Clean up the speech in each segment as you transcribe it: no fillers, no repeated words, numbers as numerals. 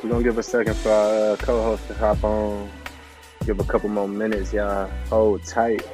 We're gonna give a second for our co-host to hop on. Give a couple more minutes, y'all. Hold tight.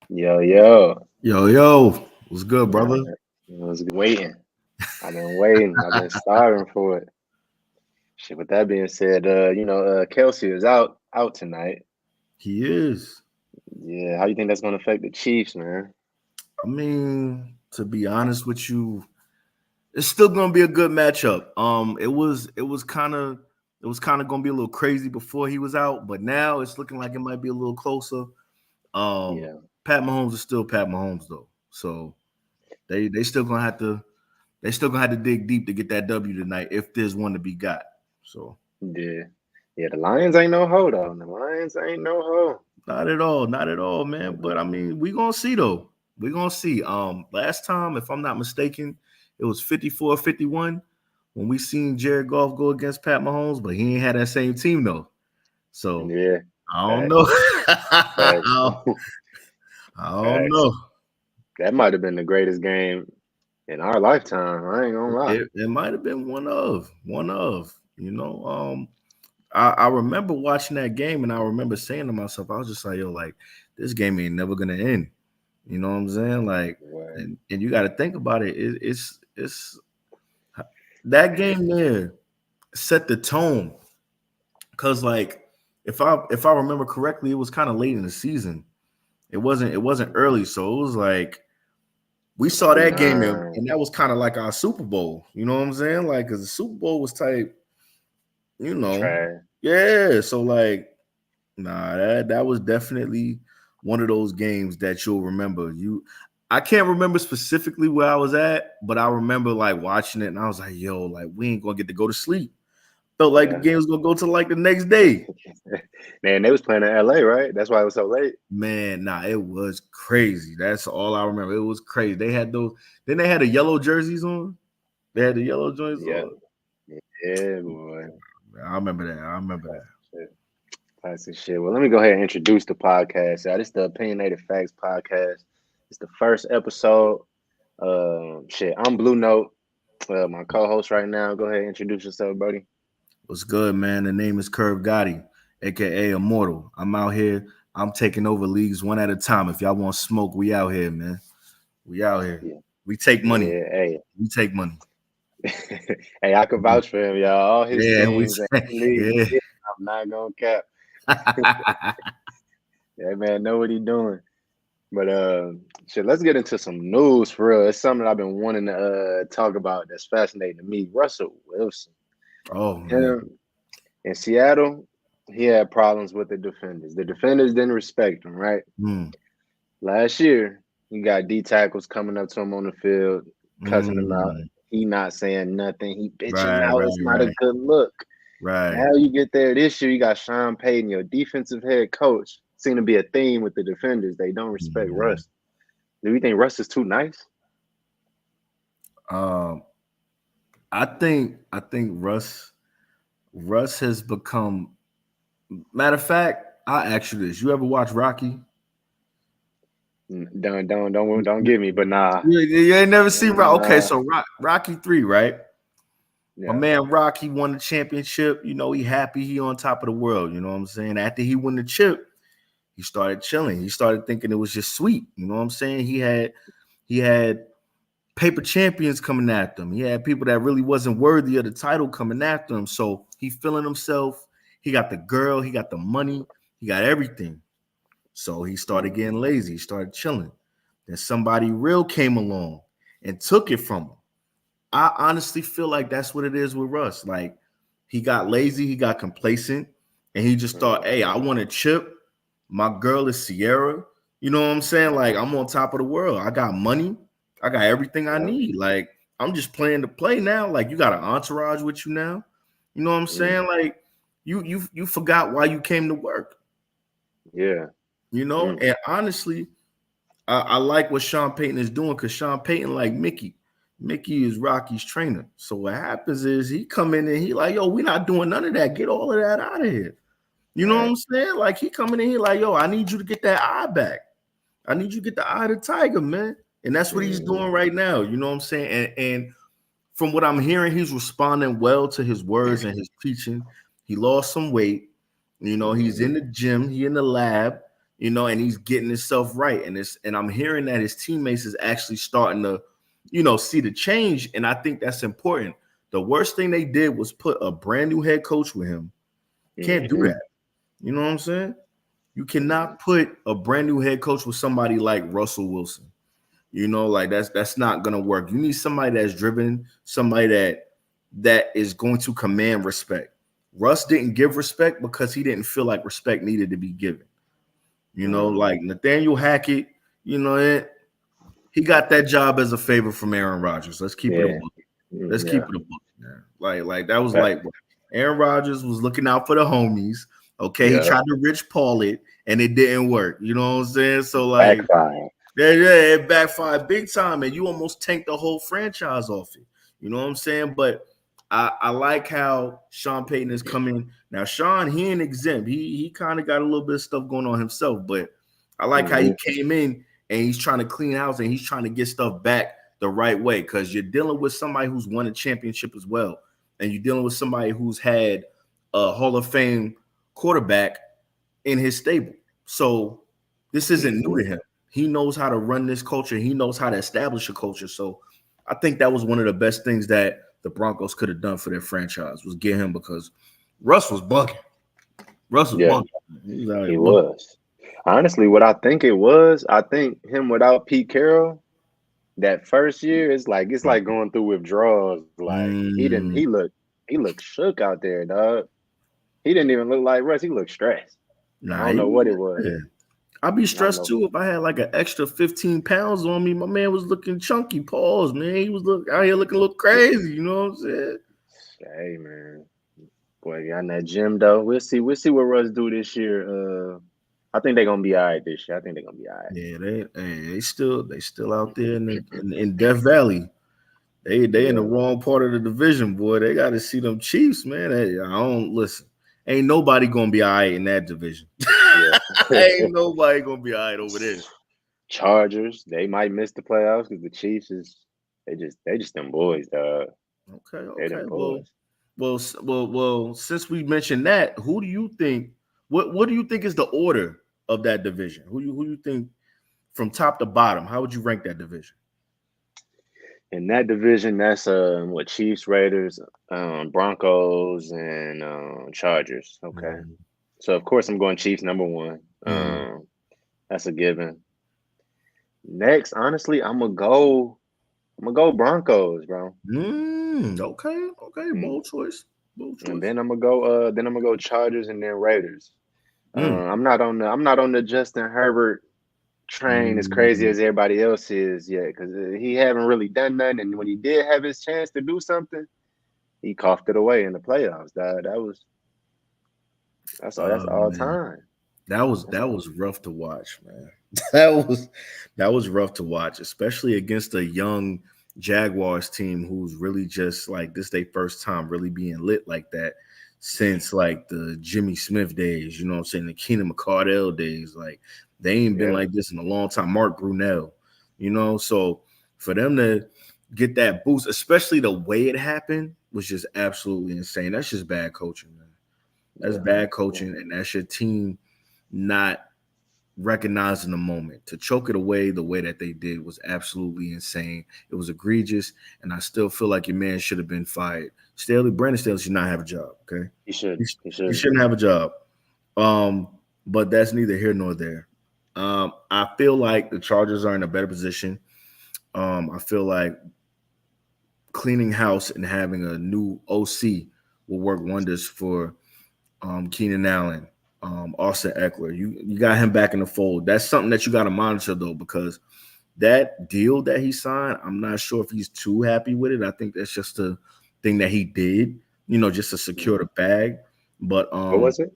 Yo, yo. Yo, what's good, Man, brother? it was waiting. I've been waiting. I've been starving for it. Shit, with that being said, Kelsey is out tonight. He is. Yeah, how you think that's gonna affect the Chiefs, man? I mean, to be honest with you, it's still gonna be a good matchup. It was kind of gonna be a little crazy before he was out, but now it's looking like it might be a little closer. Um, Yeah, Pat Mahomes is still Pat Mahomes though, so they still gonna have to dig deep to get that W tonight if there's one to be got. So yeah. Yeah, the Lions ain't no hoe though. The Lions ain't no hoe. not at all, man. But I mean, we gonna see though. We gonna see. Last time, if I'm not mistaken, it was 54-51 when we seen Jared Goff go against Pat Mahomes, but he ain't had that same team though. So Yeah, I don't know. facts, facts, I don't facts. know. That might have been the greatest game in our lifetime. I ain't gonna lie. It might have been one of. I remember watching that game and I remember saying to myself, I was just like, yo, like this game ain't never gonna end. You know what I'm saying? Like, Word. and you got to think about it. It's that game there set the tone because like if I remember correctly, it was kind of late in the season. It wasn't early, so it was like we saw Week that game nine. and that was kind of like our Super Bowl. You know what I'm saying? Like, because the Super Bowl was type, you know, Trash. yeah. So like, nah, that was definitely one of those games that you'll remember. I can't remember specifically where I was at, but I remember like watching it and I was like, yo, like we ain't gonna get to go to sleep. Felt like the Yeah. game was gonna go to like the next day. Man, they was playing in LA, right? That's why it was so late. Man, nah, it was crazy. That's all I remember. It was crazy. They had those, then they had the yellow jerseys on. They had the yellow joints Yeah. on. Yeah, boy. I remember that. I remember that. Classic shit. Classic shit. Well, let me go ahead and introduce the podcast. This is the Opinionated Facts podcast. It's the first episode. Shit, I'm Blue Note. My co-host right now. Go ahead and introduce yourself, buddy. What's good, man? The name is Curve Gotti, aka Immortal. I'm out here. I'm taking over leagues one at a time. If y'all want smoke, we out here, man. We out here. Yeah. We take money. Yeah. Hey. We take money. Hey, I can vouch for him, y'all. All his Yeah, we teams and take, every league yeah. he in, I'm not gonna cap. Yeah, man, know what he doing. But shit, let's get into some news for real. It's something I've been wanting to talk about that's fascinating to me. Russell Wilson. Oh man. Him in Seattle, he had problems with the defenders. The defenders didn't respect him, right? Mm, Last year, he got D tackles coming up to him on the field, cussing him out. mm. He not saying nothing. He bitching Right, out. It's not a right, good look. right, Now you get there this year, you got Sean Payton, your defensive head coach. Seem to be a theme with the defenders. They don't respect right. Russ. Do you think Russ is too nice? Um, I think Russ has become. Matter of fact, I'll ask you this: you ever watch Rocky? Don't give me, but nah. You ain't never seen Rocky. Okay, Nah. so Rocky 3, right? My Yeah. man Rocky won the championship. You know, he happy, he on top of the world. You know what I'm saying? After he won the chip, he started chilling. He started thinking it was just sweet. You know what I'm saying? He had paper champions coming after him. He had people that really wasn't worthy of the title coming after him. So he feeling himself. He got the girl, he got the money, he got everything. So he started Mm, getting lazy. He started chilling. Then somebody real came along and took it from him. I honestly feel like that's what it is with Russ. Like he got lazy, he got complacent, and he just thought, "Hey, I mm, want a chip. My girl is Sierra. You know what I'm saying? Like I'm on top of the world. I got money. I got everything I yeah. need. Like I'm just playing to play now. Like you got an entourage with you now. You know what I'm Mm, saying? Like you forgot why you came to work. yeah. You know, Mm, and honestly, I like what Sean Payton is doing because Sean Payton like Mickey. Mickey is Rocky's trainer. So what happens is he come in and he like, yo, we not doing none of that. Get all of that out of here. You know what right. I'm saying? Like he coming in here like, yo, I need you to get that eye back. I need you to get the eye of the tiger, man. And that's what he's Mm, doing right now. You know what I'm saying? And from what I'm hearing, he's responding well to his words and his preaching. He lost some weight. You know, he's mm, in the gym, he in the lab. and he's getting himself right. And I'm hearing that his teammates is actually starting to, see the change. And I think that's important. The worst thing they did was put a brand new head coach with him. Can't do Mm-hmm. that. You know what I'm saying? You Mm-hmm. cannot put a brand new head coach with somebody like Russell Wilson. Like that's not gonna work. You need somebody that's driven, somebody that is going to command respect. Russ didn't give respect because he didn't feel like respect needed to be given. Like Nathaniel Hackett, he got that job as a favor from Aaron Rodgers. Let's keep it a Yeah. book. Let's keep Yeah. it a book, man. Like that was But like Aaron Rodgers was looking out for the homies. Okay, he yeah. tried to Rich Paul it, and it didn't work. You know what I'm saying? So like, Backfire. yeah, it backfired big time, and you almost tanked the whole franchise off it. You know what I'm saying? But I like how Sean Payton is coming now. Sean, he ain't exempt. He kind of got a little bit of stuff going on himself, but I like how Mm-hmm. he came in and he's trying to clean house and he's trying to get stuff back the right way because you're dealing with somebody who's won a championship as well, and you're dealing with somebody who's had a Hall of Fame quarterback in his stable. So this isn't new Mm-hmm. to him. He knows how to run this culture. He knows how to establish a culture. So I think that was one of the best things that the Broncos could have done for their franchise was get him because Russ was bugging. Russ was Yeah, bugging. He was out here he bugging. was. Honestly, what I think it was, I think him without Pete Carroll, that first year, it's like going through withdrawals. Like Mm, he looked shook out there, dog. He didn't even look like Russ. He looked stressed. I nah, don't know what it was. yeah. I'd be I don't stressed know. too if I had like an extra 15 pounds on me. My man was looking chunky. Pause, man. He was out here looking a little crazy. You know what I'm saying? Hey man, boy, got in that gym though. We'll see. We'll see what Russ do this year. I think they're gonna be all right this year. I think they're gonna be all right. Yeah, they still out there in Death Valley. They in the Yeah, wrong part of the division, boy. They got to see them Chiefs, man. I don't listen. Ain't nobody gonna be all right in that division. yeah. Ain't nobody gonna be all right over there. Chargers, they might miss the playoffs because the Chiefs is they just them boys, dog. Okay, They okay. them Well, boys. well. Since we mentioned that, who do you think? What do you think is the order of that division? Who you think from top to bottom? How would you rank that division? In that division, that's what Chiefs, Raiders, Broncos, and Chargers. Okay, Mm, so of course I'm going Chiefs number one. mm, That's a given. Next, honestly, I'm gonna go Broncos, bro. okay, okay. Mm. Bold choice. Bold And choice. then I'm gonna go Chargers and then Raiders. Mm, I'm not on the Justin Herbert train as crazy mm. as everybody else is yet because he haven't really done nothing. And when he did have his chance to do something, he coughed it away in the playoffs. That's all Man. time. That was That's that all. was rough to watch, man. That was rough to watch, especially against a young Jaguars team who's really just like this their first time really being lit like that since like the Jimmy Smith days, you know what I'm saying, the Keenan McCardell days. Like they ain't been Yeah, like this in a long time. Mark Brunell, so for them to get that boost, especially the way it happened, was just absolutely insane. That's just bad coaching, man. That's yeah, bad yeah. coaching, and that's your team not recognizing the moment. To choke it away the way that they did was absolutely insane. It was egregious, and I still feel like your man should have been fired. Brandon Staley should not have a job. Okay, He should. He he should. shouldn't have a job. Um, but that's neither here nor there. I feel like the Chargers are in a better position. I feel like cleaning house and having a new OC will work wonders for Keenan Allen, Austin Eckler. You got him back in the fold. That's something that you got to monitor though, because that deal that he signed, I'm not sure if he's too happy with it. I think that's just a thing that he did, just to secure Mhm. the bag. But What was it?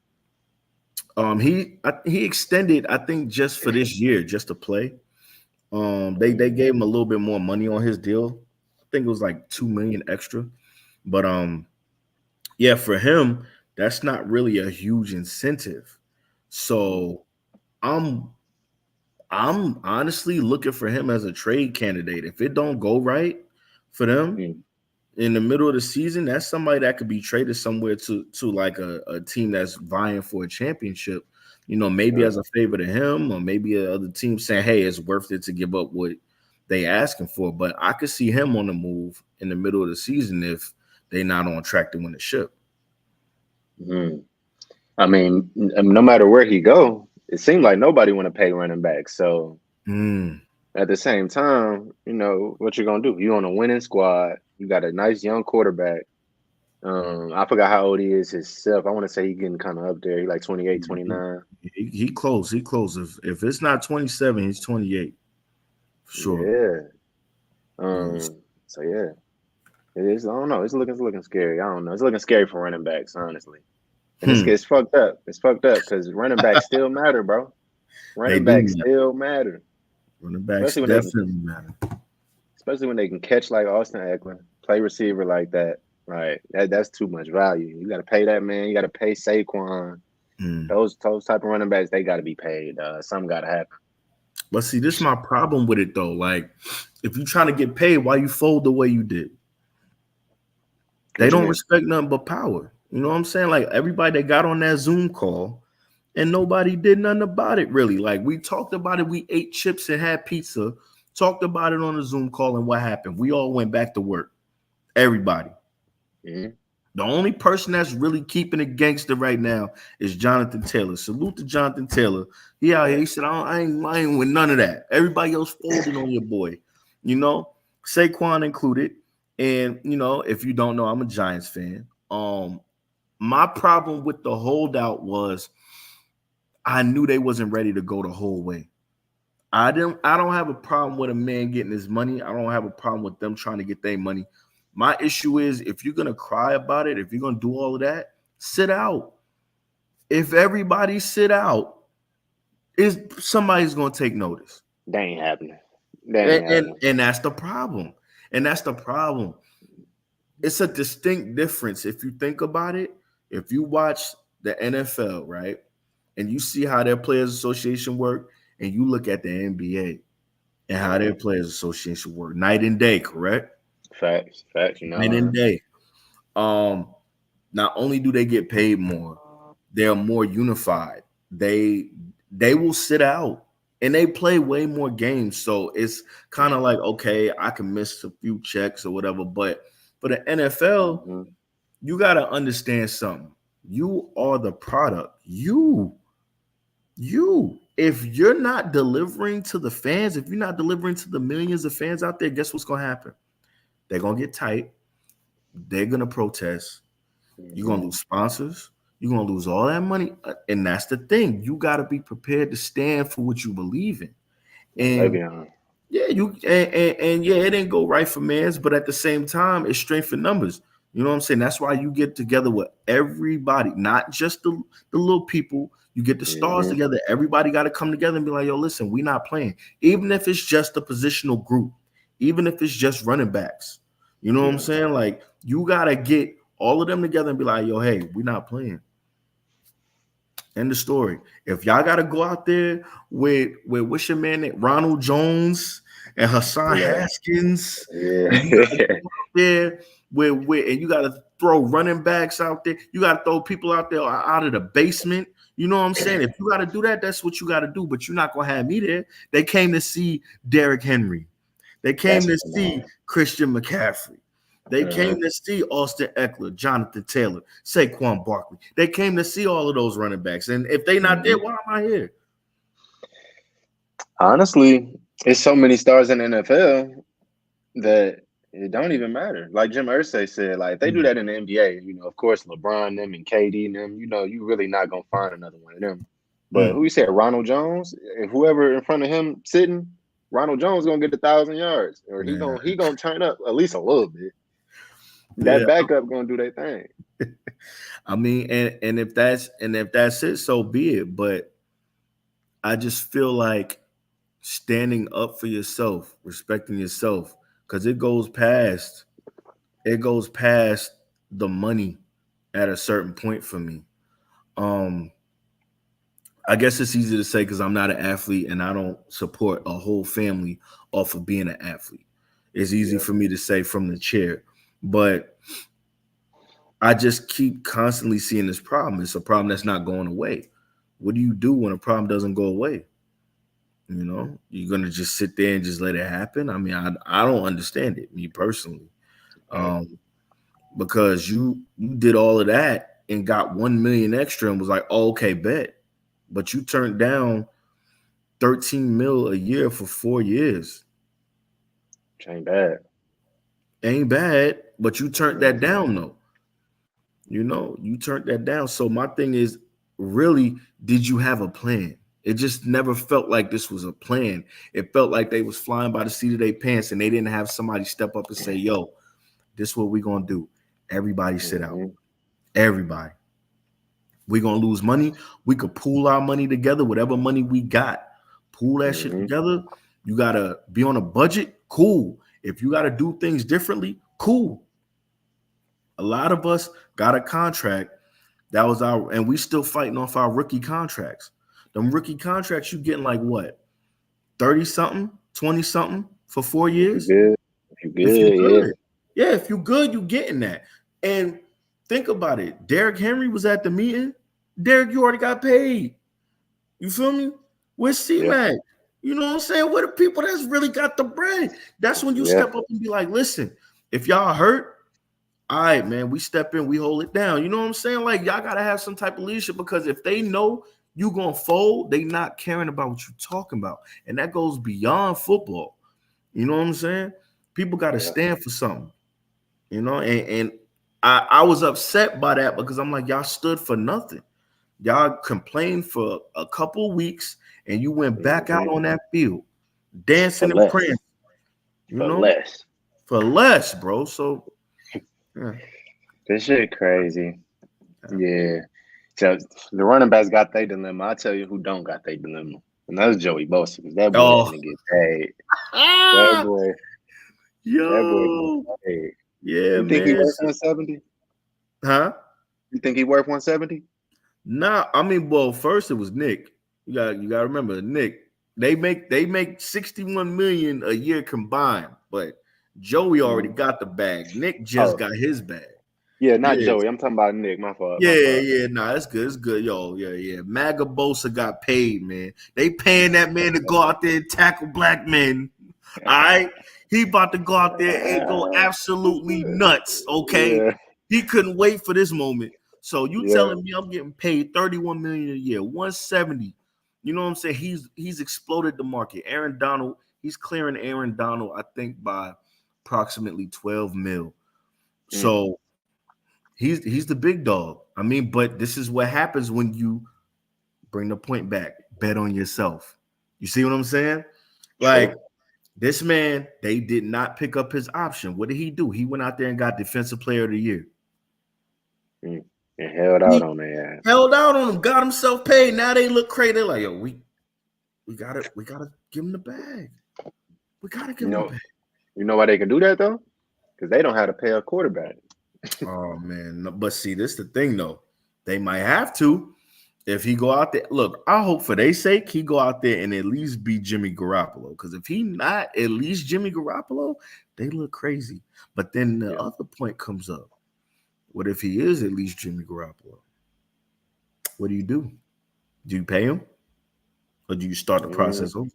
he extended, I think, just for this year, just to play. They Mm, gave him a little bit more money on his deal. I think it was like 2 million extra. But yeah, for him, that's not really a huge incentive. mm, So I'm I'm honestly looking for him as a trade candidate. If it don't go right for them, mm. in the middle of the season, that's somebody that could be traded somewhere to like a team that's vying for a championship. You know, maybe Yeah. as a favor to him, or maybe another team saying, "Hey, it's worth it to give up what they asking for." But I could see him on the move in the middle of the season if they're not on track to win the ship. Mhm. I mean, no matter where he go, it seemed like nobody want to pay running back. So Mm. at the same time, what you're gonna do? You on a winning squad. You got a nice young quarterback. I forgot how old he is himself. I want to say he getting kind of up there. He like 28, He, 29. he close. He close. If it's not 27, he's 28 for sure. Yeah. Yes. So yeah, it is. I don't know. It's looking scary. I don't know. It's looking scary for running backs, honestly. And it's Hmm. it's fucked up. It's fucked up because running backs still matter, bro. They Running do backs matter. still matter, Running backs especially when they can, definitely matter. especially when they can catch like Austin Eckler, play receiver like that. Right, that's too much value. You got to pay that man. You got to pay Saquon. Hmm. Those type of running backs, they got to be paid. Something got to happen. But see, this is my problem with it though. Like, if you're trying to get paid, why you fold the way you did? They What you don't mean? respect nothing but power. You know what I'm saying? Like everybody that got on that Zoom call and nobody did nothing about it really. Like we talked about it, we ate chips and had pizza, talked about it on the Zoom call, and what happened? We all went back to work. Everybody. Mm-hmm. The only person that's really keeping it gangster right now is Jonathan Taylor. Salute to Jonathan Taylor. He out here. He Facts. said, I ain't with none of that. Everybody else folding on your boy. You know, Saquon included. And, if you don't know, I'm a Giants fan. My problem with the holdout was I knew they wasn't ready to go the whole way. I don't have a problem with a man getting his money. I don't have a problem with them trying to get their money. My issue is if you're gonna cry about it, if you're gonna do all of that, sit out. If everybody sit out, is somebody's gonna take notice. They ain't happening. They And, ain't and happening. and that's the problem. And that's the problem. It's a distinct difference if you think about it. If you watch the NFL, right, and you see how their players association work, and you look at the NBA and how their Uh-huh. players association work, night and day, correct? Facts. Facts. You Night and know. day. Um, Not only do they get paid more, they're more unified. They will sit out and they play way more games. So it's kind of like, okay, I can miss a few checks or whatever. But for the NFL, Mm-hmm. you gotta understand something. You are the product. You. If you're not delivering to the fans, if you're not delivering to the millions of fans out there, guess what's gonna happen? They're gonna get tight. They're gonna protest. You're Mm-hmm. gonna lose sponsors. You're gonna lose all that money, and that's the thing. You got to be prepared to stand for what you believe in. And they And be on. yeah, and yeah, it didn't go right for mans, but at the same time, it's strength in numbers. You know what I'm saying? That's why you get together with everybody, not just the little people. You get the stars Mm-hmm. together. Everybody got to come together and be like, yo, listen, we not playing. Even if it's just a positional group, even if it's just running backs. You know what I'm Yeah. saying? Like, you gotta get all of them together and be like, yo, hey, we not playing. End the story. If y'all gotta go out there with what's your man name? Ronald Jones and Hassan Look. Haskins, and you gotta Yeah. go out there with and you gotta throw running backs out there, you gotta throw people out there out of the basement. You know what I'm saying? If you gotta do that, that's what you gotta do. But you're not gonna have me there. They came to see Derrick Henry. They came That's to come see on. Christian McCaffrey. They Uh-huh. came to see Austin Eckler, Jonathan Taylor, Saquon Barkley. They came to see all of those running backs. And if they not there, Mm-hmm. why am I here? Honestly, it's so many stars in the NFL that it don't even matter. Like Jim Irsay said, like if they do Mm, that in the NBA, of course LeBron them and KD and them, you really not gonna find another one of them. But mm. who you said Ronald Jones? If whoever in front of him sitting, Ronald Jones gonna get 1,000 yards, or he Yeah. gonna he gonna turn up at least a little bit. That Yeah. backup gonna do their thing. I mean, and if that's it, so be it. But I just feel like standing up for yourself, respecting yourself, because it goes past the money at a certain point for me. Um, I guess it's easy to say because I'm not an athlete and I don't support a whole family off of being an athlete. It's easy Yeah. for me to say from the chair. But I just keep constantly seeing this problem. It's a problem that's not going away. What do you do when a problem doesn't go away? You know, you're gonna just sit there and just let it happen. I mean, I don't understand it, me personally, Right. um, because you did all of that and got 1 million extra and was like, oh, okay, bet, but you turned down 13 mil a year for 4 years. Which ain't bad. Ain't bad, but you turned that Mm-hmm. down though. You know, you turned that down. So my thing is, really, did you have a plan? It just never felt like this was a plan. It felt like they was flying by the seat of their pants and they didn't have somebody step up and say, yo, this is what we gonna do. Everybody sit out. Mm-hmm. Everybody. We gonna lose money. We could pool our money together, whatever money we got. Pool that shit Mm-hmm. together. You gotta be on a budget, cool. If you gotta do things differently, cool. A lot of us got a contract that was our, and we still fighting off our rookie contracts. Them rookie contracts, you getting like what, 30 something, 20 something for four If you years? good, if you If you good, yeah. good. Yeah, if you good, you getting that. And think about it. Derrick Henry was at the meeting. Derrick, you already got paid. You feel me? Where's Yeah. C-Mac? You know what I'm saying? Where the people that's really got the bread? That's when you Yeah. step up and be like, listen, if y'all hurt, all right, man, we step in, we hold it down. You know what I'm saying? Like, y'all gotta have some type of leadership because if they know you gonna fold, they not caring about what you talking about. And that goes beyond football. You know what I'm saying? People gotta Yeah. stand for something, you know, and I was upset by that because I'm like, y'all stood for nothing. Y'all complained for a couple weeks and you went back out Mm-hmm. on that field, For dancing and less. praying, you For know, less. for less, bro. So yeah, This shit crazy. yeah. Yeah. So the running backs got their dilemma. I'll tell you who don't got their dilemma. And that's Joey Bosa, because that boy Oh, finna get paid. That ah, boy, that boy yo, get paid. yeah, You think he man. worth 170? Huh? You think he worth 170? Nah, I mean, well, first it was Nick. You got to remember Nick. They make 61 million a year combined, but Joey already Mm. got the bag. Nick just Oh, got his bag. yeah, not Yeah, Joey. I'm talking about Nick. My fault. yeah, My fault. yeah. Nah, it's good. It's good. Yo, yeah, yeah. Maga Bosa got paid, man. They paying that man to go out there and tackle black men. All right. He about to go out there and go absolutely nuts. Okay. Yeah, He couldn't wait for this moment. So you yeah. telling me I'm getting paid 31 million a year, 170. You know what I'm saying? He's exploded the market. Aaron Donald, he's clearing Aaron Donald, I think, by approximately 12 mil. Mm. So he's the big dog. I mean, but this is what happens when you bring the point back. Bet on yourself. You see what I'm saying? Like True. this man, they did not pick up his option. What did he do? He went out there and got defensive player of the year. Mm. And held out He on their ass. held out on him, got himself paid. Now they look crazy. They're like, yo, we gotta give him the bag. We gotta You give him the know, bag. you know why they can do that though? Because they don't have to pay a quarterback. Oh man, but see, this the thing though. They might have to if he go out there. Look, I hope for their sake he go out there and at least be Jimmy Garoppolo. Because if he not at least Jimmy Garoppolo, they look crazy. But then the Yeah. other point comes up. What if he is at least Jimmy Garoppolo? What do you do? Do you pay him or do you start the Mm. process over?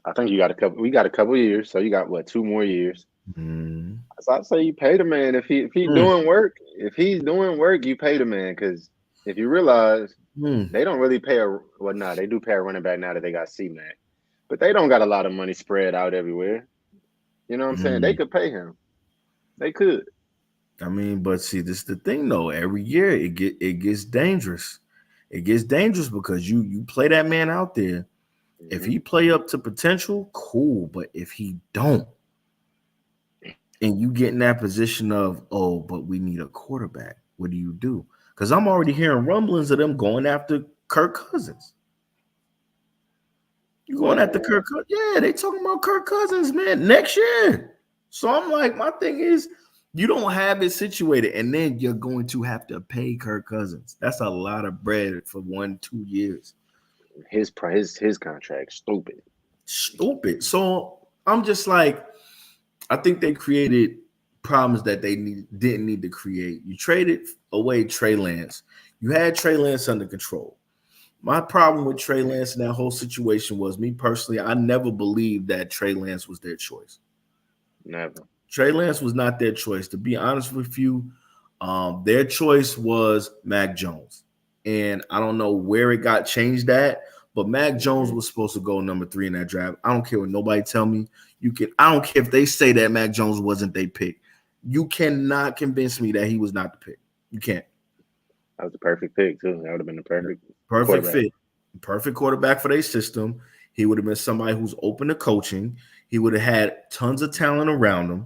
I think you got a couple. We got a couple years, so you got what, 2 more years. Mm. So I'd say you pay the man if he Mm. doing work. If he's doing work, you pay the man. Because if you realize Mm. they don't really pay a well, nah, they do pay a running back now that they got C-Mac, but they don't got a lot of money spread out everywhere. You know what I'm saying? They Mm. could pay him. They could. I mean, but see, this is the thing though. Every year it gets dangerous. It gets dangerous because you play that man out there. If Hmm. he play up to potential, cool. But if he don't, and you get in that position of, oh, but we need a quarterback, what do you do? Because I'm already hearing rumblings of them going after Kirk Cousins. You going What? after Kirk Cousins? Yeah, they talking about Kirk Cousins, man, next year. So I'm like, my thing is, you don't have it situated, and then you're going to have to pay Kirk Cousins. That's a lot of bread for 1-2 years. His contract stupid. Stupid. So I'm just like, I think they created. problems that they didn't need to create. You traded away Trey Lance. You had Trey Lance under control. My problem with Trey Lance and that whole situation was, me personally, I never believed that Trey Lance was their choice. Never. Trey Lance was not their choice. To be honest with you, their choice was Mac Jones. And I don't know where it got changed at, but Mac Jones was supposed to go number 3 in that draft. I don't care what nobody tell me. I don't care if they say that Mac Jones wasn't their pick. You cannot convince me that he was not the pick. You can't. That was the perfect pick too. That would have been the perfect fit. Perfect quarterback for their system. He would have been somebody who's open to coaching. He would have had tons of talent around him.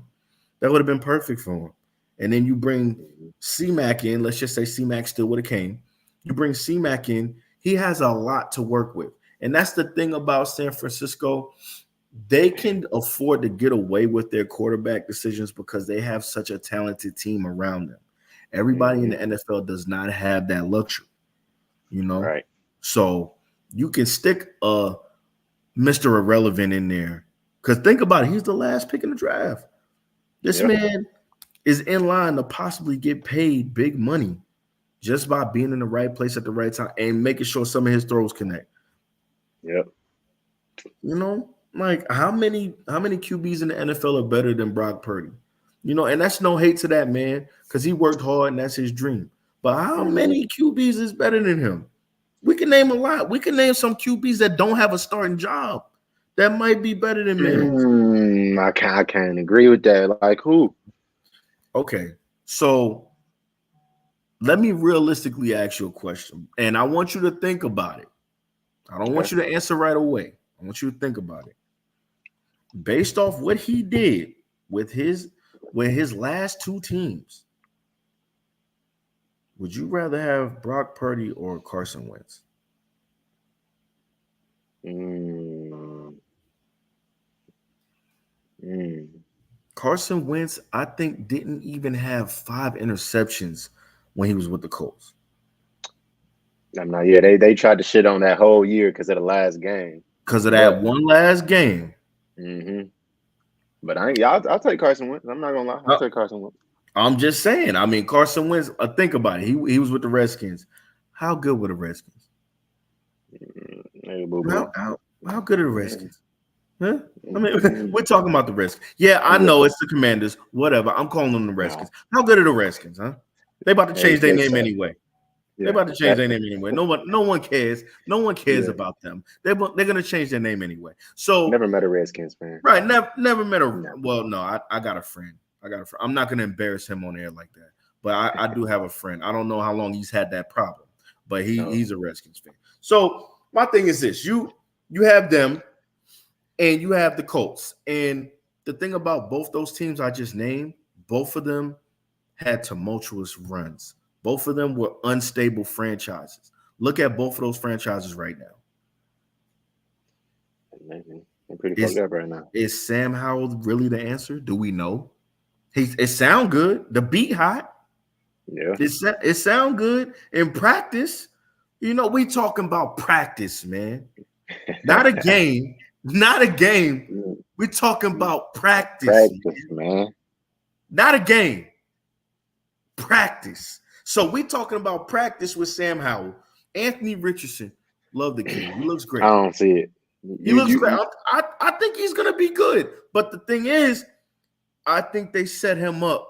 That would have been perfect for him. And then you bring C-Mac in. Let's just say C-Mac still would have came. You bring C-Mac in. He has a lot to work with. And that's the thing about San Francisco. They can afford to get away with their quarterback decisions because they have such a talented team around them. Everybody in the NFL does not have that luxury, you know? Right. So you can stick a Mr. Irrelevant in there. Because think about it, he's the last pick in the draft. This man is in line to possibly get paid big money just by being in the right place at the right time and making sure some of his throws connect. Yep. You know, like how many QBs in the NFL are better than Brock Purdy? You know, and that's no hate to that man because he worked hard and that's his dream. But how many QBs is better than him? We can name a lot. We can name some QBs that don't have a starting job that might be better than man. I can't agree with that. Like who? Okay, so let me realistically ask you a question, and I want you to think about it. I don't want you to answer right away. I want you to think about it. Based off what he did with his last 2 teams, would you rather have Brock Purdy or Carson Wentz? Carson Wentz, I think, didn't even have 5 interceptions when he was with the Colts. I'm not. Yeah, they tried to shit on that whole year because of the last game. Because of that one last game. But I'll take Carson Wentz. I'm not gonna lie. I'll take Carson Wentz. I'm just saying. I mean, Carson Wentz. Think about it. He was with the Redskins. How good were the Redskins? How good are the Redskins? Huh? I mean, we're talking about the Redskins. Yeah, I know it's the Commanders. Whatever. I'm calling them the Redskins. How good are the Redskins? Huh? They about to change their name anyway. They're about to change their name anyway. No one cares. No one cares about them. They're gonna change their name anyway. So never met a Redskins fan. Right. Never met a. Well, no, I got a friend. I'm not gonna embarrass him on air like that. But I do have a friend. I don't know how long he's had that problem, but he's a Redskins fan. So my thing is this: you have them, and you have the Colts. And the thing about both those teams I just named, both of them had tumultuous runs. Both of them were unstable franchises. Look at both of those franchises right now. I'm pretty fucked up right now. Is Sam Howell really the answer? Do we know? It sound good. The beat hot. Yeah. It sound good in practice. You know, we talking about practice, man. Not a game. Not a game. We're talking about practice. Practice, man. Not a game. Practice. So we're talking about practice with Sam Howell. Anthony Richardson. Love the kid. He looks great. I don't see it. He looks great. I think he's going to be good. But the thing is, I think they set him up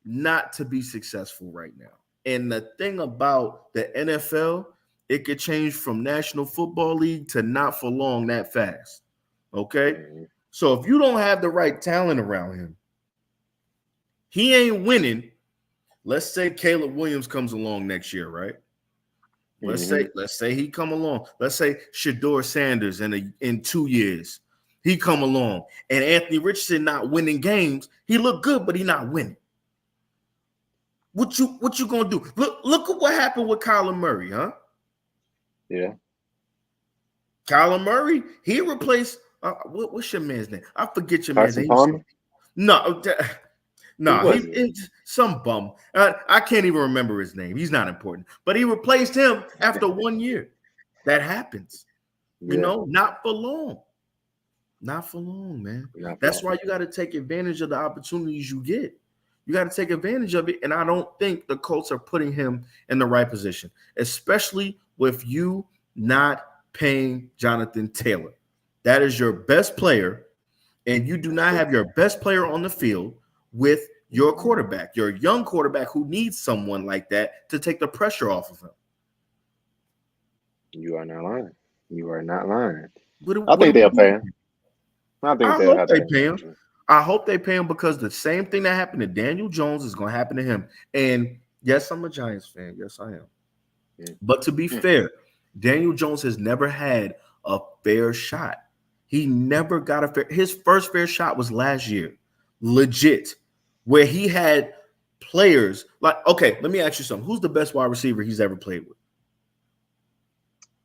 not to be successful right now. And the thing about the NFL, it could change from National Football League to not for long that fast. Okay? So if you don't have the right talent around him, he ain't winning. Let's say Caleb Williams comes along next year, right? Let's say he come along. Let's say Shedeur Sanders in 2 years, he come along, and Anthony Richardson not winning games. He look good, but he not winning. What you gonna do? Look at what happened with Kyler Murray, huh? Yeah. Kyler Murray, he replaced what's your man's name? I forget your Carson man's name. Palmer? No, he's some bum. I can't even remember his name. He's not important. But he replaced him after 1 year. That happens. You know, not for long. Not for long, man. That's why you got to take advantage of the opportunities you get. You got to take advantage of it. And I don't think the Colts are putting him in the right position, especially with you not paying Jonathan Taylor. That is your best player, and you do That's not true. have your best player on the field with your Mhm. quarterback, your young quarterback who needs someone like that to take the pressure off of him. You are not lying. You are not lying. I What do think we they'll do? pay him. I think I they'll hope have to they pay him pay him. eventually. I hope they pay him because the same thing that happened to Daniel Jones is going to happen to him. And yes, I'm a Giants fan. Yes, I am. Mm, But to be mm. fair, Daniel Jones has never had a fair shot. He never got a fair. His first fair shot was last year, legit, where he had players like. Okay, let me ask you something. Who's the best wide receiver he's ever played with?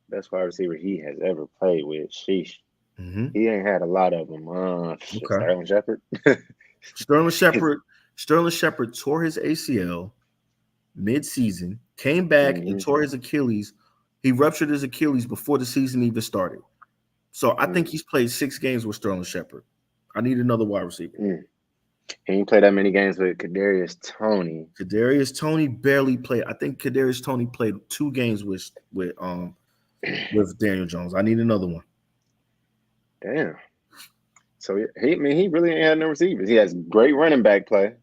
Best wide receiver he has ever played with. Sheesh. Mm-hmm. He ain't had a lot of them. Shit, Okay, Sterling Shepard. Sterling Shepard. Sterling Shepard tore his ACL mid-season, came back and Hmm. tore his Achilles. He ruptured his Achilles before the season even started. So I think Mm, he's played 6 games with Sterling Shepard. I need another wide receiver. mm. He ain't played that many games with Kadarius Tony. Kadarius Tony barely played. I think Kadarius Tony played 2 games with Daniel Jones. I need another one. Damn. So I mean, he really ain't had no receivers. He has great running back play.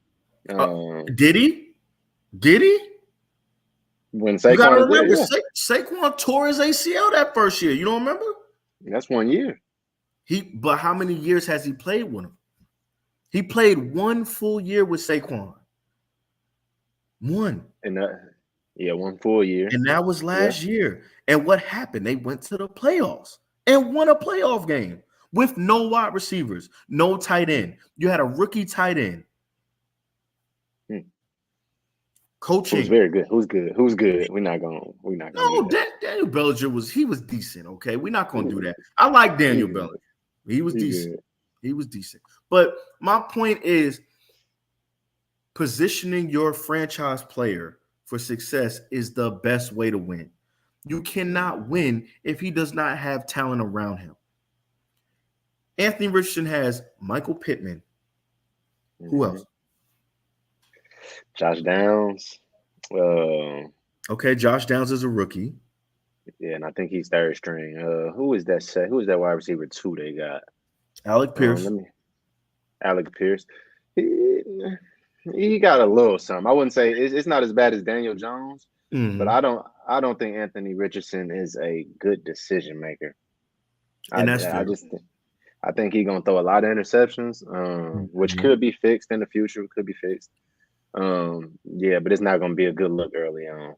Uh, Um, did he? Did he? when You got to Saquon was there, remember, yeah, Saquon tore his ACL that first year. You don't remember? that's 1 year. But how many years has he played with him? He played 1 full year with Saquon. One. And yeah, 1 full year. And that was Yeah. last year. And what happened? They went to the playoffs and won a playoff game with no wide receivers, no tight Mm, end. You had a rookie tight end mm. Who's coaching. very good? Who's good? Who's good? We're not gonna do No, that. Daniel Bellinger was decent. Okay, we're not gonna do that. I like He Daniel good. Bellinger. He was He decent. good. He was decent. But my point is positioning your franchise player for success is the best way to win. You cannot win if he does not have talent around him. Anthony Richardson has Michael Pittman. Who Hmm. else? Josh Downs. Uh, Okay, Josh Downs is a rookie. yeah, and I think he's third string. Who is that set? Who is that wide receiver two they got? Alec Let Pierce. me Alec Pierce. He, he got a little something. I wouldn't say it's not as bad as Daniel Jones, but Hmm. I don't think Anthony Richardson is a good decision maker. I And that's I fair. just I think he's gonna throw a lot of interceptions, which Mhm. could be fixed in the future. Could be fixed. Yeah, but it's not gonna be a good look early on.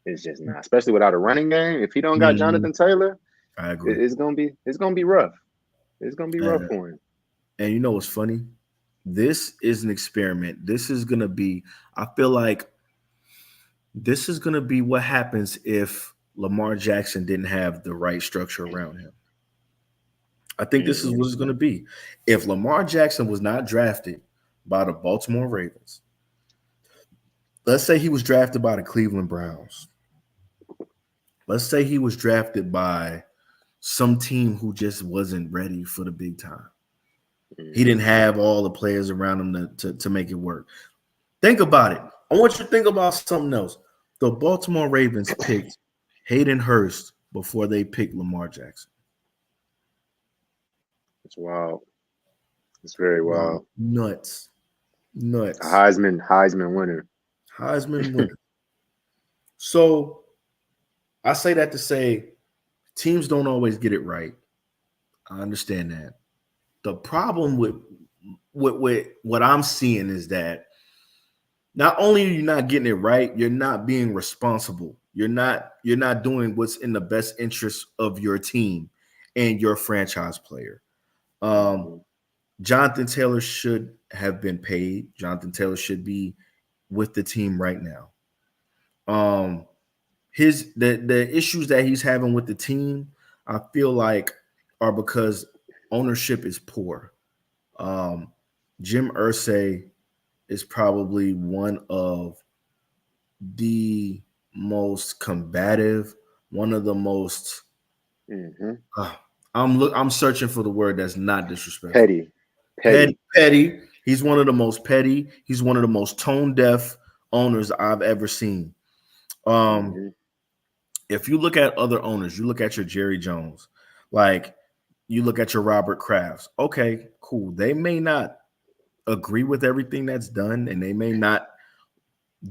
It's just not, especially without a running game. If he don't got Mhm. Jonathan Taylor, I agree. it's gonna be rough. It's gonna be rough Uh, for him. and you know what's funny? This is an experiment. This is gonna be. I feel like this is gonna be what happens if Lamar Jackson didn't have the right structure around him. I think this is Hmm. what it's gonna be. If Lamar Jackson was not drafted by the Baltimore Ravens, let's say he was drafted by the Cleveland Browns. Let's say he was drafted by some team who just wasn't ready for the big time. He Hmm. didn't have all the players around him to make it work. Think about it. I want you to think about something else. The Baltimore Ravens picked Hayden Hurst before they picked Lamar Jackson. It's wild. It's very Wow. wild. Nuts. A Nuts. Heisman winner. Heisman winner. So I say that to say teams don't always get it right. I understand that. The problem with what I'm seeing is that not only are you not getting it right, you're not being responsible. You're not doing what's in the best interest of your team and your franchise player. Um, Hmm. Jonathan Taylor should have been paid. Jonathan Taylor should be with the team right now. Um, the issues that he's having with the team, I feel like are because ownership is poor. Um, Jim Irsay is probably one of the most combative, one of the most. Hmm. Uh, I'm searching for the word that's not disrespectful. Petty, Petty, petty. petty. He's one of the most petty. He's one of the most tone deaf owners I've ever seen. Um, Mm-hmm. if you look at other owners, you look at your Jerry Jones, like you look at your Robert Krafts. Okay, cool. They may not agree with everything that's done, and they may not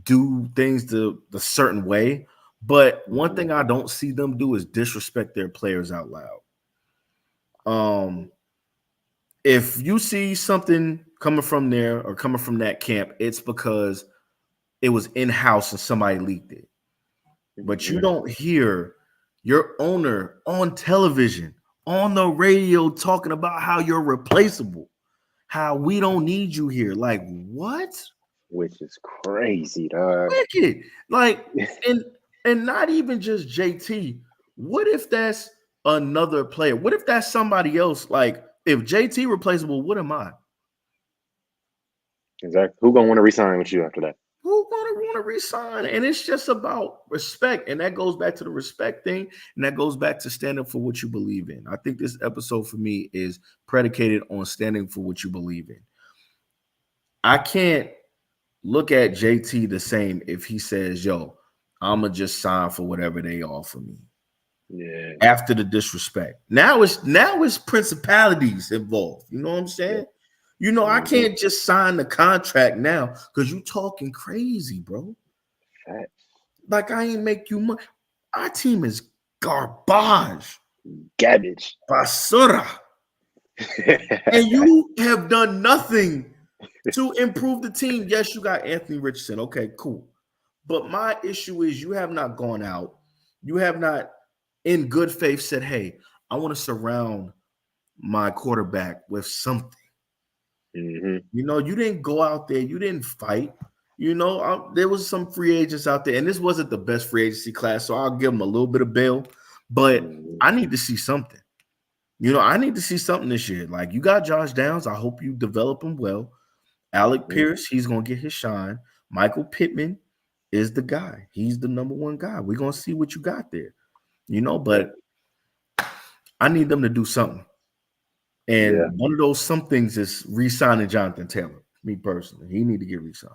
do things the certain way. But one Mm-hmm. thing I don't see them do is disrespect their players out loud. If you see something coming from there or coming from that camp, it's because it was in house and somebody leaked it. But you Mm-hmm. don't hear your owner on television, on the radio, talking about how you're replaceable, how we don't need you here. Like, what? Which is crazy, dog. Wicked. Like, and and not even just JT. What if that's another player? What if that's somebody else? Like, if JT replaceable, what am I? Exactly. Who gonna want to resign with you after that? Who gonna want to resign? And it's just about respect. And that goes back to the respect thing. And that goes back to standing for what you believe in. I think this episode for me is predicated on standing for what you believe in. I can't look at JT the same if he says, yo, I'ma just sign for whatever they offer me Yeah. after the disrespect. Now it's principalities involved. You know what I'm Yeah. saying? You know, I Mm-hmm. can't just sign the contract now because you talking crazy, bro. Facts. Like I ain't make you money. Our team is garbage, Garbage. basura, and you have done nothing to improve the team. Yes, you got Anthony Richardson. Okay, cool. But my issue is you have not gone out. You have not, in good faith, said, "Hey, I want to surround my quarterback with something." Mm-hmm. You know, you didn't go out there. You didn't fight. You know, there was some free agents out there, and this wasn't the best free agency class, so I'll give them a little bit of bail. But Mm-hmm. I need to see something. You know, I need to see something this year. Like you got Josh Downs. I hope you develop him well. Alec Mm-hmm. Pierce, he's gonna get his shine. Michael Pittman is the guy. He's the number one guy. We're gonna see what you got there. You know, Yeah. but I need them to do something. Yeah. And one of those some things is re-signing Jonathan Taylor. Me personally, he need to get re-signed.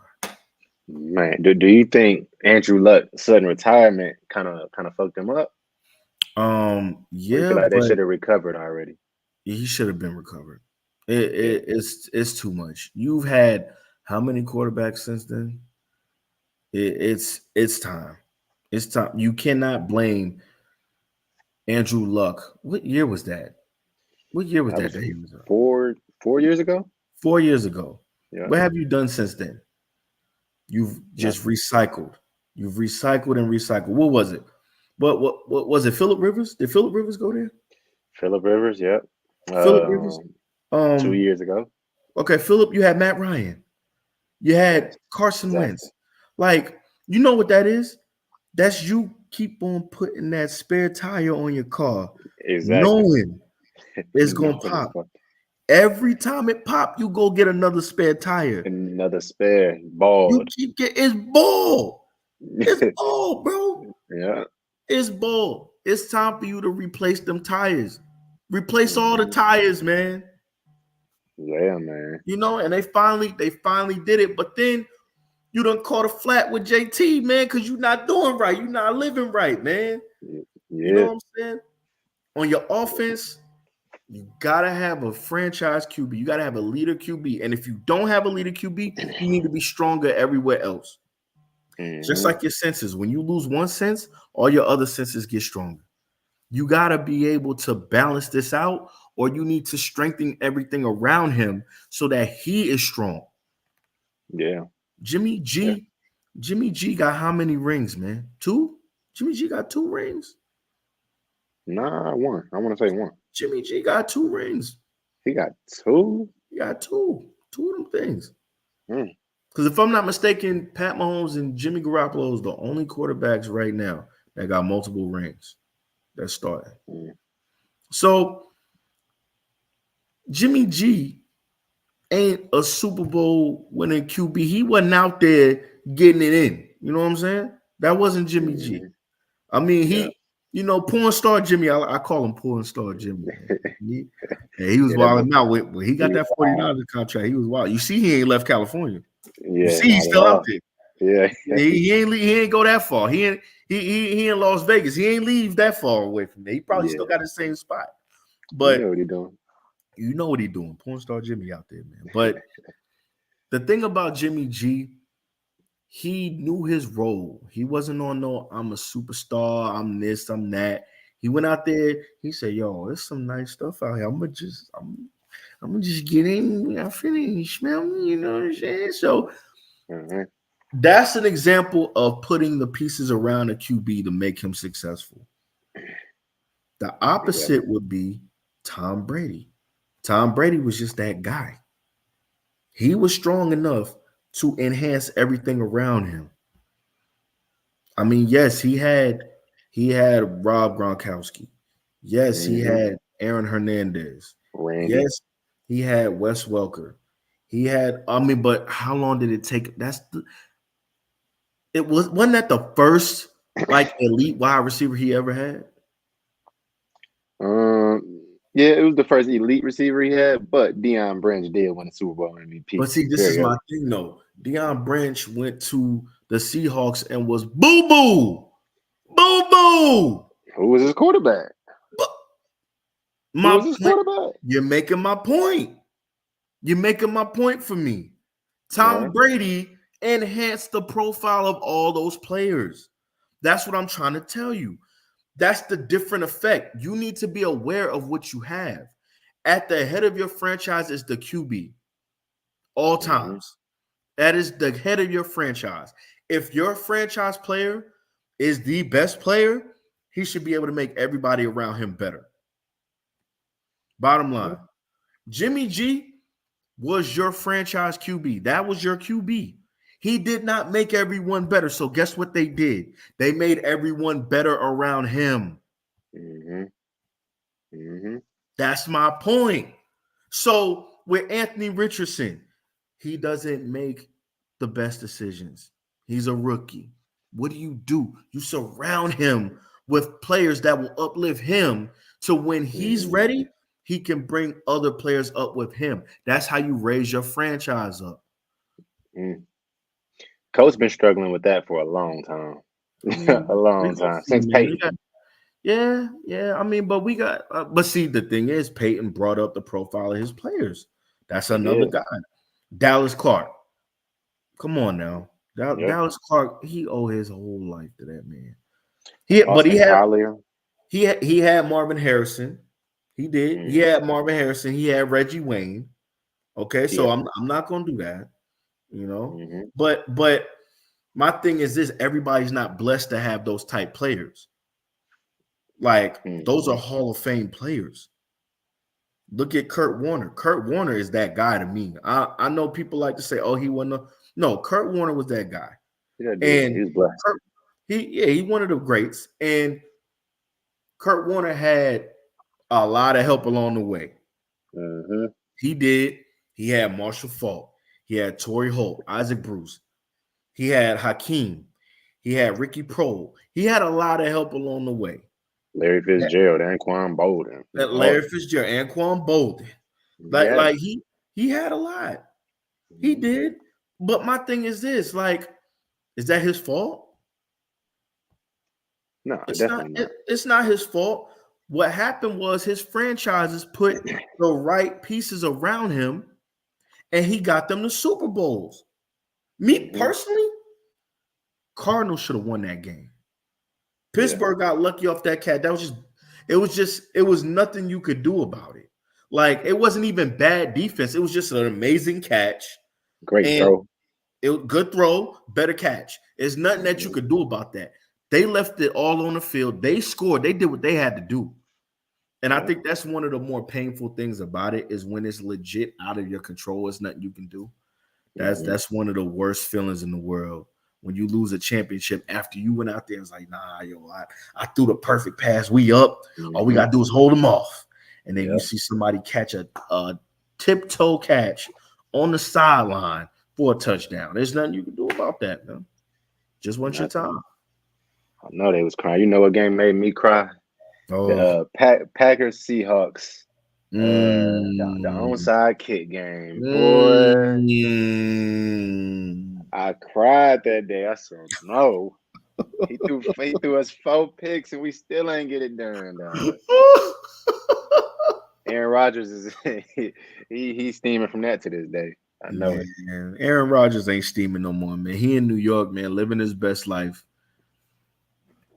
Man, do you think Andrew Luck sudden retirement kind of fucked him up? Or you Yeah, feel like they but should have recovered already? he should have been recovered. It, Yeah. it it's too much. You've had how many quarterbacks since then? It's time. It's time. You cannot blame Andrew Luck. What year was that? What year was That that was that he was on? 4 years ago. 4 years ago. Yeah. What have you done since then? You've just Nothing. recycled. You've recycled and recycled. What was it? What was it? Philip Rivers? Did Philip Rivers go there? Phillip Rivers. Yep. Philip Rivers. 2 Um. years ago. Okay, Philip. You had Matt Ryan. You had Yes. Carson Exactly. Wentz. Like you know what that is? That's you keep on putting that spare tire on your car, Exactly. knowing it's No, gonna it's pop. Every time it pop, you go get another spare tire. another spare You bald. keep getting it's ball. It's ball, bro. Yeah. It's ball. It's time for you to replace them tires. Replace all the Mhm. tires, man. Yeah, man. You know, and they finally did it. But then you done caught a flat with JT, man, because you're not doing right. You're not living right, man. You know Yeah. what I'm saying? On your offense, you gotta have a franchise QB. You gotta have a leader QB. And if you don't have a leader QB, you need to be stronger everywhere else. Just Hmm. like your senses. When you lose one sense, all your other senses get stronger. You got to be able to balance this out, or you need to strengthen everything around him so that he is strong. Yeah. Jimmy Yeah. G, Jimmy G got how many rings, man? Two? Jimmy G got two rings. Nah, one. I want to say one. Jimmy G got two rings. He got two. He got two of them things. Mm. Because if I'm not mistaken, Pat Mahomes and Jimmy Garoppolo is the only quarterbacks right now that got multiple rings. That's starting. Mm. So Jimmy G ain't a Super Bowl winning QB. He wasn't out there getting it in. You know what I'm saying? That wasn't Jimmy G. Mhm. I mean, Yeah. You know, porn star Jimmy. I call him porn star Jimmy. Man. He was Yeah, that boy. wilding out when he got He that wild. $40 contract. He was wild. You see, he ain't left California. You Yeah, see, he's not at still out all. there. Yeah, He ain't go that far. He in Las Vegas. He ain't leave that far away from there. He probably still yeah. got the same spot. You But know what he doing. you know what he doing. Porn star Jimmy out there, man. But the thing about Jimmy G, he knew his role. He wasn't on no I'm a superstar, I'm this, I'm that. He went out there, he said, yo, there's some nice stuff out here. I'm gonna just get in, I finish, smell me, you know what I'm saying? So Hmm. that's an example of putting the pieces around a QB to make him successful. The Yeah. opposite would be Tom Brady. Tom Brady was just that guy. He was strong enough to enhance everything around him. I mean, yes, he had Rob Gronkowski. Yes, he Hmm. had Aaron Hernandez. Randy. Yes, he had Wes Welker. He had, I mean, but how long did it take? Wasn't that the first like elite wide receiver he ever had? Yeah, it was the first elite receiver he had, but Deion Branch did win the Super Bowl But MVP. see, this is Very my early. thing though. Deion Branch went to the Seahawks and was boo boo, boo boo. Who was his quarterback? Who My was his point. quarterback? You're making my point. You're making my point for me. All Tom right. Brady enhanced the profile of all those players. That's what I'm trying to tell you. That's the different effect. You need to be aware of what you have. At the head of your franchise is the QB, all Hmm. times. That is the head of your franchise. If your franchise player is the best player, he should be able to make everybody around him better. Bottom line, Jimmy G was your franchise QB. That was your QB. He did not make everyone better. So guess what they did? They made everyone better around him. Hmm. Hmm. That's my point. So with Anthony Richardson, he doesn't make the best decisions. He's a rookie. What do? You surround him with players that will uplift him to when he's Hmm. ready, he can bring other players up with him. That's how you raise your franchise up. Hmm. Coach been struggling with that for a long time. I A mean, we're long gonna time see, since man. Peyton. Yeah. I mean, but we got, but see, the thing is, Peyton brought up the profile of his players. That's He another did. guy. Dallas Clark. Come on now. Yep. Dallas Clark, he owed his whole life to that man. But Austin Collier. he had Marvin Harrison. He did. He Hmm. had Marvin Harrison. He had Reggie Wayne. Okay, so Yep. I'm not gonna do that, you know. Hmm. But my thing is this: everybody's not blessed to have those type players. Like those are Hmm. Hall of Fame players. Look at Kurt Warner. Kurt Warner is that guy to me. I know people like to say, "Oh, he wasn't." No, Kurt Warner was that guy, Yeah, dude. He and was blessed. Kurt, he one of the greats. And Kurt Warner had a lot of help along the way. Hmm. He did. He had Marshall Faulk. He had Torrey Holt, Isaac Bruce. He had Hakeem. He had Ricky Prohl. He had a lot of help along the way. Larry Fitzgerald, Anquan Bolden. That Oh, Larry Fitzgerald, Anquan Bolden. Like, yeah. like he had a lot. He Hmm. did. But my thing is this: like, is that his fault? No, It's not. definitely not. It's not his fault. What happened was his franchises put the right pieces around him, and he got them to Super Bowls. Me Hmm. personally, Cardinals should have won that game. Yeah. Pittsburgh got lucky off that cat. It was nothing you could do about it. Like it wasn't even bad defense. It was just an amazing catch Great and throw. good throw, better catch. There's nothing that you Hmm. could do about that. They left it all on the field. They scored. They did what they had to do. And I Yeah. think that's one of the more painful things about it is when it's legit out of your control. It's nothing you can do. Hmm. That's one of the worst feelings in the world when you lose a championship after you went out there and was like, nah, I threw the perfect pass. We up. All we Hmm. gotta do is hold them off. And then you Yeah. see somebody catch a tiptoe catch on the sideline for a touchdown. There's nothing you can do about that, man. Just want your Nothing. time. I know they was crying. You know what game made me cry? The Oh, Packers Seahawks. The mm, onside kick game. Boy, mm. I cried that day. I said, no. He threw us 4 picks and we still ain't get it done, dog. Aaron Rodgers is he's steaming from that to this day. I know it. Man, Aaron Rodgers ain't steaming no more, man. He in New York, man, living his best life.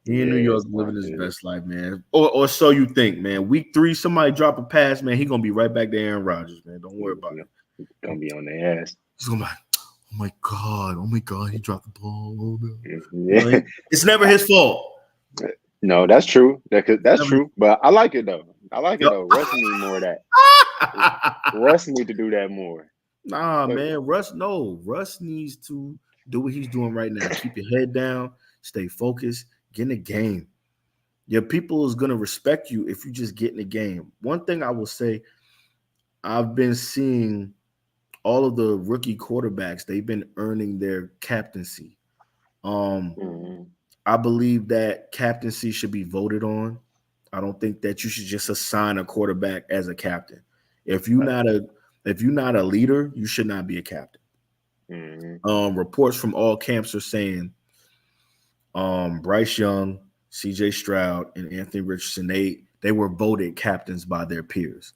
He in New Yeah, York it's all living his good. best life, man. Or so you think, man. Week 3, somebody drop a pass, man. He gonna be right back to Aaron Rodgers, man. Don't worry about it. Gonna be on their ass. He's gonna be like, oh my god, he dropped the ball. Oh no. Yeah. It's never his fault. No, that's true. That's Never. true. But I like it though. I like it Yup. though. Russ need more of that. Russ need to do that more. Nah, But man. Russ needs to do what he's doing right now. Keep your head down, stay focused, get in the game. Your people is gonna respect you if you just get in the game. One thing I will say, I've been seeing all of the rookie quarterbacks, they've been earning their captaincy. Um, mhm, I believe that captaincy should be voted on. I don't think that you should just assign a quarterback as a captain. If you're right. not a if you're not a leader, you should not be a captain. Mhm, Reports from all camps are saying Bryce Young, CJ Stroud, and Anthony Richardson, they were voted captains by their peers.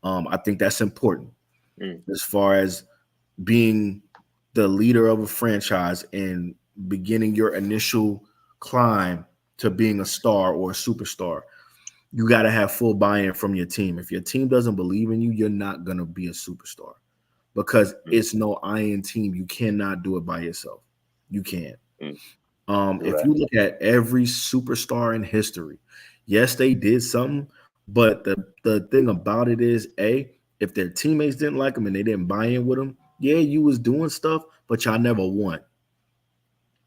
I think that's important mm, as far as being the leader of a franchise and beginning your initial climb to being a star or a superstar. You got to have full buy-in from your team. If your team doesn't believe in you, you're not going to be a superstar because mm, it's no iron team. You cannot do it by yourself. You can't. mm. If Right. you look at every superstar in history, yes, they did something, but the thing about it is, if their teammates didn't like them and they didn't buy in with them, yeah, you was doing stuff, but y'all never won.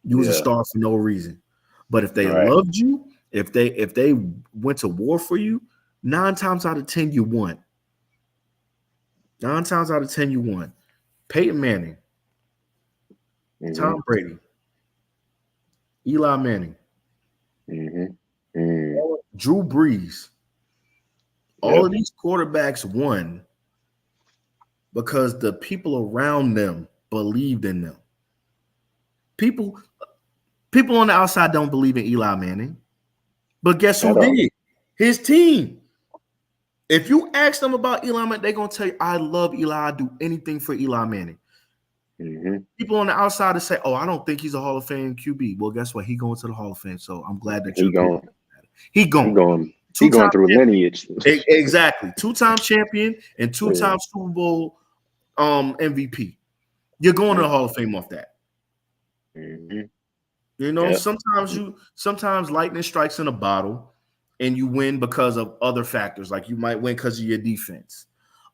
You was a Yeah. star for no reason. But if they Right. loved you, if they went to war for you, 9 times out of 10 you won. 9 times out of 10 you won. Peyton Manning, Mhm. Tom Brady, Eli Manning, Mhm. Mm. Drew Brees. All Yep. of these quarterbacks won because the people around them believed in them. People, people on the outside don't believe in Eli Manning, but guess who At all. did? His team. If you ask them about Eli Manning, they're gonna tell you, "I love Eli. I do anything for Eli Manning." Mhm. People on the outside to say, "Oh, I don't think he's a Hall of Fame QB." Well, guess what? He going to the Hall of Fame, so I'm glad that He your opinion. going. He He going going. He two-time going through champion, lineage. exactly 2-time champion and Yeah. 2-time Super Bowl MVP. You're going to Yep. the Hall of Fame off that. Mhm. You know, Yep. sometimes lightning strikes in a bottle and you win because of other factors. Like you might win because of your defense.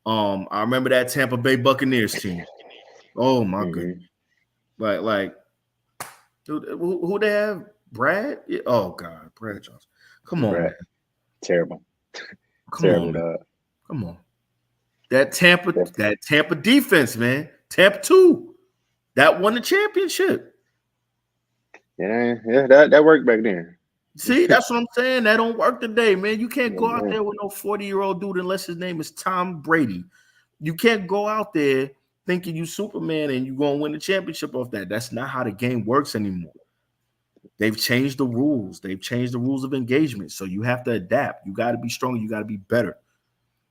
I remember that Tampa Bay Buccaneers team. Oh my goodness. Mhm. Like who they have? Brad? Yeah. Oh God, Brad Johnson. Come on, Right. man. Terrible. Come on, Terrible, man. dog. Come on. That Tampa, Def- that Tampa defense, man. Tampa 2. That won the championship. Yeah, that worked back then. See, that's what I'm saying. That don't work today, man. You can't go out Yeah. there with no 40-year-old dude unless his name is Tom Brady. You can't go out there thinking you Superman and you gonna win the championship off that. That's not how the game works anymore. They've changed the rules. They've changed the rules of engagement. So you have to adapt. You got to be stronger. You got to be better.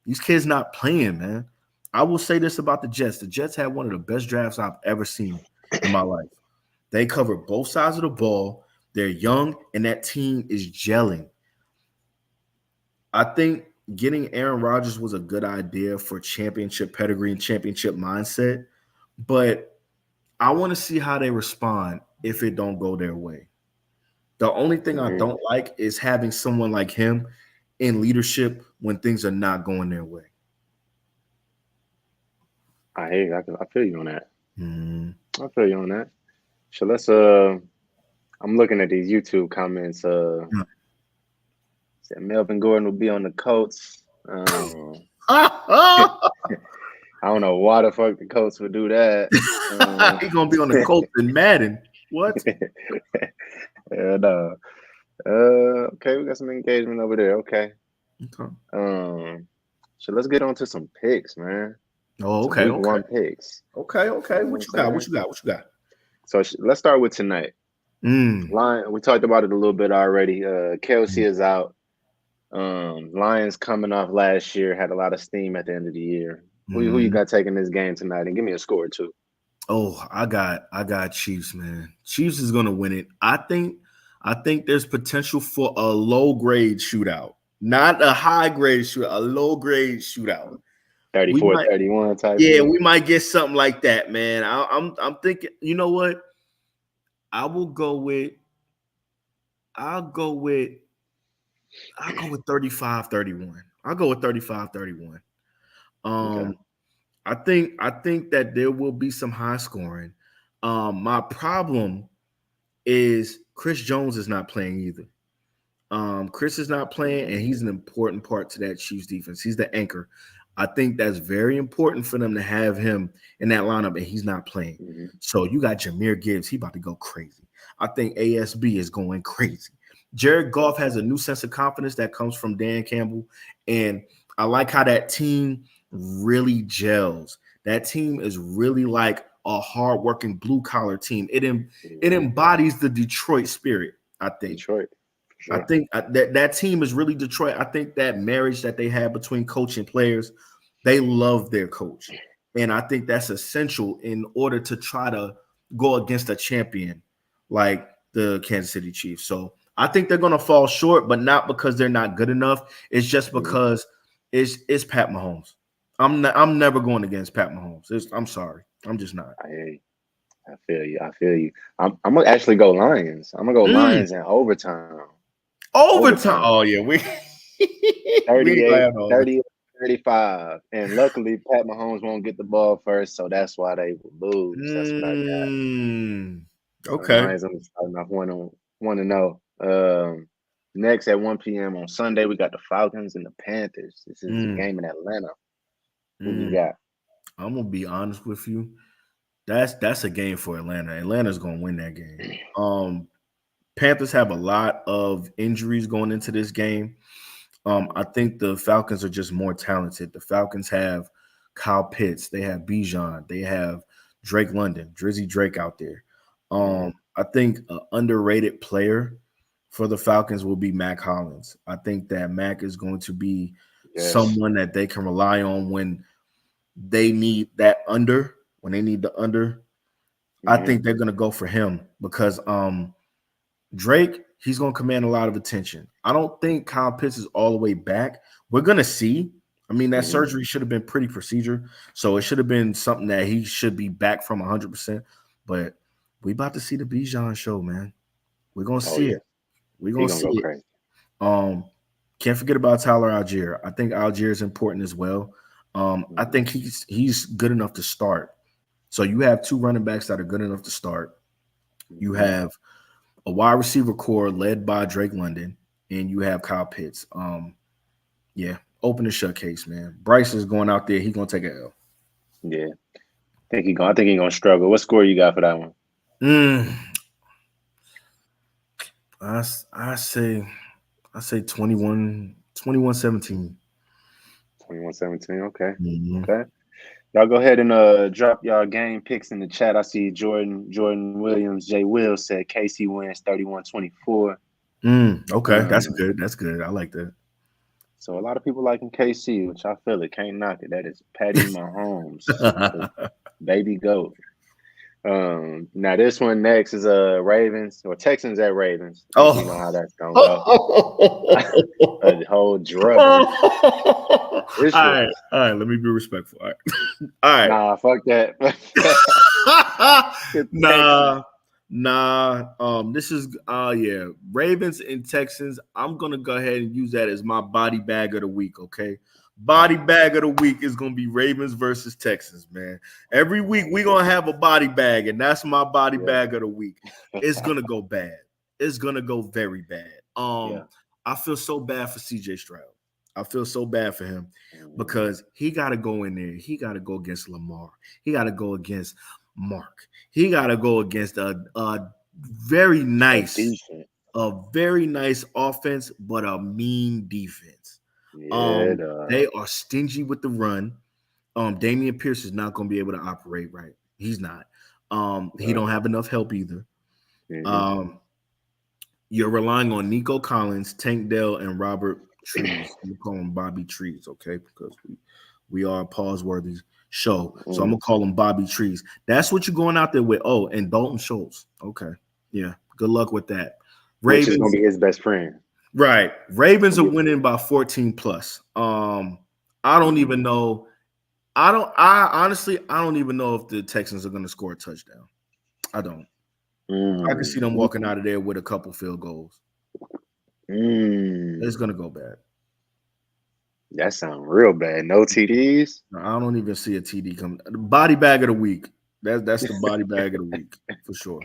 These kids not playing, man. I will say this about the Jets. The Jets had one of the best drafts I've ever seen in my life. They cover both sides of the ball. They're young, and that team is gelling. I think getting Aaron Rodgers was a good idea for championship pedigree and championship mindset, but I want to see how they respond if it don't go their way. The only thing I Mhm. don't like is having someone like him in leadership when things are not going their way. I hear you. I feel you on that. Mhm. I feel you on that. So let's I'm looking at these YouTube comments. Said Melvin Gordon will be on the Colts. I don't know why the fuck the Colts would do that. He gonna be on the Colts and Madden. What? Yeah, no. Okay, we got some engagement over there. Okay. Okay. Um, so let's get on to some picks, man. Oh, Some okay, week okay, one picks. okay, You okay. know what What I'm you got? What saying? you got? What you got? So let's start with tonight. Mm. Lion, we talked about it a little bit already. Kelsey Mm. is out. Lions coming off last year had a lot of steam at the end of the year. Who you Mm. got taking this game tonight? And give me a score too. Oh, I got Chiefs, man. Chiefs is gonna win it. I think there's potential for a low grade shootout, not a high grade shootout, a low grade shootout. We might, 34-31 type yeah, shit. we might get something like that, man. I'm thinking. You know what? I will go with. I'll go with. I'll go with 35-31. I'll go with 35-31. Okay. Um, I think that there will be some high scoring. My problem is Chris Jones is not playing either. Chris is not playing, and he's an important part to that Chiefs defense. He's the anchor. I think that's very important for them to have him in that lineup, and he's not playing. Hmm. So you got Jameer Gibbs. He about to go crazy. I think ASB is going crazy. Jared Goff has a new sense of confidence that comes from Dan Campbell, and I like how that team really gels. That team is really like a hardworking blue collar team. It Hmm. embodies the Detroit spirit. I think. Detroit, for I sure. think that team is really Detroit. I think that marriage that they have between coach and players, they love their coach, and I think that's essential in order to try to go against a champion like the Kansas City Chiefs. So I think they're going to fall short, but not because they're not good enough. It's just Hmm. because it's Pat Mahomes. I'm never going against Pat Mahomes. I'm sorry, I'm just not. I hear you. I feel you. I feel you. I'm gonna actually go Lions. I'm gonna go Mm, Lions in overtime. overtime. Overtime. Oh yeah, we we ain't gonna 38, have no overtime. 30, 35. And luckily Pat Mahomes won't get the ball first, so that's why they will lose. That's what I got. Mm, okay. Lions, I'm starting off 1-0. Next at 1 p.m. on Sunday, we got the Falcons and the Panthers. This is a Mm, game in Atlanta. Who you mm. got? I'm gonna be honest with you. That's a game for Atlanta. Atlanta's gonna win that game. Panthers have a lot of injuries going into this game. I think the Falcons are just more talented. The Falcons have Kyle Pitts, they have Bijan, they have Drake London, Drizzy Drake out there. Mm-hmm. I think an underrated player for the Falcons will be Mac Hollins. I think that Mac is going to be Yes. someone that they can rely on when they need that under, when they need the under. I Mm-hmm. think they're going to go for him because Drake, he's going to command a lot of attention. I don't think Kyle Pitts is all the way back. We're going to see. I mean, that Mm-hmm. surgery should have been pretty procedure. So it should have been something that he should be back from 100%. But we about to see the Bijan show, man. We're going to Oh see yeah. it. We're He going to gonna see go it. crazy. Um, can't forget about Tyler Algier. I think Algier is important as well. I Mm-hmm. think he's good enough to start. So you have two running backs that are good enough to start. You Mm-hmm. have a wide receiver core led by Drake London, and you have Kyle Pitts. Yeah, open and shut case, man. Bryce is going out there. He's gonna take a L. Yeah. I think he gonna struggle. What score you got for that one? Mm, I say 21-17. 21-17. Okay. Mhm. Okay. Y'all go ahead and drop y'all game picks in the chat. I see Jordan Williams, Jay Will said KC wins 31-24. Okay, Um, that's good. I like that. so a lot of people liking KC, which I feel it. Can't knock it. That is Patty Mahomes, the baby goat. Now this one next is Ravens or Texans at Ravens. I think we know Oh. how that's gonna go. all A whole drubbing. This right, was all right. Let me be respectful. All right, all right. nah, fuck that. The Texans. nah, nah. This is yeah, Ravens and Texans. I'm gonna go ahead and use that as my body bag of the week. Okay, body bag of the week is gonna be Ravens versus Texans. Man, every week we gonna have a body bag, and that's my body Yeah, bag of the week. It's gonna go bad. It's gonna go very bad. yeah. I feel so bad for CJ Stroud. I feel so bad for him Mhm. because he got to go in there. He got to go against Lamar. He got to go against Mark. He got to go against a very A nice, decent. a very nice offense, but a mean defense. Yeah, They are stingy with the run. Damian Pierce is not going to be able to operate right. He's not. He don't have enough help either. mm-hmm. Um, you're relying on Nico Collins, Tank Dell, and Robert Trees. I'm gonna call him Bobby Trees, okay? Because we are a pause-worthy show. So I'm Mm. gonna call him Bobby Trees. That's what you're going out there with. Oh, and Dalton Schultz. Okay. Yeah. Good luck with that. Which is gonna Ravens, be his best friend. right. Ravens are Gonna be winning by 14 plus. I don't even know. I honestly I don't even know if the Texans are gonna score a touchdown. I don't. I can see them mm, walking out of there with a couple field goals. It's mm. gonna go bad. That sounds real bad. No TDs. I don't even see a TD coming. Body bag of the week. That's the body bag of the week for sure.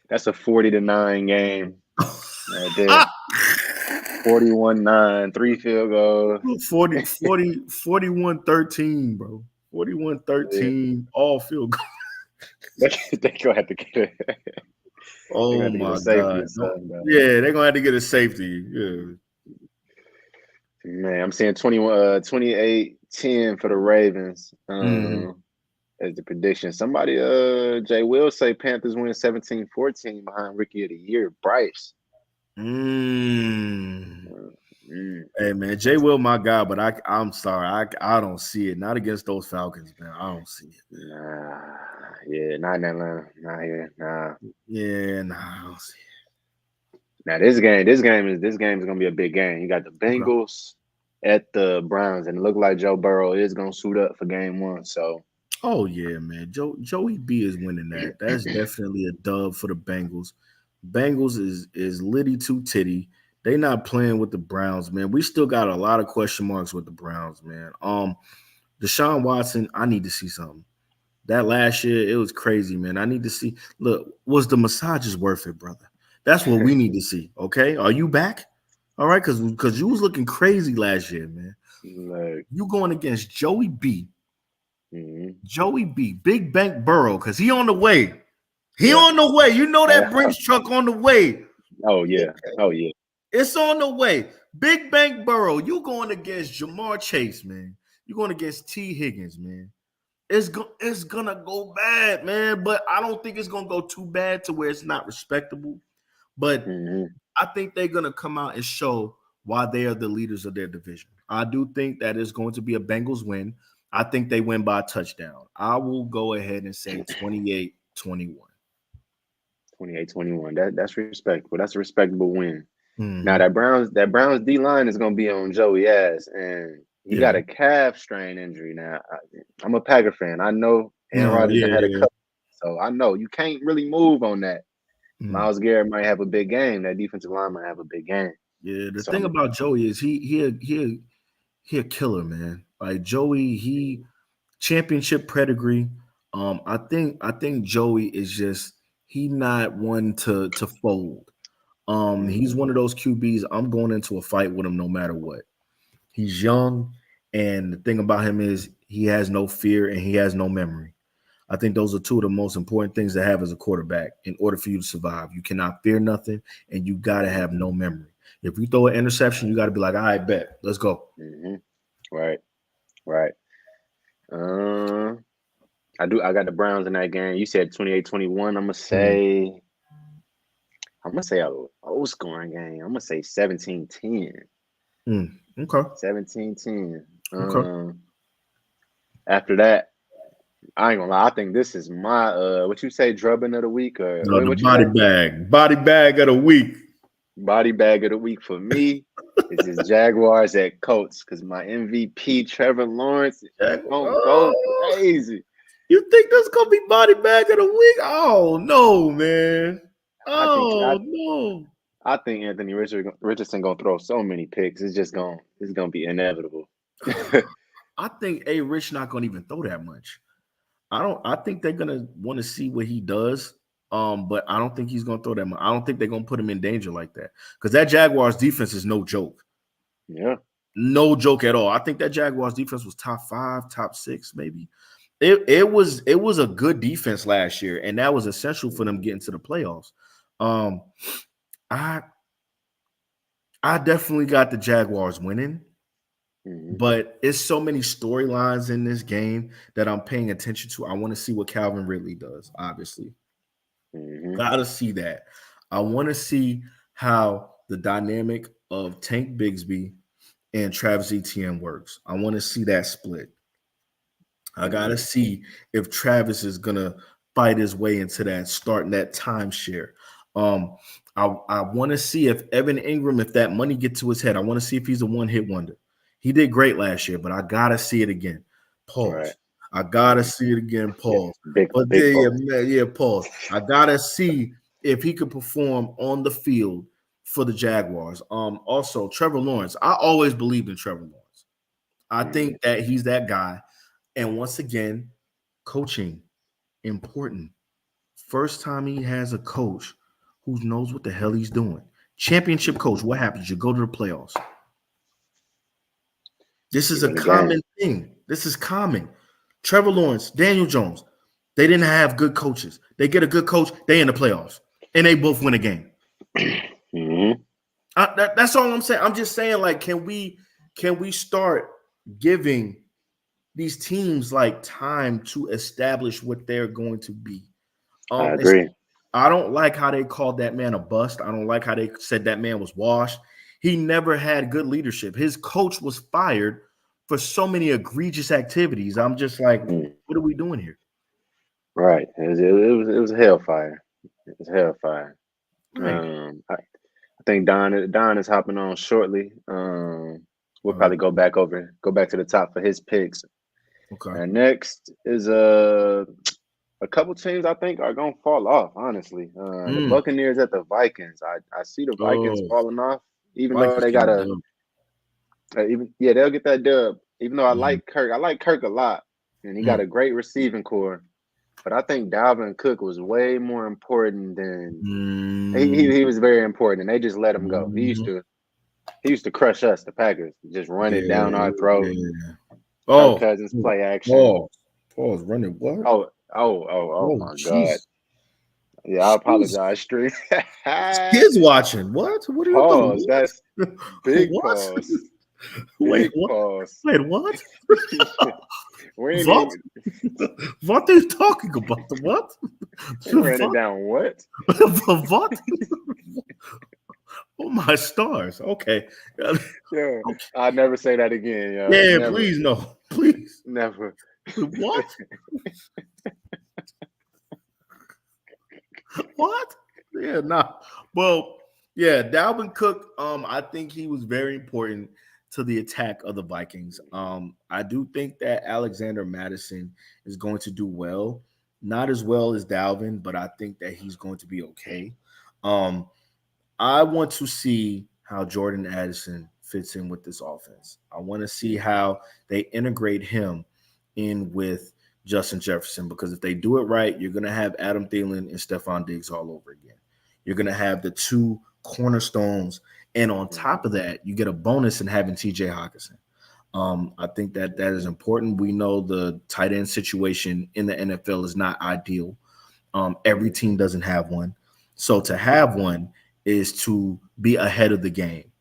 That's a 40-9 game right there. 41-9, 3 field goals. 41 bro. 41 Yeah, 13 all field goal. they gonna have to get a they gonna Oh have to get a my safety God. or something. Though. Yeah, they're gonna have to get a safety. Yeah. Man, I'm seeing 28-10 for the Ravens. Mhm. As the prediction. Somebody Jay will say Panthers win 17-14 behind Rookie of the Year, Bryce. Mm. Uh, mm, Hey man, Jay Will my guy, but I'm sorry, I don't see it. Not against those Falcons, man. I don't see it. nah, yeah, not in Atlanta. Not here. Nah. Yeah, nah, I don't see Now this game is gonna be a big game. You got the it. Okay. Bengals at the Browns, and it look like Joe Burrow is gonna suit up for game one. So Oh yeah, man. Joey B is winning that. That's definitely a dub for the Bengals. Bengals is litty too titty. They not playing with the Browns, man. We still got a lot of question marks with the Browns, man. Deshaun Watson, I need to see something. That last year, it was crazy, man. I need to see. Look, was the massages worth it, brother? That's what we need to see. Okay, are you back? All right, because you was looking crazy last year, man. like, You going against Joey B. mhm. Joey B. Big Bank Burrow, because he on the way. He Yeah. on the way. You know that Brinks truck on the way. Oh yeah. Oh yeah. It's on the way. Big Bank Burrow. You going against Jamar Chase, man. You going against T. Higgins, man. It's gonna go bad, man. But I don't think it's gonna go too bad to where it's not respectable. But Hmm. I think they're gonna come out and show why they are the leaders of their division. I do think that is going to be a Bengals win. I think they win by a touchdown. I will go ahead and say 28-21. 28-21. That's respectable. That's a respectable win. Now Mm-hmm. that Browns D line is gonna be on Joey ass, and he Yeah. got a calf strain injury. Now I'm a Packer fan. I know Aaron No, Rodgers yeah, done had a yeah. couple, so I know you can't really move on that. Mm. Miles Garrett might have a big game. That defensive line might have a big game. Yeah. The So thing about Joey is he a killer, man. Like Joey, he championship pedigree. I think Joey is just he not one to fold. He's mhm, one of those QBs. I'm going into a fight with him no matter what. He's young, and the thing about him is he has no fear and he has no memory. I think those are two of the most important things to have as a quarterback in order for you to survive. You cannot fear nothing, and you got to have no memory. If you throw an interception, you got to be like, all right, bet, let's go. mhm. Right, right. Uh, I got the Browns in that game. You said 28-21. Mm, I'm gonna say a low scoring game. I'm gonna say 17-10. okay, 17-10. okay. After that, I ain't gonna lie. I think this is my what you say, drubbing of the week, or No, the what you say? body bag of the week. Body bag of the week for me is this Jaguars at Colts because my MVP Trevor Lawrence is gonna go Oh, crazy. you think that's gonna be body bag of the week? Oh no, man. I think I Oh no. I think Anthony Richardson gonna throw so many picks. It's gonna be inevitable. I think A Rich not gonna even throw that much. I think they're gonna want to see what he does. But I don't think he's gonna throw that much. I don't think they're gonna put him in danger like that. Because that Jaguars defense is no joke. Yeah. No joke at all. I think that Jaguars defense was top 5, top 6, maybe. It was a good defense last year, and that was essential for them getting to the playoffs. Um, I I definitely got the Jaguars winning, Mm-hmm. but it's so many storylines in this game that I'm paying attention to. I want to see what Calvin Ridley does, obviously. Mm-hmm. Gotta see that. I want to see how the dynamic of Tank Bigsby and Travis Etienne works. I want to see that split. I gotta Mm-hmm. see if Travis is gonna fight his way into that, starting that timeshare. Um, I want to see if Evan Ingram, if that money get to his head, I want to see if he's a one hit wonder. He did great last year, but I gotta see it again. Right. Pause. I gotta Mm-hmm. see it again. Yeah. Pause. Big But big yeah, pause. man, yeah, pause. I gotta see if he could perform on the field for the Jaguars. Also Trevor Lawrence. I always believed in Trevor Lawrence. I Mm-hmm. think that he's that guy. And once again, coaching important. First time he has a coach who knows what the hell he's doing. Championship coach, what happens? You go to the playoffs. This You is a win the game. common thing. This is common. Trevor Lawrence, Daniel Jones, they didn't have good coaches. They get a good coach, they in the playoffs, and they both win a game. Mm-hmm. That's all I'm saying. I'm just saying, like, can we start giving these teams like time to establish what they're going to be? I It's, agree. I don't like how they called that man a bust. I don't like how they said that man was washed. He never had good leadership. His coach was fired for so many egregious activities. I'm just like, Mm. what are we doing here? Right. It was hellfire. It was hellfire. Right. I think Don is hopping on shortly. We'll All right. probably go back to the top for his picks. Okay. And next is a couple teams I think are gonna fall off. Honestly, the Mm. Buccaneers at the Vikings. I see the Vikings Oh, falling off, even though Vikings they get got it a done. even yeah they'll get that dub. Even though Mhm. I like Kirk a lot, and he got Mm. a great receiving core. But I think Dalvin Cook was way more important than Mm. he was very important, and they just let him go. Mhm. He used to crush us, the Packers, just run it down Yeah. our throat. Yeah. Kirk Oh. Cousins play action. Pause. Pause. Running what? Oh Oh, my God. jeez. Yeah, I Jeez. apologize, Street. Kids watching. What? What are you doing? Pause. That's big What? pause. Wait, Big what? pause. Wait, what? We ain't What? even What are you talking about? What? we ran it What? down. What? What? Oh my stars. Okay. Yeah, Okay. I'll never say that again, yo. Yeah, Never. please no. Please. Never. What? What? Yeah, nah. Well, yeah, Dalvin Cook, I think he was very important to the attack of the Vikings. I do think that Alexander Madison is going to do well. Not as well as Dalvin, but I think that he's going to be okay. Um, I want to see how Jordan Addison fits in with this offense. I want to see Mhm. how they integrate him in with Justin Jefferson because if they do it right, you're going to have Adam Thielen and Stephon Diggs all over again. You're going to have the two cornerstones. And on top Mhm. of that, you get a bonus in having TJ Hawkinson. I think that that is Mhm. important. We know the tight end situation in the NFL is not ideal. Every Mhm. team doesn't have one. So to Mhm. have one is to be ahead of the game.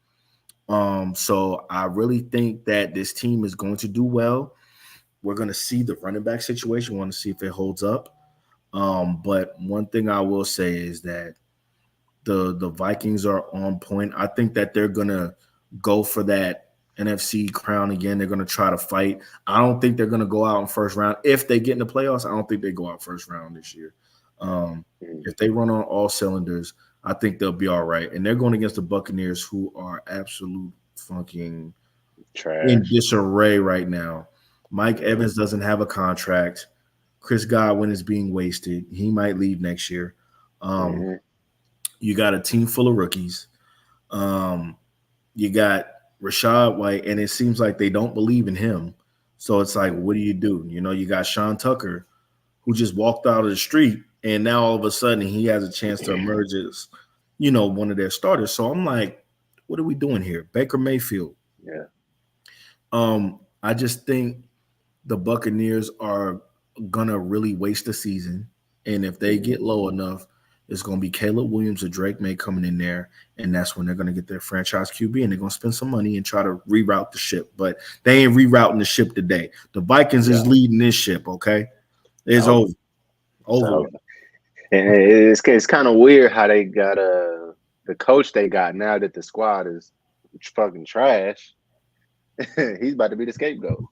So I really think that this team is going to do well. We're going to see the running back situation. We want to see if it holds up. But one thing I will say is that the Vikings are on point. I think that they're gonna go for that NFC crown again. They're gonna try to fight. I don't think they're gonna go out in first round. If they get in the playoffs, I don't think they go out first round this year. Mhm. If they run on all cylinders, I think they'll be all right. And they're going against the Buccaneers, who are absolute fucking in Trash. disarray right now. Mike Mhm. Evans doesn't have a contract. Chris Godwin is being wasted. He might leave next year. Um, Mhm. you got a team full of rookies. Um, you got Rashad White, and it seems like they don't believe in him. So it's like, what do you do? You know, you got Sean Tucker, who just walked out of the street, and now all of a sudden he has a chance to emerge as, one of their starters. So I'm like, what are we doing here? Baker Mayfield. Yeah. I just think the Buccaneers are gonna really waste the season, and if they get Mhm. low enough, It's going to be Caleb Williams or Drake May coming in there, and that's when they're going to get their franchise QB, and they're going to spend some money and try to reroute the ship. But they ain't rerouting the ship today. The Vikings Yeah. is leading this ship. Okay, it's Oh, over, over so with. and it's kind of weird how they got the coach they got now that the squad is fucking trash. He's about to be the scapegoat.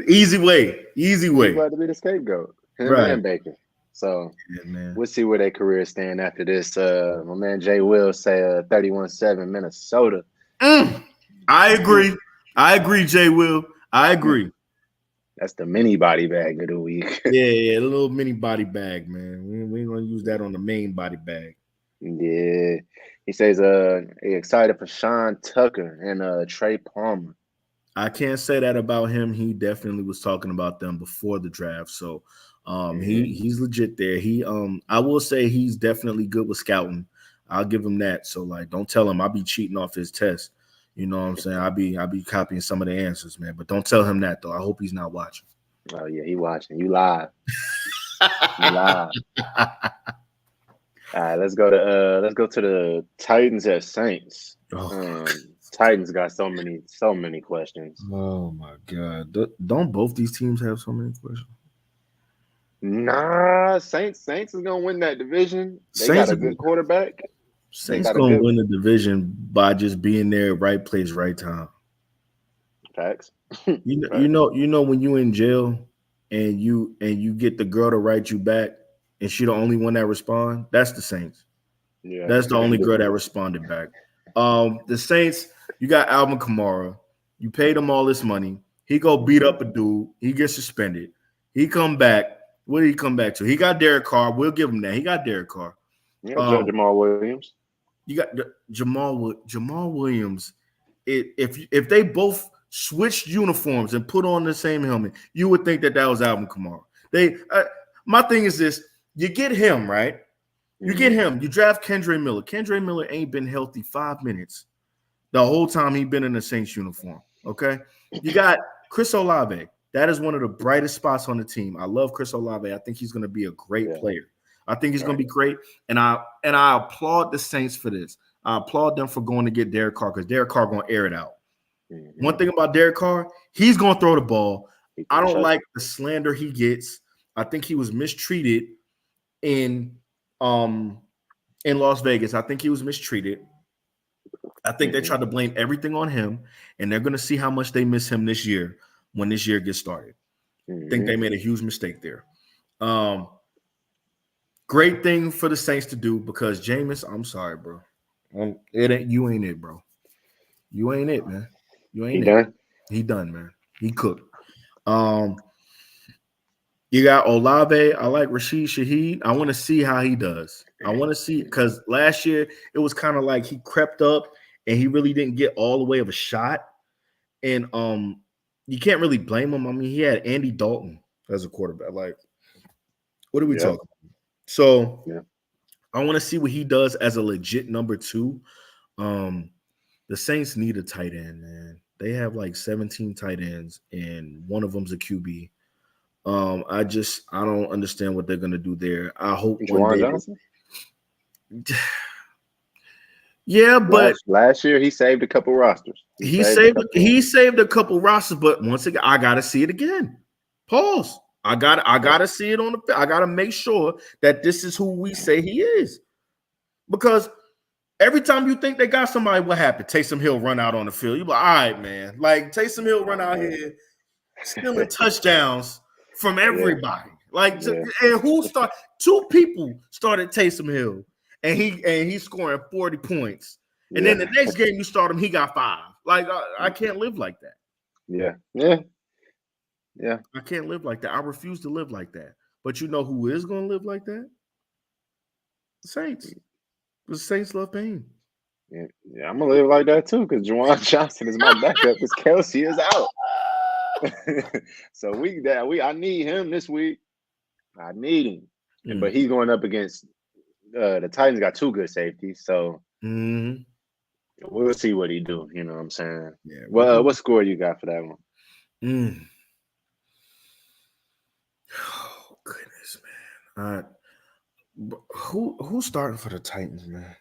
Easy way, easy He's way. about to be the scapegoat. Him Right, and Baker. So yeah, man. we'll see where their careers stand after this. My man Jay Will say 31-7 Minnesota. Mm, I agree. I agree, Jay Will. I agree. That's the mini body bag of the week. Yeah, a little mini body bag, man. We ain't gonna use that on the main body bag. Yeah. He says he excited for Sean Tucker and Trey Palmer. I can't say that about him. He definitely was talking about them before the draft. So he's legit there. I will say he's definitely good with scouting. I'll give him that. So like don't tell him I'll be cheating off his test. You know what I'm saying? I'll be copying some of the answers, man. But don't tell him that though. I hope he's not watching. Oh yeah, he watching. You live. You live. All right, let's go to the Titans at Saints. Oh, Titans got so many questions. oh my god. Don't both these teams have so many questions? Nah, Saints is gonna win that division. They got Saints a good quarterback. They Saints got a gonna good win the division by just being there, right place, right time. facts. Facts. You know when you in jail and you get the girl to write you back, and she the only one that respond. That's the Saints. Yeah. That's the only girl that responded back. The Saints, you got Alvin Kamara. You paid him all this money. He go beat up a dude. He gets suspended. He come back. What did he come back to? He got Derek Carr. We'll give him that. He got Derek Carr. Yeah, Um, Jamal Williams. you got Jamal Williams. If they both switched uniforms and put on the same helmet, you would think that was Alvin Kamara. My thing is this: you get him right. You get him. You draft Kendre Miller. Kendre Miller ain't been healthy 5 minutes the whole time he been in the Saints uniform. Okay. You got Chris Olave. That is one of the brightest spots on the team. I love Chris Olave. I think he's going to be a great Yeah. player. I think he's going Right. to be great. And I applaud the Saints for this. I applaud them for going to get Derek Carr because Derek Carr going to air it out. One thing about Derek Carr, he's going to throw the ball. He I can don't chuck like it. the slander he gets. I think he was mistreated in um in Las Vegas. I think he was mistreated. I think they tried to blame everything on him, and they're going to see how much they miss him this year when this year gets started. I think they made a huge mistake there. Um, Great thing for the Saints to do because Jameis, I'm sorry, bro. You ain't it, bro. You ain't it, man. You He ain't it. done. He done, man. He cooked. Um, you got Olave. I like Rashid Shaheed. I want to see how he does. I want to see because last year it was kind of like he crept up and he really didn't get all the way of a shot. And you can't really blame him. I mean, he had Andy Dalton as a quarterback. Like, what are we Yeah. talking about? So Yeah. I want to see what he does as a legit number two. Um, the Saints need a tight end, man. They have like 17 tight ends, and one of them's a QB. I don't understand what they're gonna do there. I hope one Juwan day. Johnson. Yeah, but Last year he saved a couple rosters. He he saved a saved couple of he them. saved a couple rosters, but once again, I gotta see it again. Pause. I Yeah. gotta see it on the. I gotta make sure that this is who we say he is, because every time you think they got somebody, what happened? Taysom Hill run out on the field. You be like, all right, man. Like Taysom Hill run out here stealing touchdowns from Yeah. everybody. Like, Yeah. and who start? Two people started Taysom Hill, and he's scoring 40 points. And then Yeah. the next game you start him, he got 5. Like, I can't live like that. Yeah. Yeah. Yeah. I can't live like that. I refuse to live like that. But you know who is going to live like that? The Saints. The Saints love pain. Yeah. Yeah. I'm gonna live like that too, because Juwan Johnson is my backup because Kelsey is out. So I need him this week. I need him. But he's going up against the Titans got 2 good safeties, so Mm-hmm. we'll see what he do. You know what I'm saying? Yeah. Well, what score you got for that one? Oh, goodness, man. Who's starting for the Titans, man?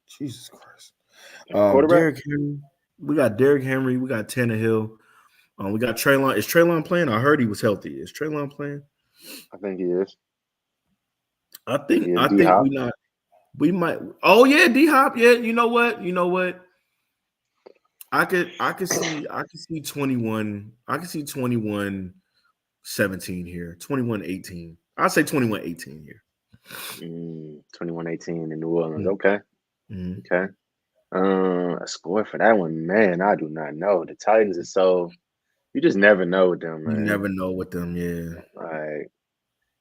Jesus Christ. Quarterback? Derrick Henry. We got Derrick Henry. We got Tannehill. We got Traylon. Is Traylon playing? I heard he was healthy. Is Traylon playing? I think he is. I think Yeah, I D think Hop. we not. We might. Oh yeah, D Hop. Yeah, you know what? You know what? I could see 21. I could see 21-17 here. 21-18. I'll say 21-18 here. 21-18 in New Orleans. Mm-hmm. Okay. Okay. A score for that one, man. I do not know. The Titans are so you just never know with them, You man. never know with them. Yeah, Like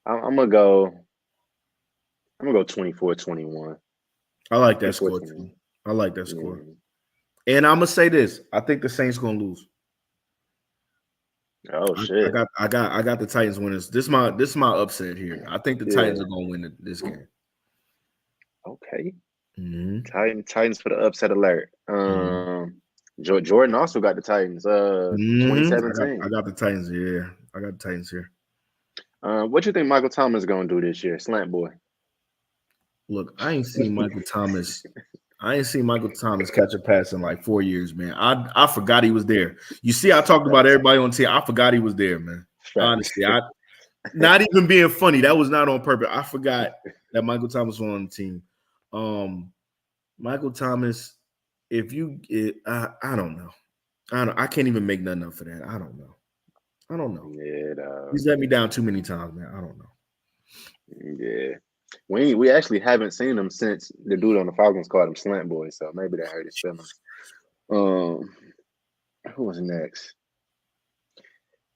I'm gonna go. I'm gonna go 24-21. I like that Twenty-four score twenty-one. too. I like that score. Yeah. And I'm gonna say this: I think the Saints gonna lose. Oh I shit. got, I got, I got the Titans winners. This is my upset here. I think the Yeah. Titans are gonna win this game. Okay. Mm-hmm. Titans for the upset alert. Mm-hmm. Jordan also got the Titans. Mm-hmm. 2017. I got the Titans here. I got the Titans here. What you think Michael Thomas gonna do this year? Slant boy. Look, I ain't seen Michael Thomas. I ain't seen Michael Thomas catch a pass in like 4 years, man. I forgot he was there. You see, I talked about Facts. everybody on team. I forgot he was there, man. Facts. Honestly, I not even being funny. That was not on purpose. I forgot that Michael Thomas was on the team. Um, Michael Thomas, I don't know. I can't even make nothing up for that. I don't know. I don't know. Yeah, He's let me down too many times, man. I don't know. yeah. We actually haven't seen him since the dude on the Falcons called him Slant Boy, so maybe that hurt his feelings. Um, who was next?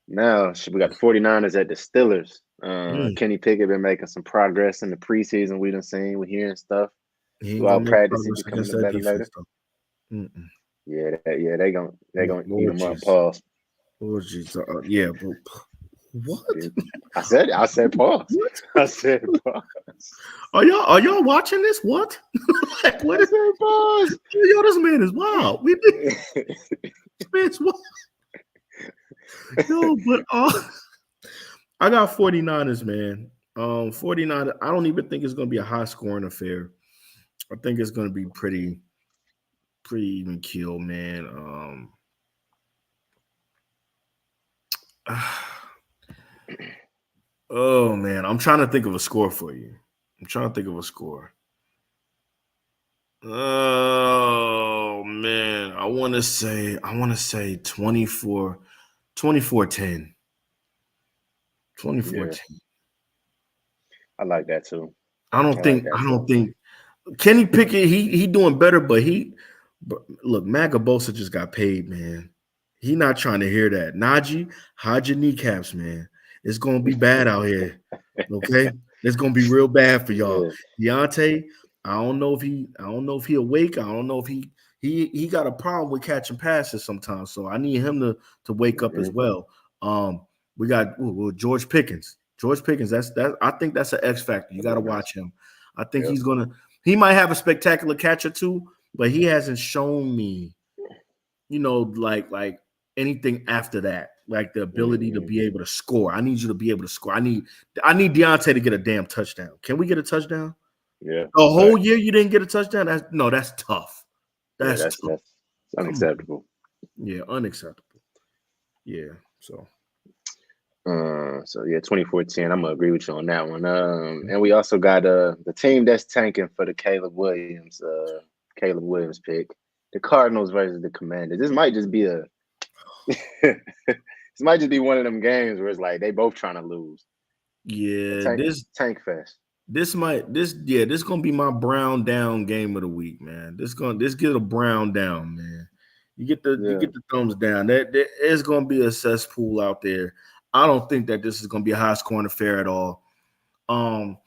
Now we got the 49ers at the Steelers. Mm, Kenny Pickett been making some progress in the preseason. We done seen, we hearing stuff he ain't throughout gonna make practice. He progress becoming against a that better defense, later. though. Mm-mm. Yeah, they gonna eat Lord him up. Jesus. Pause. Lord Jesus. Yeah, but what? Yeah. I said pause. What? I said pause. Are y'all watching this? What? Like what I is said pause. yo, this man is wild. We did this man's wild. Yo, but I got 49ers, man. 49. I don't even think it's gonna be a high scoring affair. I think it's gonna be pretty even kill, man. Oh man, I'm trying to think of a score for you. I'm trying to think of a score. Oh man, I want to say 24-10. 24 Yeah, 10. I like that too. I I don't like think that I don't too. think Kenny Pickett, he doing better, but look, Magabosa just got paid, man. He not trying to hear that. Najee, hide your kneecaps, man. It's gonna be bad out here. Okay, it's gonna be real bad for y'all. Yeah. Deontay, I don't know if he awake. I don't know if he got a problem with catching passes sometimes. So I need him to wake up as Hmm. well. Um, we got George Pickens. George Pickens, I think that's an X factor. You That'd got be to nice. watch him. I think Yep. he might have a spectacular catch or two, but he hasn't shown me, like anything after that, like the ability to Hmm. be able to score. I need you to be able to score. I need Deontay to get a damn touchdown. Can we get a touchdown? Yeah. A whole Facts. year you didn't get a touchdown? That's tough. Yeah, That's that's tough. that's Come on. unacceptable. Yeah, unacceptable. Yeah. So So yeah, 2014. I'm gonna agree with you on that one. And we also got the team that's tanking for the Caleb Williams pick. The Cardinals versus the Commanders. This might just be a this might just be one of them games where it's like they both trying to lose. A yeah, tank this tank fest. this gonna be my brown down game of the week, man. This get a brown down, man. You Yeah. get the thumbs down. There is gonna be a cesspool out there. I don't think that this is gonna be a high scoring affair at all. Um,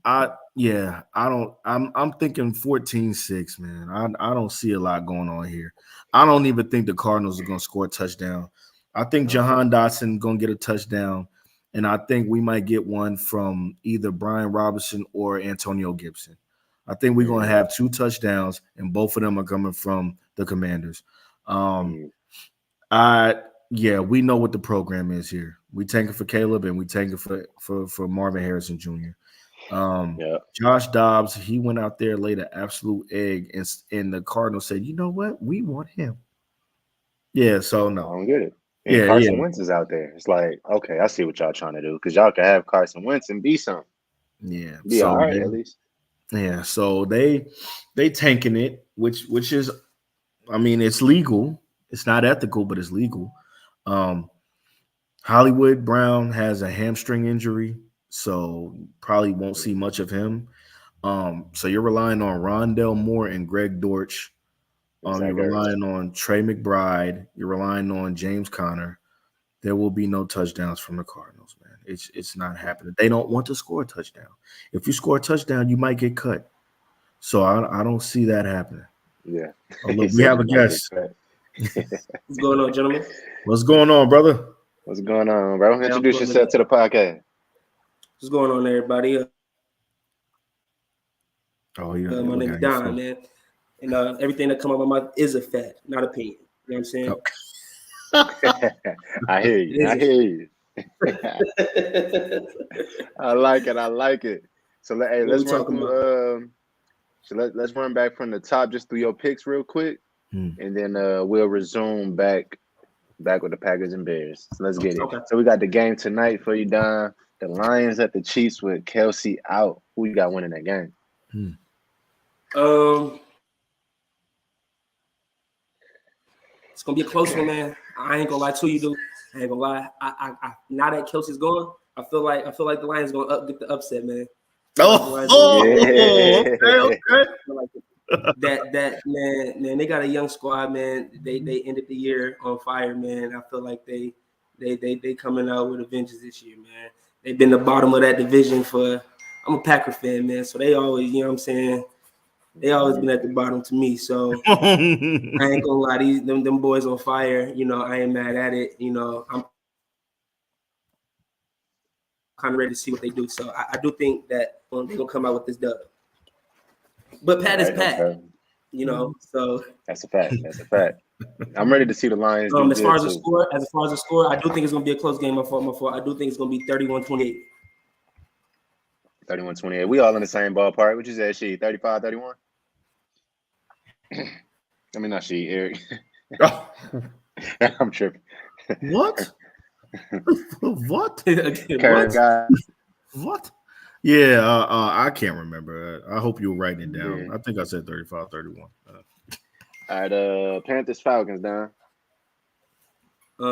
I don't. I'm thinking 14-6, man. I don't see a lot going on here. I don't even think the Cardinals are gonna score a touchdown. I think Okay. Jahan Dotson gonna get a touchdown, and I think we might get one from either Brian Robinson or Antonio Gibson. I think we're gonna Mm, have two touchdowns, and both of them are coming from the Commanders. Um, mm, I Yeah, we know what the program is here. We tanking for Caleb, and we tanking for Marvin Harrison Jr. Yeah. Josh Dobbs, he went out there, laid an absolute egg, and the Cardinals said, you know what? We want him. Yeah, so I no. don't get it. And Yeah, yeah, Carson Wentz is out there. It's like, okay, I see what y'all trying to do because y'all can have Carson Wentz and be something, yeah. be all right at least. So they tanking it, which is, I mean, it's legal. It's not ethical, but it's legal. Um, Hollywood Brown has a hamstring injury, so probably won't see much of him. So you're relying on Rondell Moore and Greg Dortch. And You're Zach Ertz. relying on Trey McBride. You're relying on James Conner. There will be no touchdowns from the Cardinals, man. It's not happening. They don't want to score a touchdown. If you score a touchdown, you might get cut. So I don't see that happening. Yeah. Oh, He look, we said have you a might get guest. cut. What's going on, gentlemen? What's going on, brother? What's going on, bro? Yeah, I'm Introduce pulling yourself up. to the podcast. What's going on, everybody? Oh, yeah. My Look name how is you Don, feel. man. And everything that come out of my mouth is a fact, not opinion. You know what I'm saying? I hear you. It I is hear you. a fact. I like it. I like it. So hey, What let's we run talking about? through. So let's run back from the top just through your picks real quick, and then we'll resume back with the Packers and Bears. So let's get it. Okay. So we got the game tonight for you, Don. The Lions at the Chiefs with Kelsey out. Who you got winning that game? It's gonna be a close one, man. I ain't gonna lie to you, dude. I ain't gonna lie. I now that Kelsey's gone, I feel like the Lions gonna get the upset, man. Okay. That man, they got a young squad, man. They ended the year on fire, man. I feel like they coming out with a vengeance this year, man. They've been the bottom of that division for. I'm a Packer fan, man, so they always, you know what I'm saying. They always been at the bottom to me, so I ain't gonna lie. Them boys on fire. You know, I ain't mad at it. You know, I'm kind of ready to see what they do. So I do think that they're gonna come out with this dub. But Pat is Pat. Okay. You know, so That's a fact. That's a fact. I'm ready to see the Lions do as far as good the too. score, I do think it's gonna be a close game. My fault. I do think it's gonna be 31-28. 31-28. We all in the same ballpark. What you said, she 35-31? I mean, not she, Eric. I'm tripping. What? What? Kurt got What? Yeah, I can't remember. I hope you're writing it down. Yeah. I think I said 35-31. All right, Panthers Falcons down. I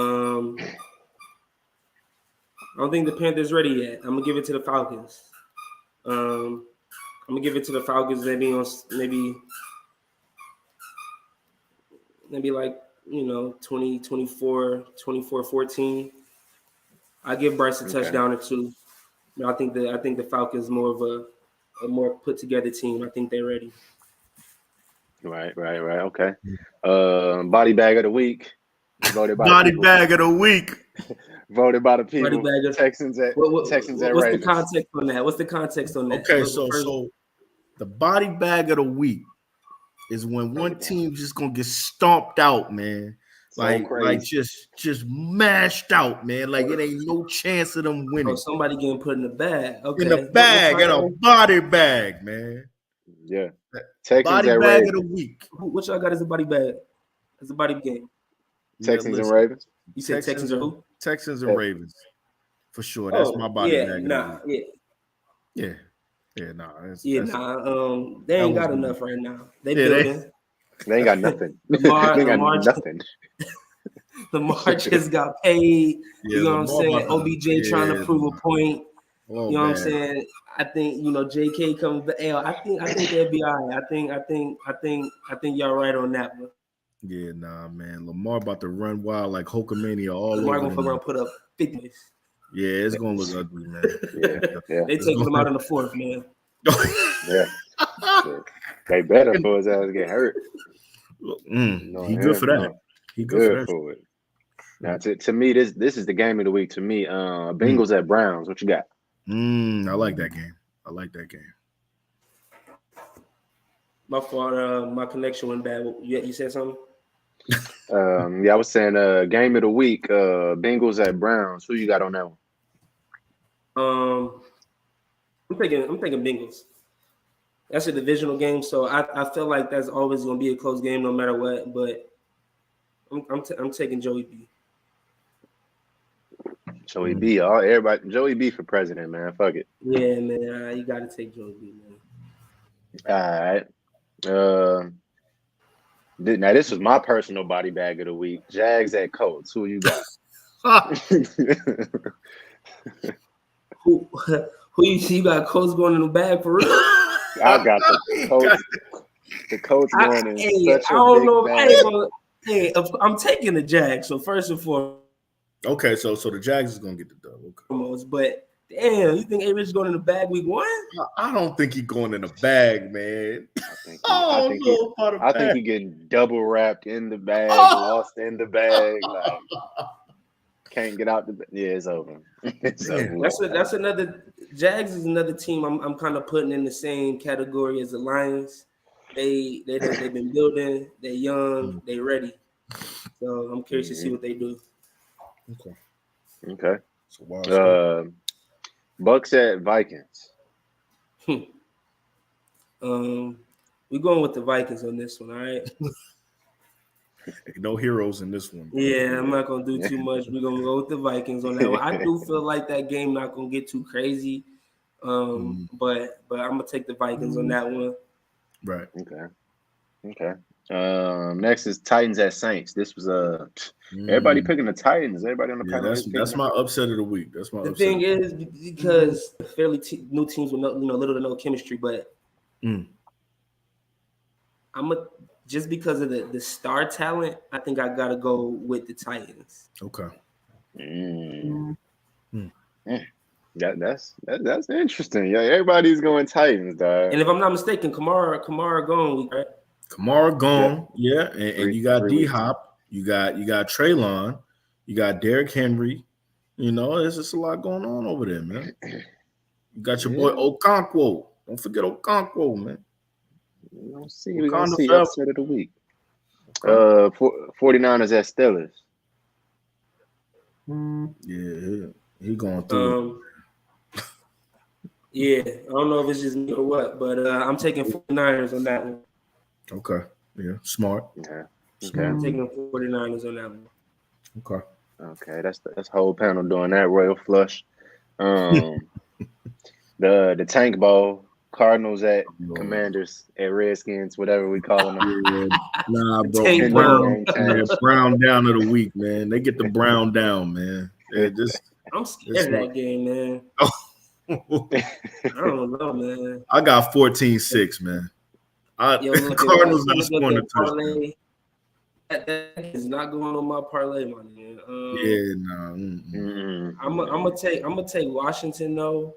don't think the Panthers ready yet. I'm gonna give it to the Falcons. I'm gonna give it to the Falcons. Maybe like 20, 24, 14. I give Bryce a touchdown or two. I think the Falcons more of a more put together team. I think they're ready. Right. Okay. Body bag of the week. Voted by Body the people. bag of the week. Voted by the people. Body bag of, Texans at what's Ravens. the context on that? What's the context on that? Okay, so the body bag of the week is when one team just gonna get stomped out, man. Like just mashed out, man. Like it ain't no chance of them winning. Oh, somebody getting put in the bag. Okay. In the bag, in a body bag, man. Yeah. Texans body at bag Ravens. of the week. What y'all got as a body bag? As a body game. Texans and Ravens. You said Texans or who? Texans and Ravens. For sure. That's my body bag. Yeah. They ain't got enough right now. They building. They ain't got nothing. They got nothing. Lamar just got paid. You know what I'm saying? OBJ trying to prove a point. You know what I'm saying? I think JK comes back. I think they'll be all right. I think y'all right on that one. Yeah, nah, man. Lamar about to run wild like Hulkamania all Lamar over. Lamar gonna put up 50. Yeah, it's gonna look ugly, man. Yeah. They taking him out in the fourth, man. Yeah. They better for his ass get hurt. He good for that. He good for it. Now, to me, this is the game of the week. To me, Bengals at Browns. What you got? I like that game. My fault. My connection went bad. You said something? Yeah, I was saying game of the week. Bengals at Browns. Who you got on that one? I'm thinking Bengals. That's a divisional game, so I feel like that's always going to be a close game no matter what. But I'm taking Joey B. Joey B. Everybody. Joey B. for president, man. Fuck it. Yeah, man, you got to take Joey B, man. All right. Now this was my personal body bag of the week. Jags at Colts. Who you got? Who you got Colts going in the bag for real? I got the Colts. The Colts going in such a I don't big know. bag. I'm taking the Jags. So first and foremost. Okay, so the Jags is gonna get the dub. Okay. But damn, you think A-Rich going in the bag week 1? I don't think he's going in the bag, man. I think he getting double wrapped in the bag, lost in the bag, like can't get out the bag. Yeah, it's over. It's over. That's another. Jags is another team I'm kind of putting in the same category as the Lions. They've been building. They're young. They ready. So I'm curious to see what they do. Okay. So Bucks at Vikings. We're going with the Vikings on this one. All right. No heroes in this one. Yeah, I'm not gonna do too much. We're gonna go with the Vikings on that one. I do feel like that game not gonna get too crazy. But I'm gonna take the Vikings on that one. Right. Okay. Next is Titans at Saints. This was everybody picking the Titans. Everybody on the panel. That's my upset of the week. That's my. The thing is, because fairly new teams with little to no chemistry, but just because of the star talent, I think I gotta go with the Titans. Okay. That's interesting. Yeah, everybody's going Titans, dog. And if I'm not mistaken, Kamara gone, right? Kamara gone, yeah. And you got D-Hop, you got Traylon, you got Derrick Henry. You know, there's just a lot going on over there, man. You got your boy Okonkwo. Don't forget Okonkwo, man. We're gonna see upset of the week. 49ers at Steelers. Yeah, he going through. Yeah, I don't know if it's just me or what, but I'm taking 49ers on that one. Okay. Yeah, smart. Yeah. Okay. I'm taking the 49ers on that one. Okay, that's whole panel doing that royal flush. The Tank Bowl. Cardinals at Commanders at Redskins, whatever we call them. Nah, bro. Brown down of the week, man. They get the brown down, man. I'm scared of that game, man. I don't know, man. I got 14-6, man. Cardinals not scoring a touchdown. That is not going on my parlay, man. I'm gonna take Washington though.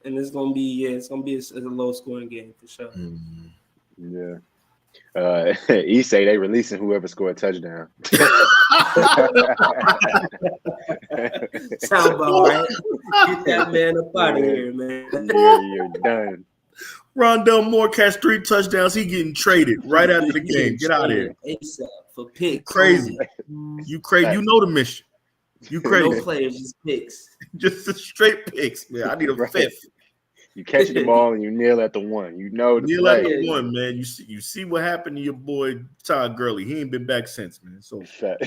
And it's gonna be a low scoring game for sure. Yeah. He say they releasing whoever scored a touchdown. Sound about right. Get that man up out of here, man. Yeah, you're done. Rondell Moore catch 3 touchdowns. He getting traded right after the game. Get out of here. ASAP for picks. Crazy. You crazy. You know the mission. You crazy. No players, just picks. Just a straight picks, man. I need a fifth. You catch the ball and you kneel at the one. You know the kneel at the one, man. You see what happened to your boy Todd Gurley. He ain't been back since, man. So He ain't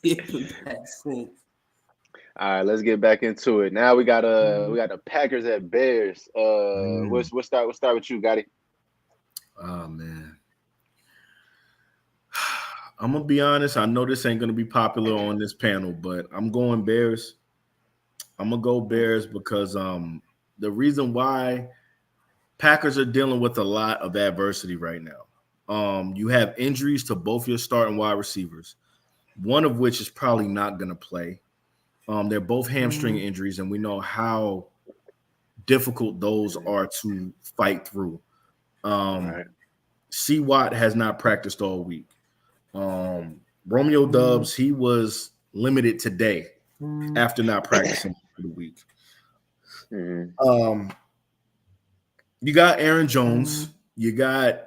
been back since. All right, let's get back into it. Now we got the Packers at Bears. We'll start with you, Gotti. Oh man. I'm gonna be honest. I know this ain't gonna be popular on this panel, but I'm going Bears. I'm gonna go Bears because the reason why Packers are dealing with a lot of adversity right now. You have injuries to both your starting wide receivers, one of which is probably not gonna play. They're both hamstring injuries, and we know how difficult those are to fight through. C. Watt has not practiced all week. Romeo Doubs, he was limited today after not practicing for the week. You got Aaron Jones, you got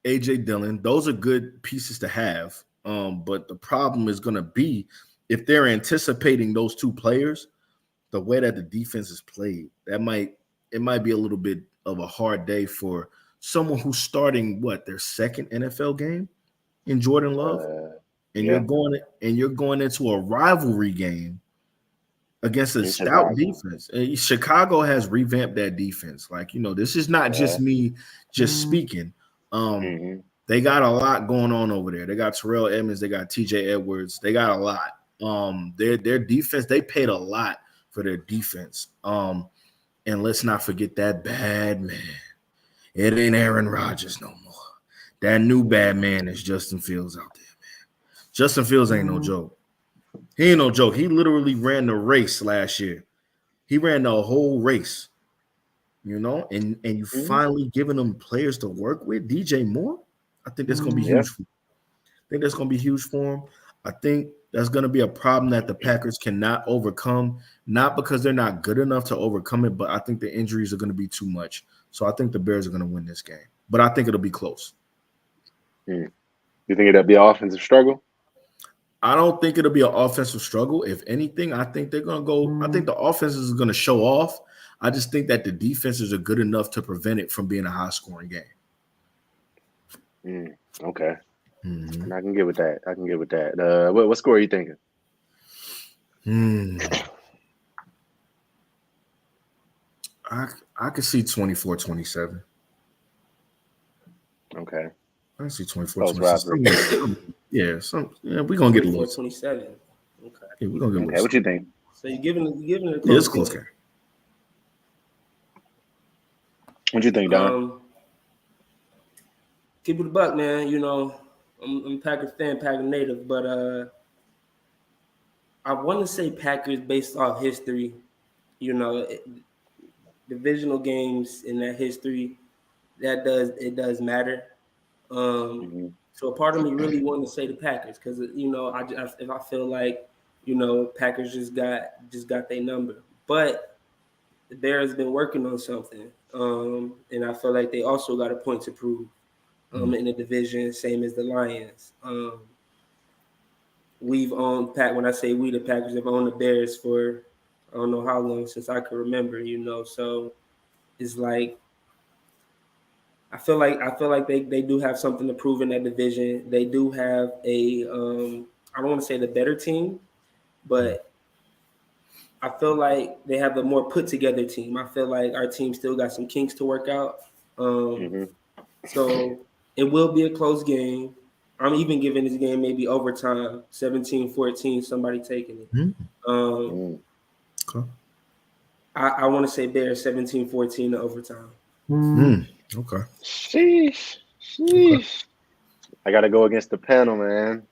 AJ Dillon. Those are good pieces to have. But the problem is going to be if they're anticipating those two players, the way that the defense is played, it might be a little bit of a hard day for someone who's starting their second NFL game in Jordan Love, and yeah, you're going into a rivalry game against a in stout Chicago. defense. And Chicago has revamped that defense. Like, this is not just me just speaking. Mm-hmm. They got a lot going on over there. They got Terrell Edmonds, they got TJ Edwards, they got a lot. Their defense, they paid a lot for their defense. And let's not forget that bad man. It ain't Aaron Rodgers no more. That new bad man is Justin Fields out there, man. Justin Fields ain't no joke. He ain't no joke. He literally ran the race last year. He ran the whole race, and you finally giving them players to work with. DJ Moore, I think that's going to be huge. I think that's going to be huge for him. I think that's going to be a problem that the Packers cannot overcome, not because they're not good enough to overcome it, but I think the injuries are going to be too much. So I think the Bears are going to win this game, but I think it'll be close. You think it'll be an offensive struggle? I don't think it'll be an offensive struggle. If anything, I think they're going to go. I think the offenses are going to show off. I just think that the defenses are good enough to prevent it from being a high-scoring game. Okay. Mm-hmm. I can get with that. What score are you thinking? I could see 24-27. Okay. I can see 24-27. Yeah, we're gonna get a little 27. Okay. Yeah, we're gonna get a little. What you think? So you're giving it a close. Yeah, it's close game. What you think, Don? Keep it a buck, man. I'm a Packers fan, Packer native, but I want to say Packers based off history. Divisional games in that history, it does matter. So a part of me really wanted to say the Packers because I feel like Packers just got their number, but the Bears been working on something, and I feel like they also got a point to prove in the division, same as the Lions. We've owned when I say we, the Packers have owned the Bears for I don't know how long since I can remember, So it's like I feel like they do have something to prove in that division. They do have a I don't want to say the better team, but I feel like they have a more put together team. I feel like our team still got some kinks to work out. So it will be a close game. I'm even giving this game maybe overtime, 17-14, somebody taking it. Okay. I want to say Bears 17-14 to overtime. Okay. Sheesh. Okay. I got to go against the panel, man.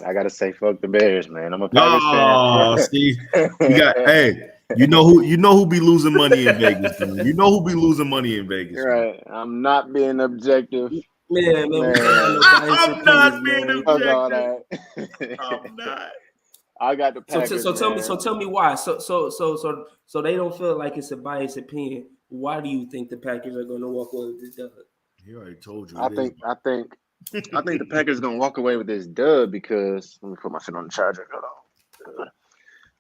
I got to say fuck the Bears, man. I'm a Packers fan. See, hey, you know who be losing money in Vegas, man. You know who be losing money in Vegas. Right. Man. I'm not being objective. Man. I'm not being objective. Fuck all that. I'm not. I got the Packers. So tell me why. So they don't feel like it's a biased opinion. Why do you think the Packers are going to walk away with this dub? He already told you. I think the Packers going to walk away with this dub because let me put my shit on the charger. Hold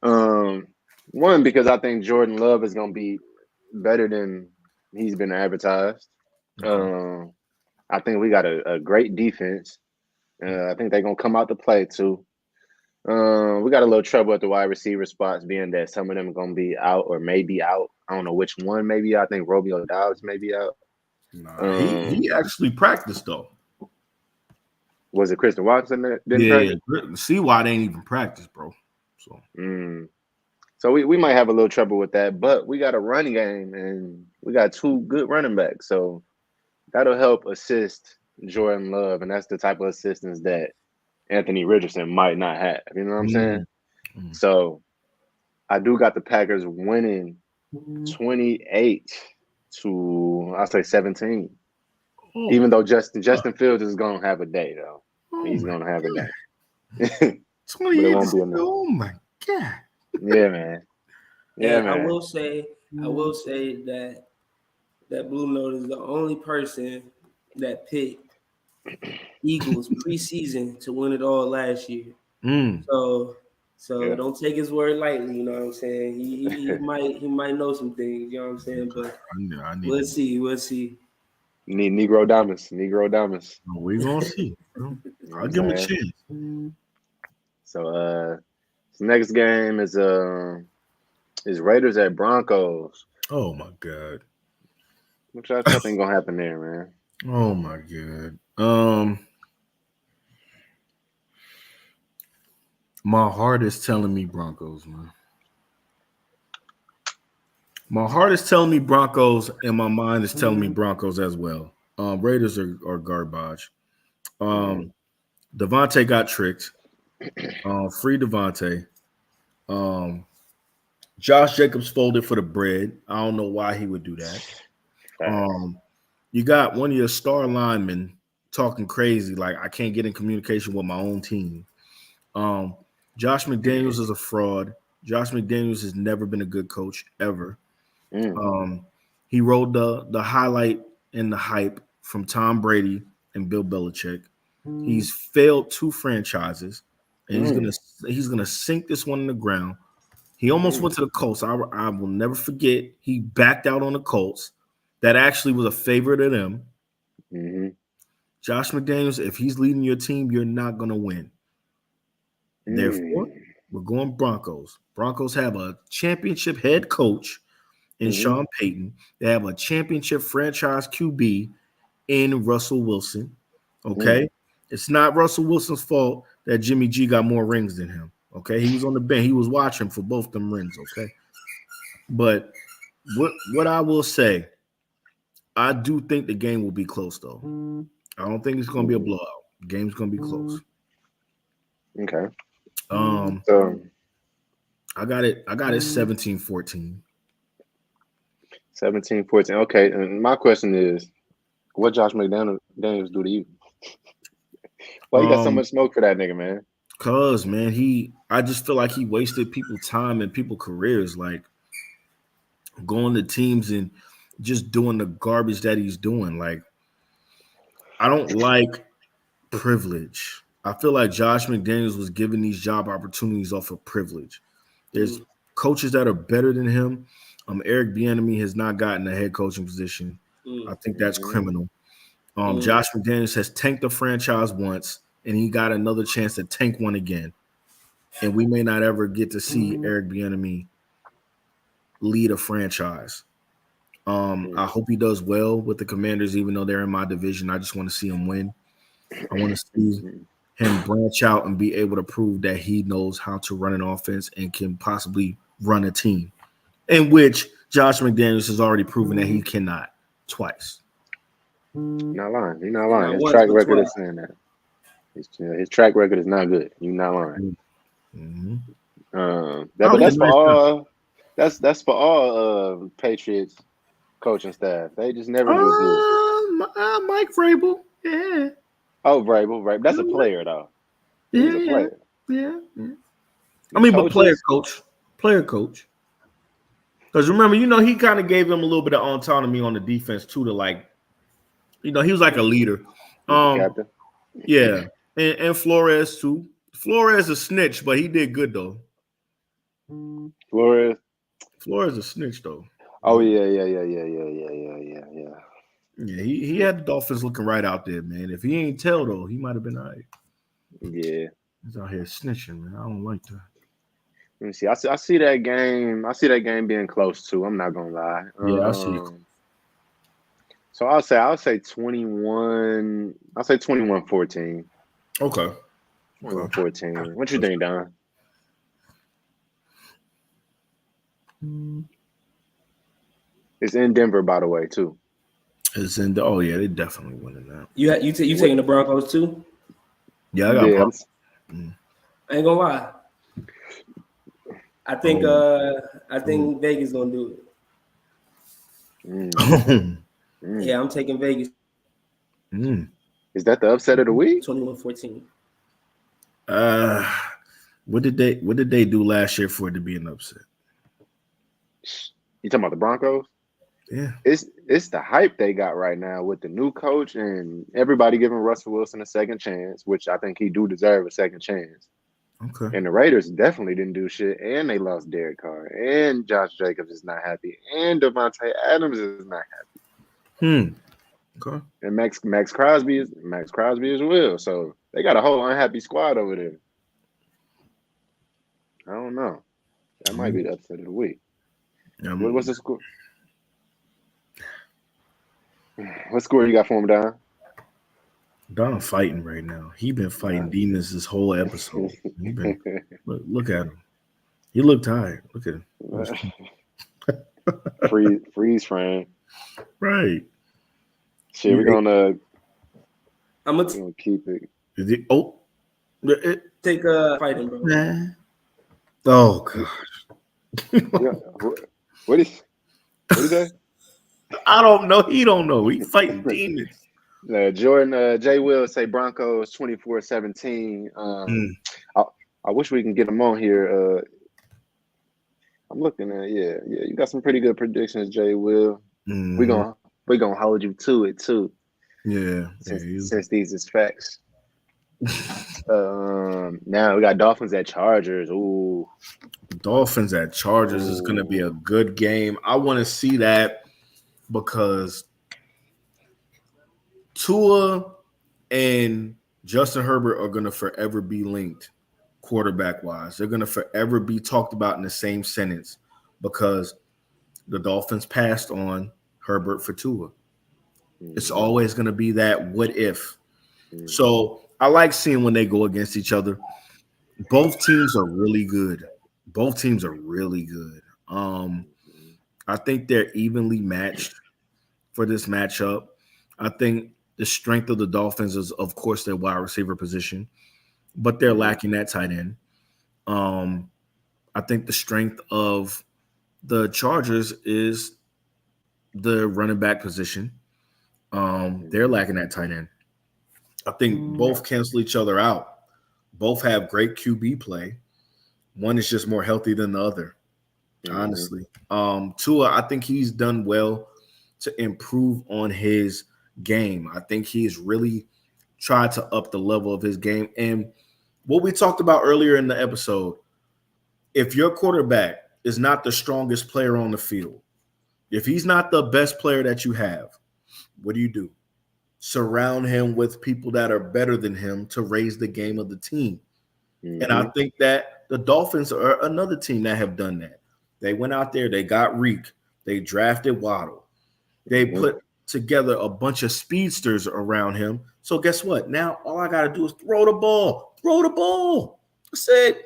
on. One, because I think Jordan Love is going to be better than he's been advertised. I think we got a great defense. I think they're going to come out to play too. We got a little trouble at the wide receiver spots, being that some of them are going to be out or may be out. I don't know which one may be out. I think Romeo Doubs may be out. Nah, he actually practiced though. Was it Christian Watson that didn't practice? See why they ain't even practice, bro. So we might have a little trouble with that, but we got a running game and we got two good running backs, so that'll help assist Jordan Love, and that's the type of assistance that Anthony Richardson might not have. You know what I'm saying? So I do got the Packers winning 28 to I'll say 17. Even though Justin Fields is gonna have a day though. He's gonna have a day. 28. Oh my god. Yeah, man. Yeah, man. I will say that Blue Note is the only person that picked Eagles preseason to win it all last year. So don't take his word lightly. You know what I'm saying? He might know some things. You know what I'm saying? But I need we'll see. We'll see. You need Negro Diamonds. Negro Diamonds. We gonna see. You know what I'll I'm give him a saying? chance. So the next game is Raiders at Broncos. Oh my god. What y'all think gonna happen there, man? Oh my god. My heart is telling me Broncos, man. My heart is telling me Broncos, and my mind is telling me Broncos as well. Raiders are garbage. Mhm. Devontae got tricked. Free Devontae. Josh Jacobs folded for the bread. I don't know why he would do that. Facts. You got one of your star linemen talking crazy, like I can't get in communication with my own team. Um, Josh McDaniels is a fraud. Josh McDaniels has never been a good coach ever. Mm. He rode the highlight and the hype from Tom Brady and Bill Belichick. He's failed two franchises, and Mm. he's gonna sink this one in the ground. He almost Mm. went to the Colts. I will never forget. He backed out on the Colts. That actually was a favorite of them. Mm-hmm. Josh McDaniels, if he's leading your team, you're not gonna win. Therefore, Mm. we're going Broncos. Broncos have a championship head coach in Mm-hmm. Sean Payton. They have a championship franchise QB in Russell Wilson. Mm. Okay. It's not Russell Wilson's fault that Jimmy G got more rings than him. Okay. He was on the bench. He was watching for both them rings. Okay. But what I will say, I do think the game will be close though. I don't think it's gonna be a Mm. blowout. The game's gonna be close. Okay. Um, So I got it 17-14. 17-14. Okay. And my question is, what Josh McDaniels do to you? Why you got so Um, much smoke for that nigga, man? cause man, I just feel like he wasted people's time and people's careers, like going to teams and just doing the garbage that he's doing. Like, I don't like privilege. I feel like Josh McDaniels was given these job opportunities off of privilege. There's coaches that are better than him. Eric Bieniemy has not gotten a head coaching position. I think that's Mm-hmm. criminal. Josh McDaniels has tanked the franchise once, and he got another chance to tank one again. And we may not ever get to see Eric Bieniemy lead a franchise. I hope he does well with the Commanders, even though they're in my division. I just want to see him win. I want to see him branch out and be able to prove that he knows how to run an offense and can possibly run a team, in which Josh McDaniels has already proven that he cannot twice. Not lying. You're not lying. Not His once, track but record twice. is saying that. His track record is not good. You're not lying. Mm-hmm. But Probably a that's for nice guy. all. That's for all Patriots coaching staff. They just never do good. Mike Vrabel. Yeah. Oh, Vrabel. That's a player though. He was a Yeah. player. Yeah. I The mean, but player coaches. coach. Because remember, he kind of gave him a little bit of autonomy on the defense too. To like, he was like a leader. He's the captain. Yeah, and Flores too. Flores a snitch, but he did good though. Flores. Flores a snitch though. Oh yeah. Yeah, he had the Dolphins looking right out there, man. If he ain't tell though, he might have been all right. Yeah. He's out here snitching, man. I don't like that. Let me see. I see that game. I see that game being close too. I'm not gonna lie. Yeah, I see. So I'll say 21. I'll say 21-14. Okay. 21-14. What you think, Don? It's in Denver, by the way, too. It's in the, oh yeah, they definitely winning that. You taking the Broncos too? Yeah, I got Yeah. I ain't gonna lie. I think Vegas gonna do it. Yeah, I'm taking Vegas. Is that the upset of the week? 21-14. What did they do last year for it to be an upset? You talking about the Broncos? Yeah. It's the hype they got right now with the new coach and everybody giving Russell Wilson a second chance, which I think he do deserve a second chance. Okay. And the Raiders definitely didn't do shit, and they lost Derek Carr, and Josh Jacobs is not happy, and Devontae Adams is not happy, Okay. and Max Crosby as well. So they got a whole unhappy squad over there. I don't know. That might be the upset of the week. What's the score? What score you got for him, Don? Don fighting right now. He been fighting demons this whole episode. He been look at him. He looked tired. Look at him. freeze frame. Right. Shit, we're gonna I'm gonna keep it. Is it? Take fighting, bro. Nah. Oh gosh. Yeah. What is that? I don't know. He don't know. He fighting demons. Jordan J. Will say Broncos 24-17. I wish we can get him on here. I'm looking at you got some pretty good predictions, J. Will. We're gonna hold you to it too. Yeah. Since these is facts. Now we got Dolphins at Chargers. Ooh. Dolphins at Chargers is gonna be a good game. I want to see that because Tua and Justin Herbert are going to forever be linked quarterback-wise. They're going to forever be talked about in the same sentence because the Dolphins passed on Herbert for Tua. It's always going to be that what if. So I like seeing when they go against each other. Both teams are really good. I think they're evenly matched for this matchup. I think the strength of the Dolphins is, of course, their wide receiver position, but they're lacking that tight end. I think the strength of the Chargers is the running back position. They're lacking that tight end. I think both cancel each other out. Both have great QB play. One is just more healthy than the other, honestly. Tua, I think he's done well to improve on his game. I think he's really tried to up the level of his game. And what we talked about earlier in the episode, if your quarterback is not the strongest player on the field, if he's not the best player that you have, what do? Surround him with people that are better than him to raise the game of the team. And I think that the Dolphins are another team that have done that. They went out there, they got Reek, they drafted Waddle. They put together a bunch of speedsters around him. So guess what? Now all I got to do is throw the ball. That's it.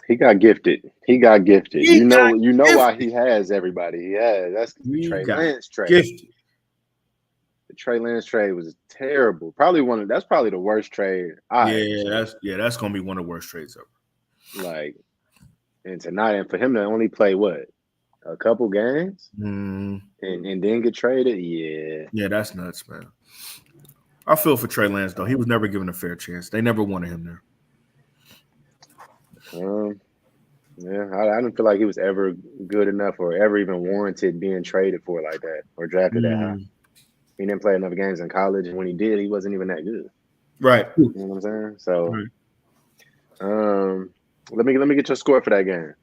He got gifted. You know why he has everybody. He has. That's the Trey Lance trade. Gifted. The Trey Lance trade was terrible. That's probably the worst trade. That's gonna be one of the worst trades ever. Like, and for him to only play what? A couple games and then get traded. Yeah, that's nuts, man. I feel for Trey Lance though. He was never given a fair chance. They never wanted him there. I didn't feel like he was ever good enough or ever even warranted being traded for like that or drafted that high. He didn't play enough games in college, and when he did, he wasn't even that good. Right. You know what I'm saying? So, let me get your score for that game.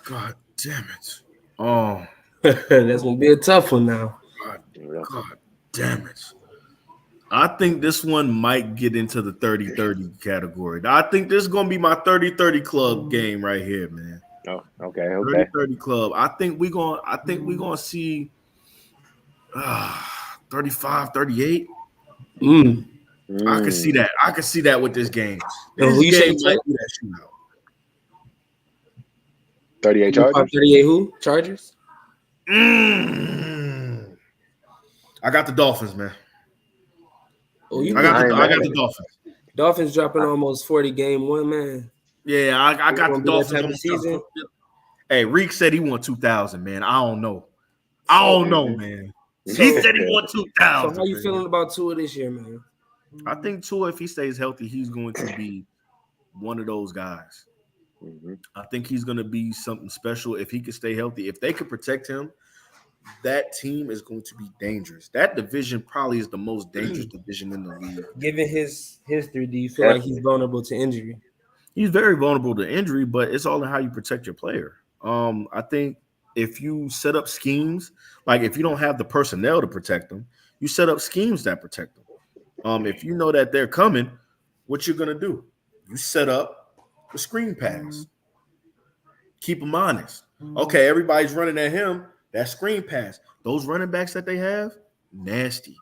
God damn it. Oh. That's going to be a tough one now. God damn it. I think this one might get into the 30-30 category. I think this is going to be my 30-30 club game right here, man. Oh, okay. 30-30 club. I think we're going to see 35-38. I can see that. I can see that with this game. This game might be that shootout. 38 Chargers? 38 who? Chargers? I got the Dolphins, man. Oh, I got the Dolphins. Dolphins dropping almost 40 game one, man. Yeah, I got the Dolphins on the season. Hey, Reek said he won 2,000, man. I don't know. Man. He said he won 2,000. So how you feeling about Tua this year, man? I think Tua, if he stays healthy, he's going to be one of those guys. I think he's going to be something special if he can stay healthy. If they could protect him that team is going to be dangerous. That division probably is the most dangerous division in the league. Given his history, do you feel like he's vulnerable to injury? He's very vulnerable to injury, but it's all in how you protect your player. I think if you set up schemes, like if you don't have the personnel to protect them, you set up schemes that protect them. If you know that they're coming, what you're gonna do? You set up the screen pass. Keep them honest. Okay, everybody's running at him. That screen pass. Those running backs that they have, nasty.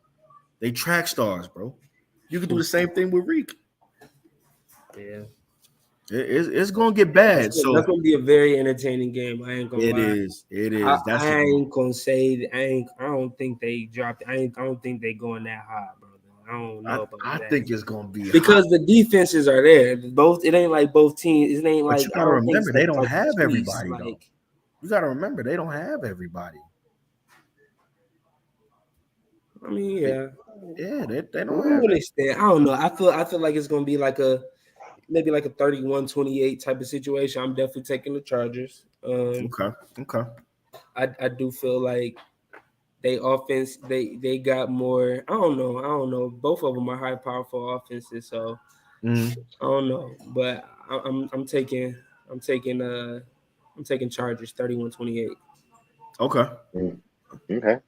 They track stars, bro. You could do the same thing with Reek. Yeah. It's gonna get bad. That's So gonna be a very entertaining game. I ain't gonna it lie. is. It is. I ain't gonna say I don't think they dropped. I don't think they going that high, brother. I don't know about I that. think it's gonna be because the defenses are there. Both it ain't like both teams. It ain't but like you gotta remember they don't have squeeze, everybody though. You gotta remember they don't have everybody. I mean, yeah, they don't have. I don't know. I feel like it's gonna be like maybe like a 31-28 type of situation. I'm definitely taking the Chargers. Okay. I do feel like they offense they got more. I don't know. Both of them are high powerful offenses, so I don't know. But I'm taking Chargers 31-28. Okay. Okay.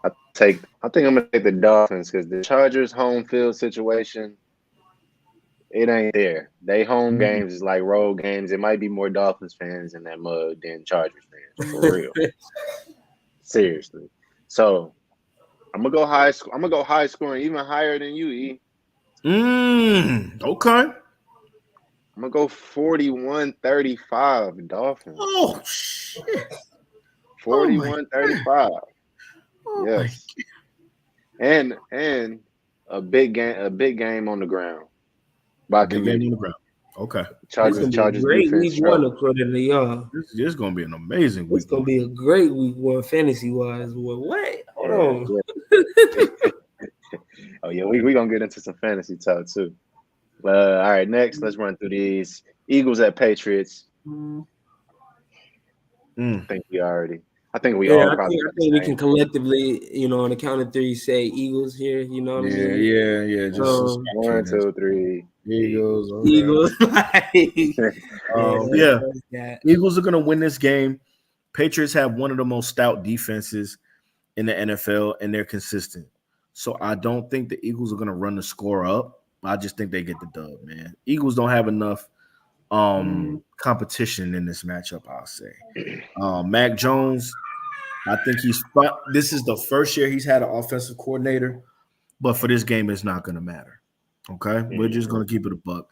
I think I'm gonna take the Dolphins because the Chargers home field situation, it ain't there. They home games is like road games. It might be more Dolphins fans in that mud than Chargers fans, for real. Seriously. So I'm gonna go high. I'm gonna go high scoring, even higher than you, E. Okay. I'm gonna go 41-35 Dolphins. Oh shit. 41-35. Oh yes. And a big game on the ground. By committee. Okay. Chargers great defense. Week 1 according to y'all. This is gonna be an amazing week. It's gonna be a great Week 1 fantasy wise. Wait, hold on. Yeah. Oh yeah, we gonna get into some fantasy talk too. All right, next let's run through these. Eagles at Patriots. I think we all probably. I think we can collectively, on the count of 3, say Eagles here. You know what I mean? Yeah. Just 1, 2, 3. Eagles. Eagles. Eagles are gonna win this game. Patriots have one of the most stout defenses in the NFL, and they're consistent. So I don't think the Eagles are gonna run the score up. I just think they get the dub, man. Eagles don't have enough competition in this matchup, I'll say. Mac Jones, I think this is the first year he's had an offensive coordinator, but for this game, it's not going to matter. Okay? We're just going to keep it a buck.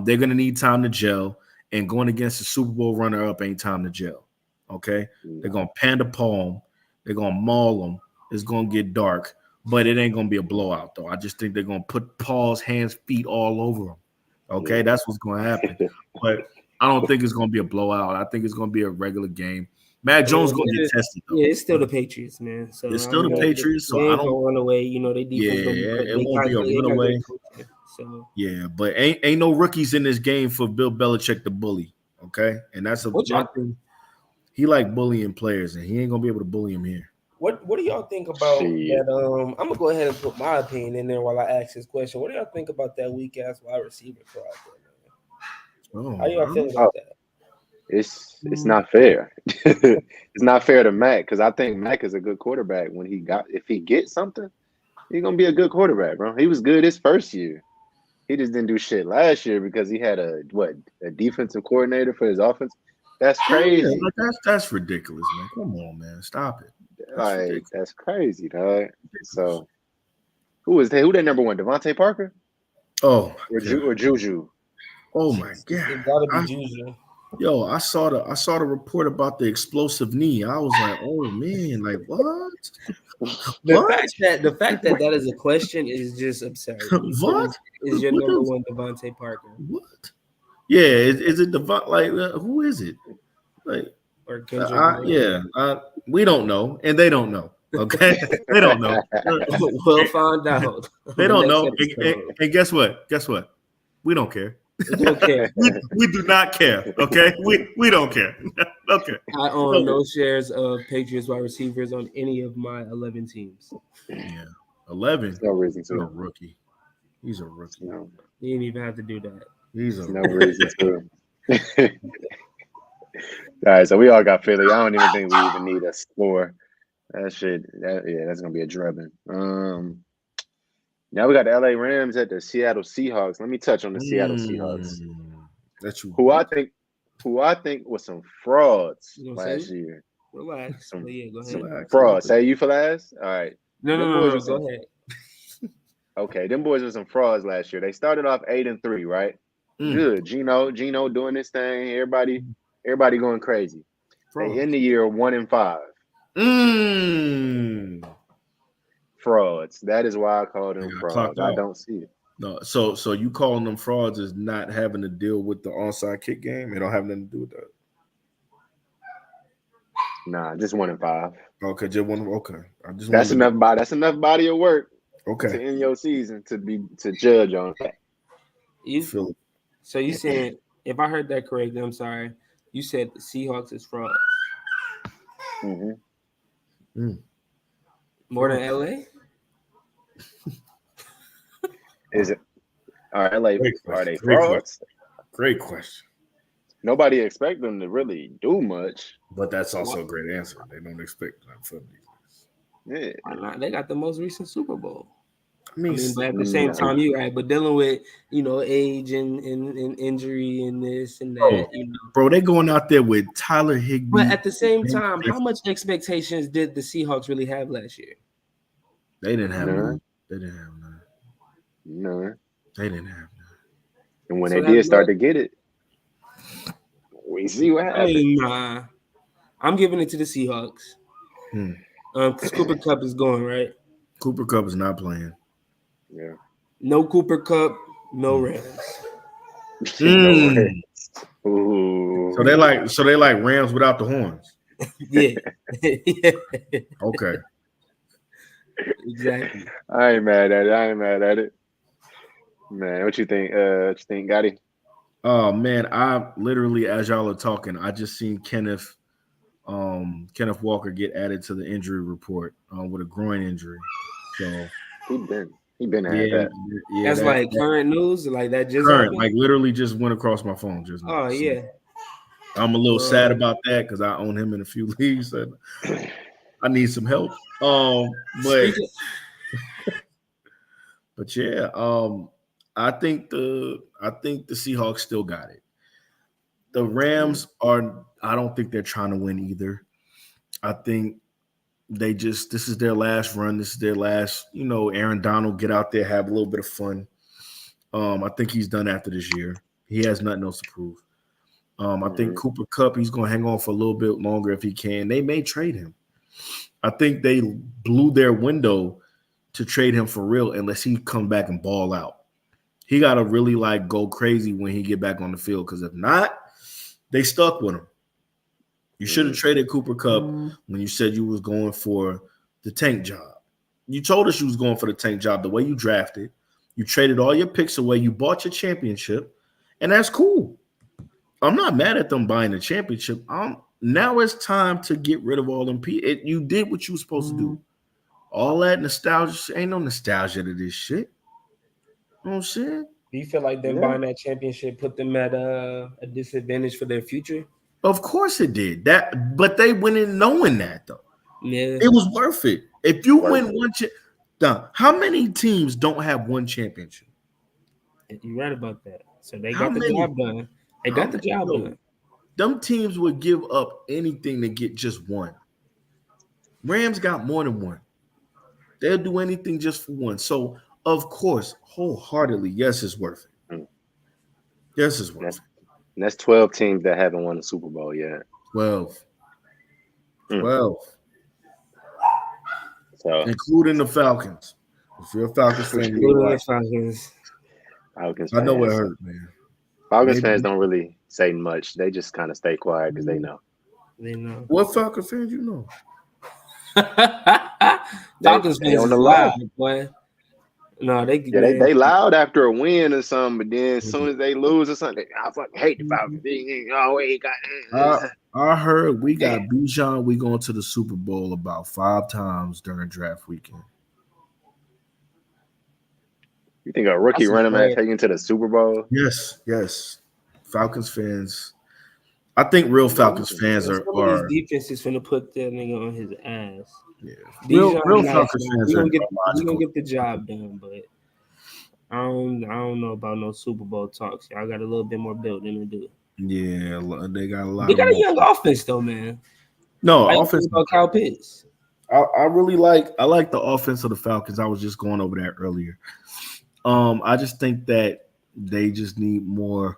They're going to need time to gel, and going against the Super Bowl runner-up ain't time to gel. Okay? They're going to panda palm. They're going to maul them. It's going to get dark, but it ain't going to be a blowout, though. I just think they're going to put paws, hands, feet all over them. Okay? That's what's going to happen. But I don't think it's going to be a blowout. I think it's going to be a regular game. Mac Jones going to get tested, though. Yeah, it's still the Patriots, man. So it's still the Patriots. So they I ain't don't gonna run away. They defense it won't be a runaway. So yeah, but ain't no rookies in this game for Bill Belichick to bully. Okay, and that's a thing. He like bullying players, and he ain't gonna be able to bully him here. What do y'all think about that? I'm gonna go ahead and put my opinion in there while I ask this question. What do y'all think about that weak ass wide receiver crowd there, man? How y'all feel about that? It's not fair. It's not fair to Mac because I think Mac is a good quarterback. If he gets something, he's gonna be a good quarterback, bro. He was good his first year. He just didn't do shit last year because he had a defensive coordinator for his offense. That's crazy. Yeah, that's ridiculous, man. Come on, man, stop it. That's crazy, dog. So who their number one? Devontae Parker? Oh, or Juju? Oh my god, it gotta be Juju. Yo, I saw the report about the explosive knee. I was like, oh man, like what? The fact that is a question is just absurd. What is your number one Devontae Parker? What? Yeah, is it Devon? Like who is it? Like or Kendrick? We don't know, and they don't know. Okay, they don't know. We'll find out. They don't know. And guess what? We don't care. Don't care. We do not care. Okay, we don't care. Okay. I own no shares of Patriots wide receivers on any of my 11 teams. Yeah, 11. There's no reason He's a to. rookie. He's a rookie. No, You didn't even have to do that. He's there's a no reason to. All right, so we all got Philly. I don't even think we even need a score. That shit, that's gonna be a drubbing. Now we got the LA Rams at the Seattle Seahawks. Let me touch on the Seattle Seahawks, That's you. who I think was some frauds You gonna last say? year. Relax. Some, Yeah, go some ahead. frauds. Say you for last? All right. No. Go ahead. Okay, them boys were some frauds last year. They started off 8-3, right? Good. Gino doing this thing. Everybody going crazy. They end the year 1-5. Frauds. That is why I call them frauds. I don't see it. No, so you calling them frauds is not having to deal with the onside kick game? It don't have nothing to do with that. Nah, just 1-5. Okay, just one. Okay, I just That's enough body. That's enough body of work. Okay, to end your season to judge on that. So you saying, if I heard that correctly, I'm sorry. You said the Seahawks is frauds. Mm-hmm. More than LA? Is it? Are LA? Are they Great frauds? Great question. Nobody expect them to really do much. But that's also a great answer. They don't expect that from these. Yeah. Why not? They got the most recent Super Bowl. I mean, but at the same time, you right. But dealing with age and injury and this and that, bro, they going out there with Tyler Higbee. But at the same time, how much expectations did the Seahawks really have last year? They didn't have none. They didn't have none. None. They didn't have none. And when they did start to get it, we see what happened. Nah, I'm giving it to the Seahawks. Because Cooper Kupp is going, right? Cooper Kupp is not playing. Yeah. No Cooper Kupp, no Rams. No Rams. Ooh. So they like Rams without the horns. Yeah. Okay. Exactly. I ain't mad at it. Man, what you think? Gotti? Oh man, I literally, as y'all are talking, I just seen Kenneth Walker get added to the injury report with a groin injury. So he been at that. Yeah, that's like current news, like that just current, happened? like literally just went across my phone just now. Oh yeah. I'm a little sad about that because I own him in a few leagues and I need some help. But yeah, I think the Seahawks still got it. The Rams I don't think they're trying to win either. I think this is their last run. This is their last, Aaron Donald, get out there, have a little bit of fun. I think he's done after this year. He has nothing else to prove. I think Cooper Kupp, he's going to hang on for a little bit longer if he can. They may trade him. I think they blew their window to trade him for real unless he come back and ball out. He got to really go crazy when he get back on the field because if not, they stuck with him. You should have traded Cooper Kupp when you said you was going for the tank job. You told us you was going for the tank job the way you drafted. You traded all your picks away. You bought your championship, and that's cool. I'm not mad at them buying the championship. Now it's time to get rid of all them people. You did what you were supposed to do. All that nostalgia, ain't no nostalgia to this shit. You know what I'm saying? Do you feel like them buying that championship put them at a disadvantage for their future? Of course it did. But they went in knowing that though. Yeah. It was worth it. If you win one how many teams don't have one championship? You're right about that. So they got the job done. They got the job done. Them teams would give up anything to get just one. Rams got more than one. They'll do anything just for one. So, of course, wholeheartedly, yes, it's worth it. Yes, it's worth it. And that's 12 teams that haven't won a Super Bowl yet. 12. So, including the Falcons. If you're a Falcons fan, I know it hurt, man. Falcons fans don't really say much. They just kind of stay quiet because they know. What Falcons fans you know? Falcons fans on the line, boy. No, they Yeah, man. they loud after a win or something, but then as soon as they lose or something, I fucking hate the Falcons. Oh, wait, I got. I heard we got Bijan. We going to the Super Bowl about 5 times during draft weekend. You think a rookie That's a running back fact. taking to the Super Bowl? Yes, yes. Falcons fans. I think real Falcons fans Man, are some of these are defenses finna put that nigga on his ass. yeah. Real Bijan real nice, Falcons man. fans are We gonna logical. get the job done, but I don't know about no Super Bowl talks. Y'all got a little bit more building to do. Yeah, they got a lot They of got a more. young offense though, man. How No, you feel offense is about great. Kyle Pitts? I really like the offense of the Falcons. I was just going over that earlier. I just think that they just need more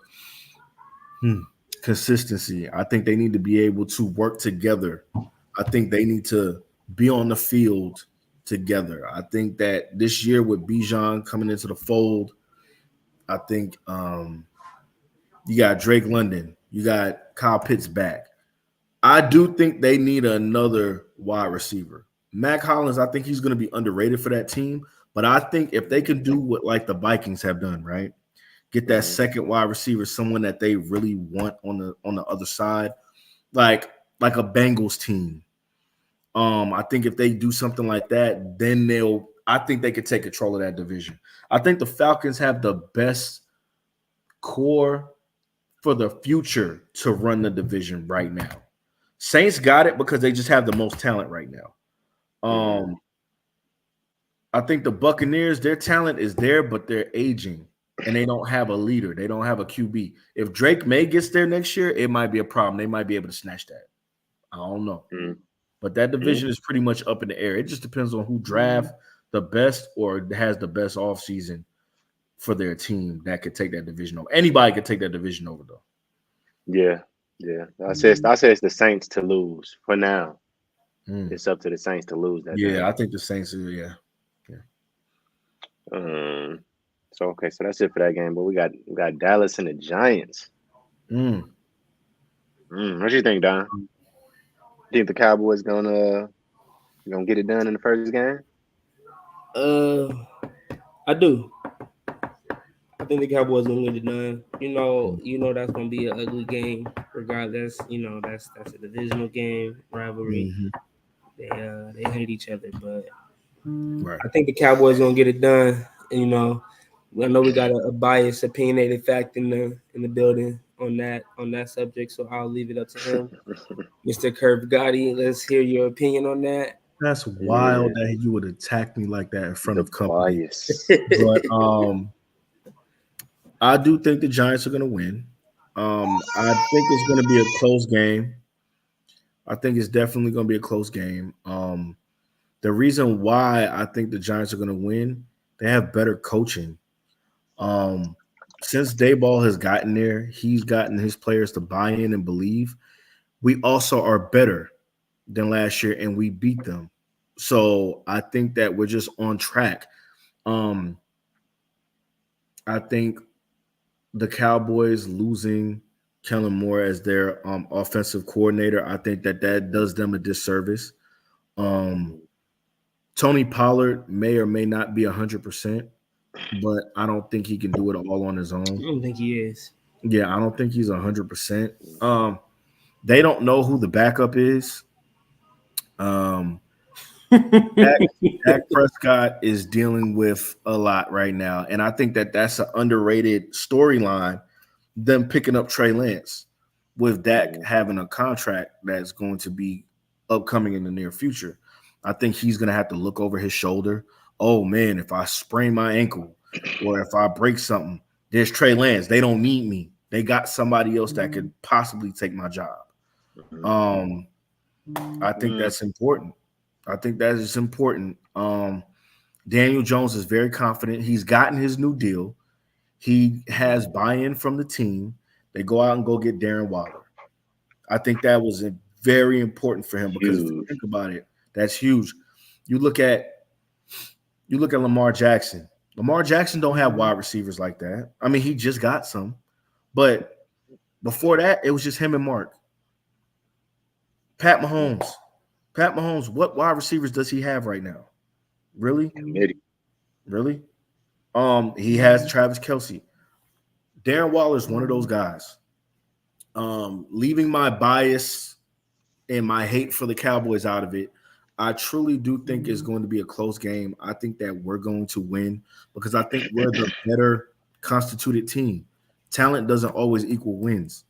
hmm, consistency. I think they need to be able to work together. I think they need to be on the field together. I think that this year with Bijan coming into the fold, I think you got Drake London, you got Kyle Pitts back. I do think they need another wide receiver. Mac Hollins, I think he's going to be underrated for that team. But I think if they can do what like the Vikings have done, right? Get that Mm-hmm. second wide receiver, someone that they really want on the other side, like a Bengals team. I think if they do something like that, then I think they could take control of that division. I think the Falcons have the best core for the future to run the division right now. Saints got it because they just have the most talent right now. Mm-hmm. I think the Buccaneers, their talent is there, but they're aging and they don't have a leader. They don't have a QB. If Drake May gets there next year, it might be a problem. They might be able to snatch that. I don't know. But that Mm-hmm. division is pretty much up in the air. It just depends on who draft the best or has the best offseason for their team that could take that division over. Anybody could take that division over, though. Yeah, yeah. I say it's the Saints to lose for now. Mm. It's up to the Saints to lose that Yeah, I division. think the Saints are, yeah. Um. So okay, so that's it for that game. But we got Dallas and the Giants. Mm. What you think, Don? Think the Cowboys gonna get it done in the first game? Uh, I do. I think the Cowboys gonna get it done. You know that's gonna be an ugly game, regardless. You know that's a divisional game rivalry. Mm-hmm. They hate each other, but Right. I think the Cowboys gonna get it done. And, I know we got a biased, opinionated fact in the building on that subject, so I'll leave it up to him, Mr. Curve Gotti. Let's hear your opinion on that. That's wild Yeah, that you would attack me like that in front the of company. bias. But I do think the Giants are going to win. I think it's going to be a close game. I think it's definitely going to be a close game. The reason why I think the Giants are going to win, they have better coaching. Um, since Dayball has gotten there, he's gotten his players to buy in and believe. We also are better than last year, and we beat them. So I think that we're just on track. Um, I think the Cowboys losing Kellen Moore as their offensive coordinator, I think that does them a disservice. Um, Tony Pollard may or may not be 100%, but I don't think he can do it all on his I own. don't think he is. Yeah, I don't think he's 100%. They don't know who the backup is. Um, Dak, Dak Prescott is dealing with a lot right now, and I think that's an underrated storyline. Them picking up Trey Lance with Dak Mhm. having a contract that's going to be upcoming in the near future. I think he's going to have to look over his shoulder. Oh man, if I sprain my ankle or if I break something, there's Trey Lance. They don't need me. They got somebody else that could possibly take my job. Mhm. Um, I think Mm. that's important. I think that is important. Daniel Jones is very confident. He's gotten his new deal. He has buy-in from the team. They go out and go get Darren Waller. I think that was very important for him because if you Huge. think about it, that's huge. You look at Lamar Jackson. Lamar Jackson don't have wide receivers like that. I mean, he just got some, but before that, it was just him and Mark. Pat Mahomes. Pat Mahomes. What wide receivers does he have right now? Really, Committee. really? He has Travis Kelce. Darren Waller is one of those guys. Leaving my bias and my hate for the Cowboys out of it, I truly do think it's going to be a close game. I think that we're going to win because I think we're the better constituted team. Talent doesn't always equal wins.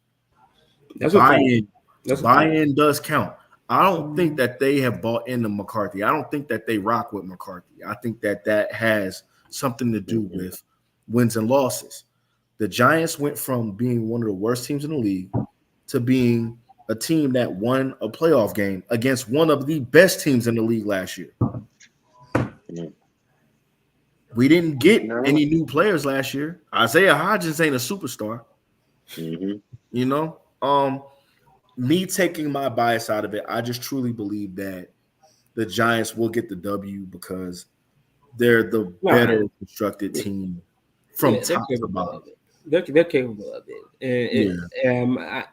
That's a fact. Buy-in, That's a fact. buy-in does count. I don't think that they have bought into McCarthy. I don't think that they rock with McCarthy. I think that that has something to do with wins and losses. The Giants went from being one of the worst teams in the league to being a team that won a playoff game against one of the best teams in the league last year. Mhm. We didn't get No. any new players last year. Isaiah Hodgins ain't a superstar, Mhm. you know. Me taking my bias out of it, I just truly believe that the Giants will get the W because they're the Nah, better constructed team from yeah, they're top to capable bottom. of it. They're capable of it. Yeah.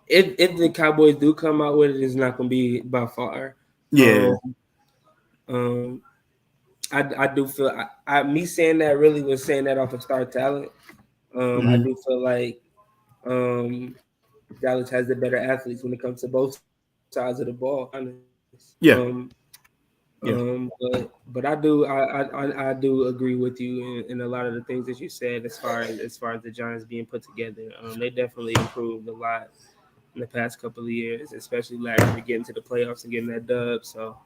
If the Cowboys do come out with it, it's not going to be by far. Yeah. Um, I do feel me saying that really was saying that off of star talent. I do feel like Dallas has the better athletes when it comes to both sides of the ball. Honest. Yeah. Yeah. But I do agree with you in a lot of the things that you said as far as the Giants being put together. They definitely improved a lot in the past couple of years, especially last year getting to the playoffs and getting that dub. So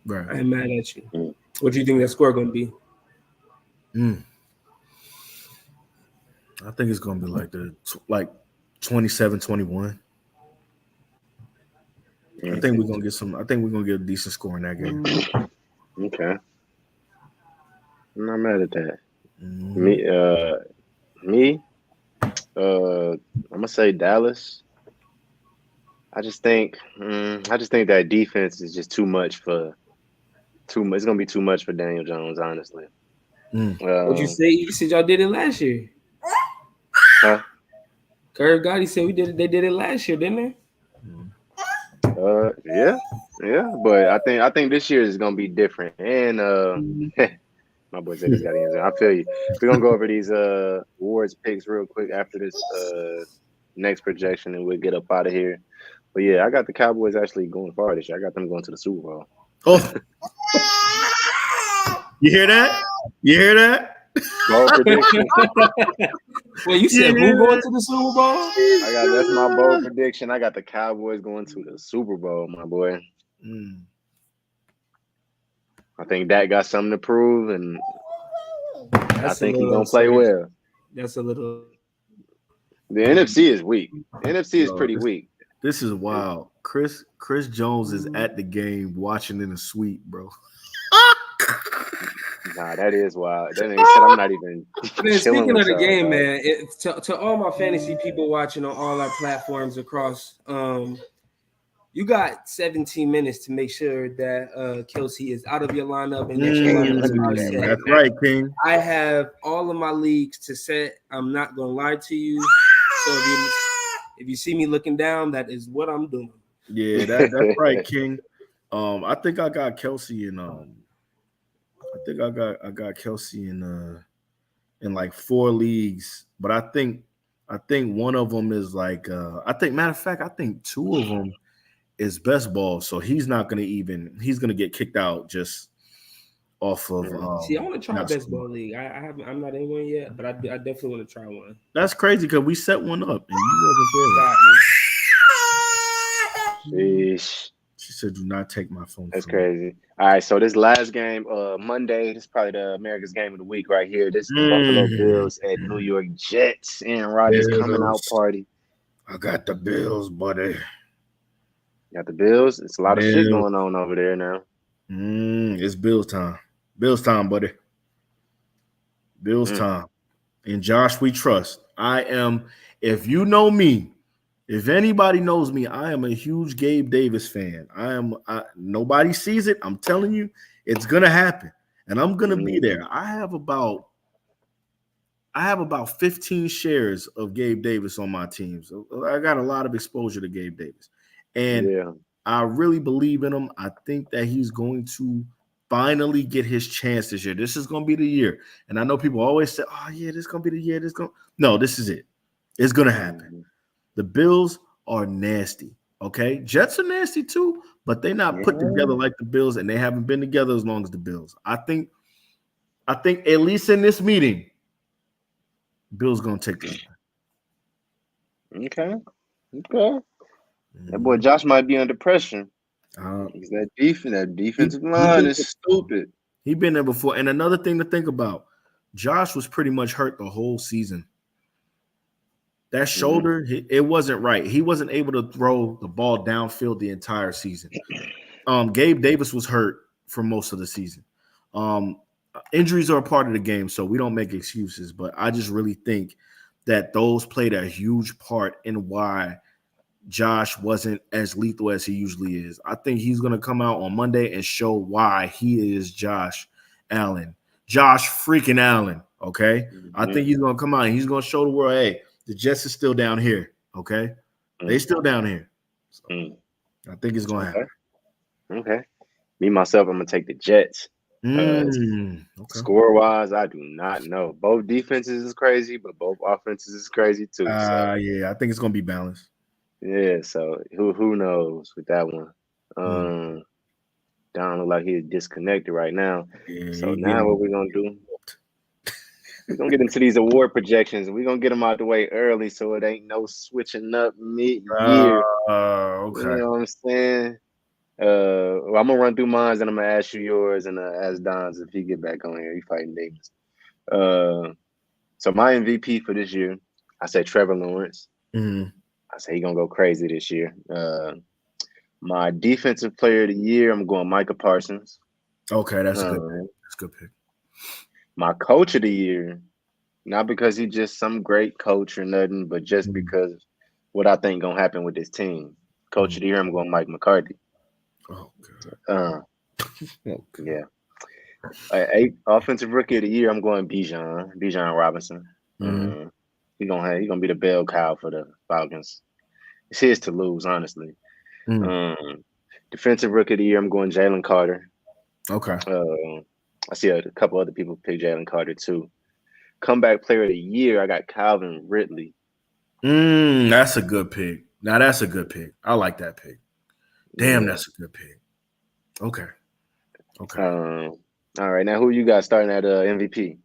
Right. I ain't mad at you. Mm. What do you think that score gonna be? I think it's gonna be like 27-21. I Mm. think we're gonna get some. I think we're gonna get a decent score in that game. Okay. I'm not mad at that. Mhm. Me, I'm gonna say Dallas. I just think that defense is just too much for too much. It's gonna be too much for Daniel Jones, honestly. Mm. What you say? You said y'all did it last year. Huh? Curve Gotti said we did it. They did it last year, didn't they? Yeah, yeah, but I think this year is gonna be different. And my boy said he's got the answer. I feel you. We're gonna go over these awards picks real quick after this next projection, and we'll get up out of here. But yeah, I got the Cowboys actually going far this year. I got them going to the Super Bowl. Oh, you hear that? You hear that? Bold prediction. Well, you said who going to the Super Bowl? That's my bold prediction. I got the Cowboys going to the Super Bowl, my boy. Mm. I think Dak got something to prove, and I think he's gonna play absurd. well. That's a little. The NFC is weak. The NFC is Yo, pretty weak. This is wild. Chris Jones is at the game watching in a suite, bro. Nah, that is wild. That nigga said I'm not even Man, chilling speaking with of the y'all, game, dog. man, to all my fantasy people watching on all our platforms across, you got 17 minutes to make sure that Kelsey is out of your lineup and that your lineups are set. That's right, King. I have all of my leagues to set. I'm not gonna lie to you. So if you see me looking down, that is what I'm doing. Yeah, that's right, King. I think I got Kelsey in I got Kelsey in like 4 leagues, but I think one of them is like matter of fact, I think 2 of them is best ball, so he's gonna get kicked out just off of See, I want to try not best scoring. ball league. I'm not in one yet, but I definitely want to try one. That's crazy because we set one up and you wasn't there. Sheesh. She said, "Do not take my phone." That's from me." crazy. All right, so this last game, Monday, this is probably the America's game of the week right here. This is the Buffalo Bills at New York Jets. Aaron Rodgers coming out party. I got the Bills, buddy. Got the Bills. It's a lot of shit Bills. going on over there now. It's Bills time. Bills time, buddy. Bills time. And Josh, we trust. If you know me, if anybody knows me, I am a huge Gabe Davis fan. Nobody sees it. I'm telling you, it's gonna happen. And I'm gonna be there. I have about 15 shares of Gabe Davis on my team. So I got a lot of exposure to Gabe Davis. And Yeah. I really believe in him. I think that he's going to finally get his chance this year. This is going to be the year. And I know people always say, oh, yeah, this is going to be the year. No, this is it. It's going to happen. Mm-hmm. The Bills are nasty, okay? Jets are nasty too, but they're not put together like the Bills, and they haven't been together as long as the Bills. I think at least in this meeting, Bills going to take this Okay. Okay. That boy one. Josh might be under pressure. Uh, Because that defensive he line been is stupid. he been there before. And another thing to think about, Josh was pretty much hurt the whole season. That shoulder, it wasn't right. He wasn't able to throw the ball downfield the entire season. Gabe Davis was hurt for most of the season. Injuries are a part of the game, so we don't make excuses. But I just really think that those played a huge part in why Josh wasn't as lethal as he usually is. I think he's going to come out on Monday and show why he is Josh Allen. Josh freaking Allen, okay? I think he's going to come out and he's going to show the world, hey, the Jets are still down here, okay? They still down here. So I think it's going to happen. Okay. Me, myself, I'm going to take the Jets. Okay. Score-wise, I do not know. Both defenses is crazy, but both offenses is crazy too. Yeah, I think it's going to be balanced. Yeah, so who knows with that one. Don look like he's disconnected right now. Yeah, so now what we're going to do, we're going to get into these award projections. We're going to get them out the way early so it ain't no switching up mid-year. Okay. You know what I'm saying? Well, I'm going to run through mine and I'm going to ask you yours and ask Don's if he get back on here. He fighting Davis. So my MVP for this year, I said Trevor Lawrence. I say he's going to go crazy this year. My defensive player of the year, I'm going Micah Parsons. Okay, that's a good pick. That's a good pick. My coach of the year, not because he's just some great coach or nothing, but just because what I think going to happen with this team. Coach of the year, I'm going Mike McCarthy. Oh, God. Yeah. Offensive rookie of the year, I'm going Bijan Robinson. He's gonna be the bell cow for the Falcons. It's his to lose, honestly. Defensive rookie of the year, I'm going Jalen Carter. Okay. I see a couple other people pick Jalen Carter too. Comeback player of the year, I got Calvin Ridley. That's a good pick. Now that's a good pick. I like that pick. Damn, that's a good pick. Okay. All right, now who you got starting at MVP?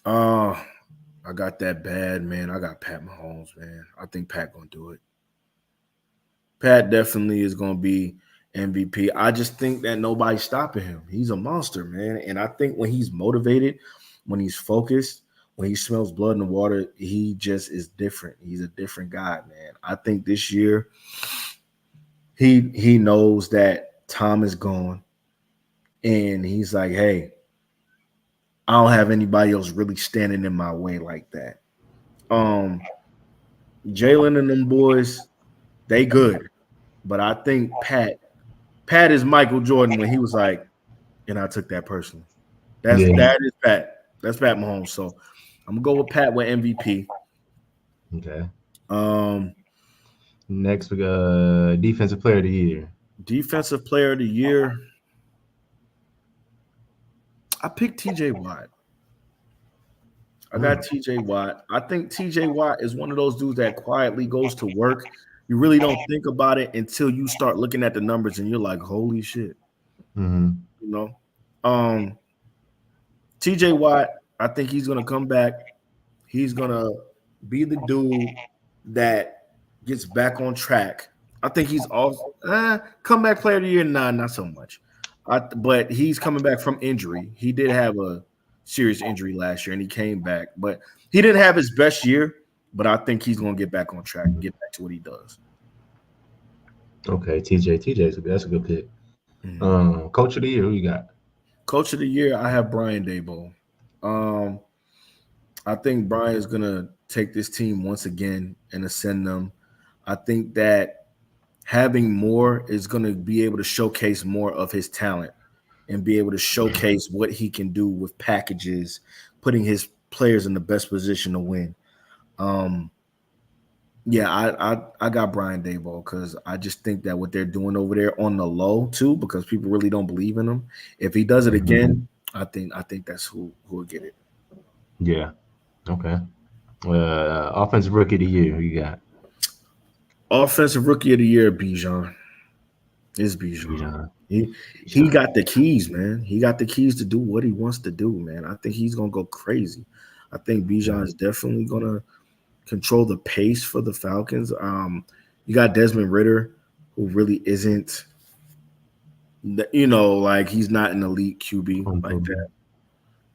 I got that bad, man. I got Pat Mahomes, man. I think Pat gonna do it. Pat definitely is gonna be MVP. I just think that nobody's stopping him. He's a monster, man. And I think when he's motivated, when he's focused, when he smells blood in the water, he just is different. He's a different guy, man. I think this year he knows that Tom is gone. And he's like, hey, I don't have anybody else really standing in my way like that. Jalen and them boys, they good. But I think Pat is Michael Jordan when he was like, and I took that personally. That is Pat. That's Pat Mahomes. So I'm gonna go with Pat with MVP. Okay. Next we got defensive player of the year. Defensive player of the year. I picked TJ Watt. I got TJ Watt. I think TJ Watt is one of those dudes that quietly goes to work. You really don't think about it until you start looking at the numbers and you're like, holy shit. You know? TJ Watt, I think he's gonna come back. He's gonna be the dude that gets back on track. I think he's also comeback player of the year. Nah, not so much. But he's coming back from injury. He did have a serious injury last year, and he came back. But he didn't have his best year. But I think he's going to get back on track and get back to what he does. Okay, TJ, that's a good pick. Coach of the year, who you got? Coach of the year, I have Brian Daboll. I think Brian is going to take this team once again and ascend them. I think that having more is going to be able to showcase more of his talent and be able to showcase what he can do with packages, putting his players in the best position to win. Yeah, I got Brian Dayball because I just think that what they're doing over there on the low too, because people really don't believe in him. If he does it Mhm. again, I think that's who will get it. Yeah. Okay. Offensive rookie of the year. Who you got? Offensive rookie of the year, Bijan. Is Bijan. Bijan. He Bijan. got the keys, man. He got the keys to do what he wants to do, man. I think he's gonna go crazy. I think Yeah. Bijan is definitely gonna control the pace for the Falcons. You got Desmond Ritter, who really isn't, like he's not an elite QB like that. Unproven.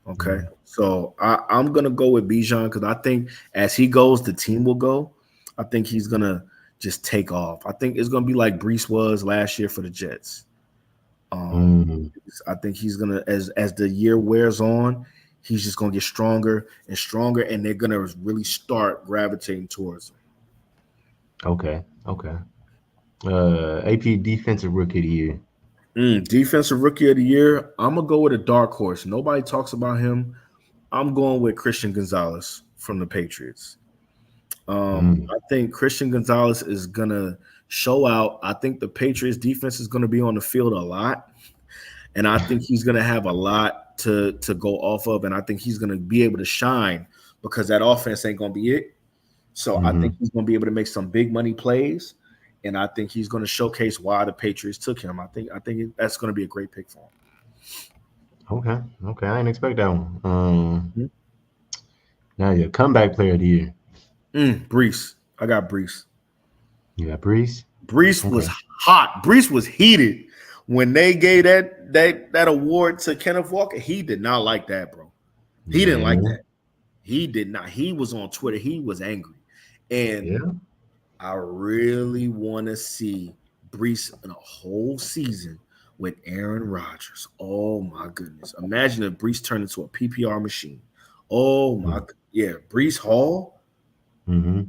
Okay, Yeah. so I'm gonna go with Bijan because I think as he goes, the team will go. I think he's gonna just take off. I think it's gonna be like Brees was last year for the Jets. Um, Mm. I think he's gonna as the year wears on, he's just gonna get stronger and stronger, and they're gonna really start gravitating towards him. Okay. Okay. AP defensive rookie of the year. Defensive rookie of the year, I'm gonna go with a dark horse. Nobody talks about him. I'm going with Christian Gonzalez from the Patriots. Mm. I think Christian Gonzalez is gonna show out. I think the Patriots defense is gonna be on the field a lot, and I think he's gonna have a lot to go off of, and I think he's gonna be able to shine because that offense ain't gonna be it. So I Mm-hmm. think he's gonna be able to make some big money plays, and I think he's gonna showcase why the Patriots took him. I think that's gonna be a great pick for Okay. Okay. I didn't expect that one. him. Now your comeback player of the year. Brees, I got Brees. You got Brees. Brees was Okay. hot. Brees was heated when they gave that award to Kenneth Walker. He did not like that, bro. He didn't like Yeah. that. He did not. He was on Twitter. He was angry, and Yeah. I really want to see Brees in a whole season with Aaron Rodgers. Oh my goodness! Imagine if Brees turned into a PPR machine. Oh my, yeah, Brees Hall. Mm-hmm.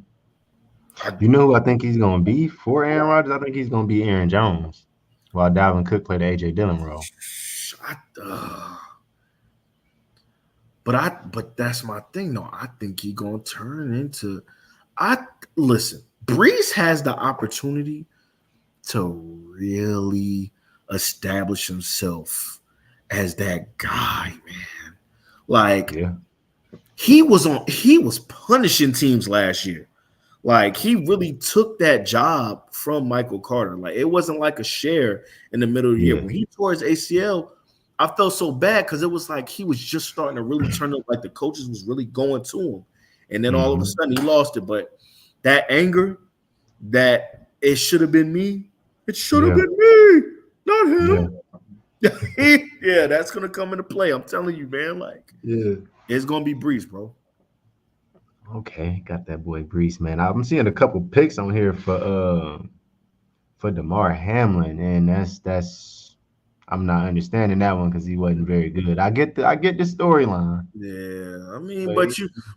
I, You know who I think he's gonna be for Aaron Rodgers? I think he's gonna be Aaron Jones, while Dalvin Cook played the AJ Dillon role. I, but that's my thing though. I think he gonna turn into I listen, Brees has the opportunity to really establish himself as that guy, man. Like Yeah. he was punishing teams last year. Like he really took that job from Michael Carter. Like it wasn't like a share in the middle of the year. Yeah. When he tore his ACL, I felt so bad because it was like he was just starting to really turn up, like the coaches was really going to him. And then all of a Mm-hmm. sudden he lost it. But that anger that it should have been me, it should have Yeah. been me, not Yeah. him. Yeah, that's gonna come into play. I'm telling you, man. Like Yeah. it's gonna be Breeze, bro. Okay, got that boy Brees, man. I'm seeing a couple picks on here for Damar Hamlin, and that's I'm not understanding that one because he wasn't very good. I get the storyline, Yeah, I mean, but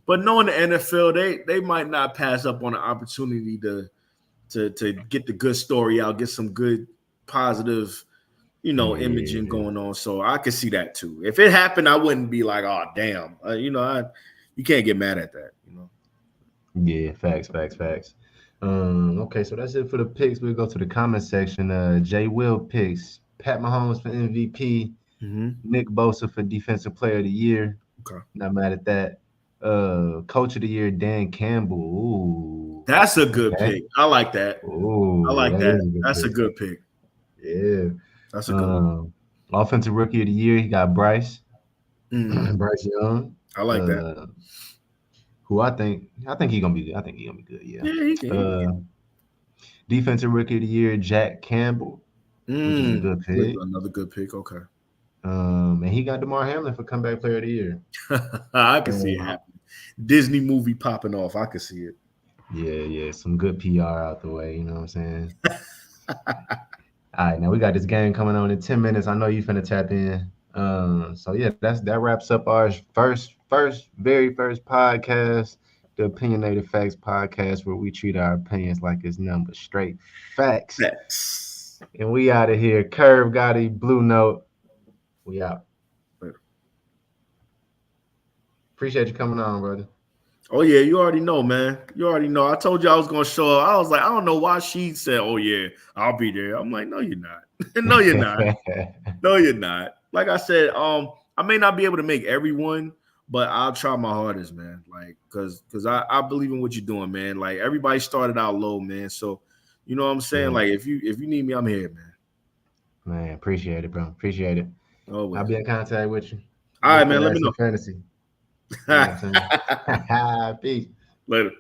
but knowing the NFL, they might not pass up on an opportunity to get the good story out, get some good positive, imaging yeah, going on. So I could see that too. If it happened, I wouldn't be like, oh damn, you can't get mad at that. yeah, facts. Okay, so that's it for the picks. We'll go to the comment section. Jay Will picks Pat Mahomes for MVP, Mm-hmm. Nick Bosa for Defensive Player of the Year. Okay, Not mad at that. Coach of the Year, Dan Campbell. Ooh, that's a good okay. pick. I like that. I Ooh, like that that. is a good That's a pick. good pick. Yeah. That's a good one. Um, Offensive Rookie of the Year, he got Bryce, Mm, Bryce Young. I like that. Uh, who I think he gonna be good. I think he gonna be good. Yeah. Yeah, he can. Uh, Defensive Rookie of the Year, Jack Campbell, which is a good pick. Another good pick. Okay. And he got Damar Hamlin for Comeback Player of the Year. I can see it Um, happening. Disney movie popping off. I can see it. yeah, some good PR out the way. You know what I'm saying? All right, now we got this game coming on in 10 minutes. I know you finna tap in. So yeah, that wraps up our very first podcast, the Opinionated Facts podcast, where we treat our opinions like it's nothing but straight facts. Yes. And we out of here. Curve Gotti, Blue Note. We out. Later. Appreciate you coming on, brother. Oh yeah, you already know, man. You already know. I told you I was gonna show up. I was like, I don't know why she said, "Oh yeah, I'll be there." I'm like, no, you're not. No, you're not. No, you're not. Like I said, I may not be able to make everyone, but I'll try my hardest, man. Like, cause I believe in what you're doing, man. Like everybody started out low, man. So, you know what I'm saying? Yeah. Like if you need me, I'm here, man. Man, appreciate it, bro. Appreciate it. I'll Always. be in contact with you. All Good right, to man. Let add me some know. fantasy. You know what I'm saying? Peace. Later.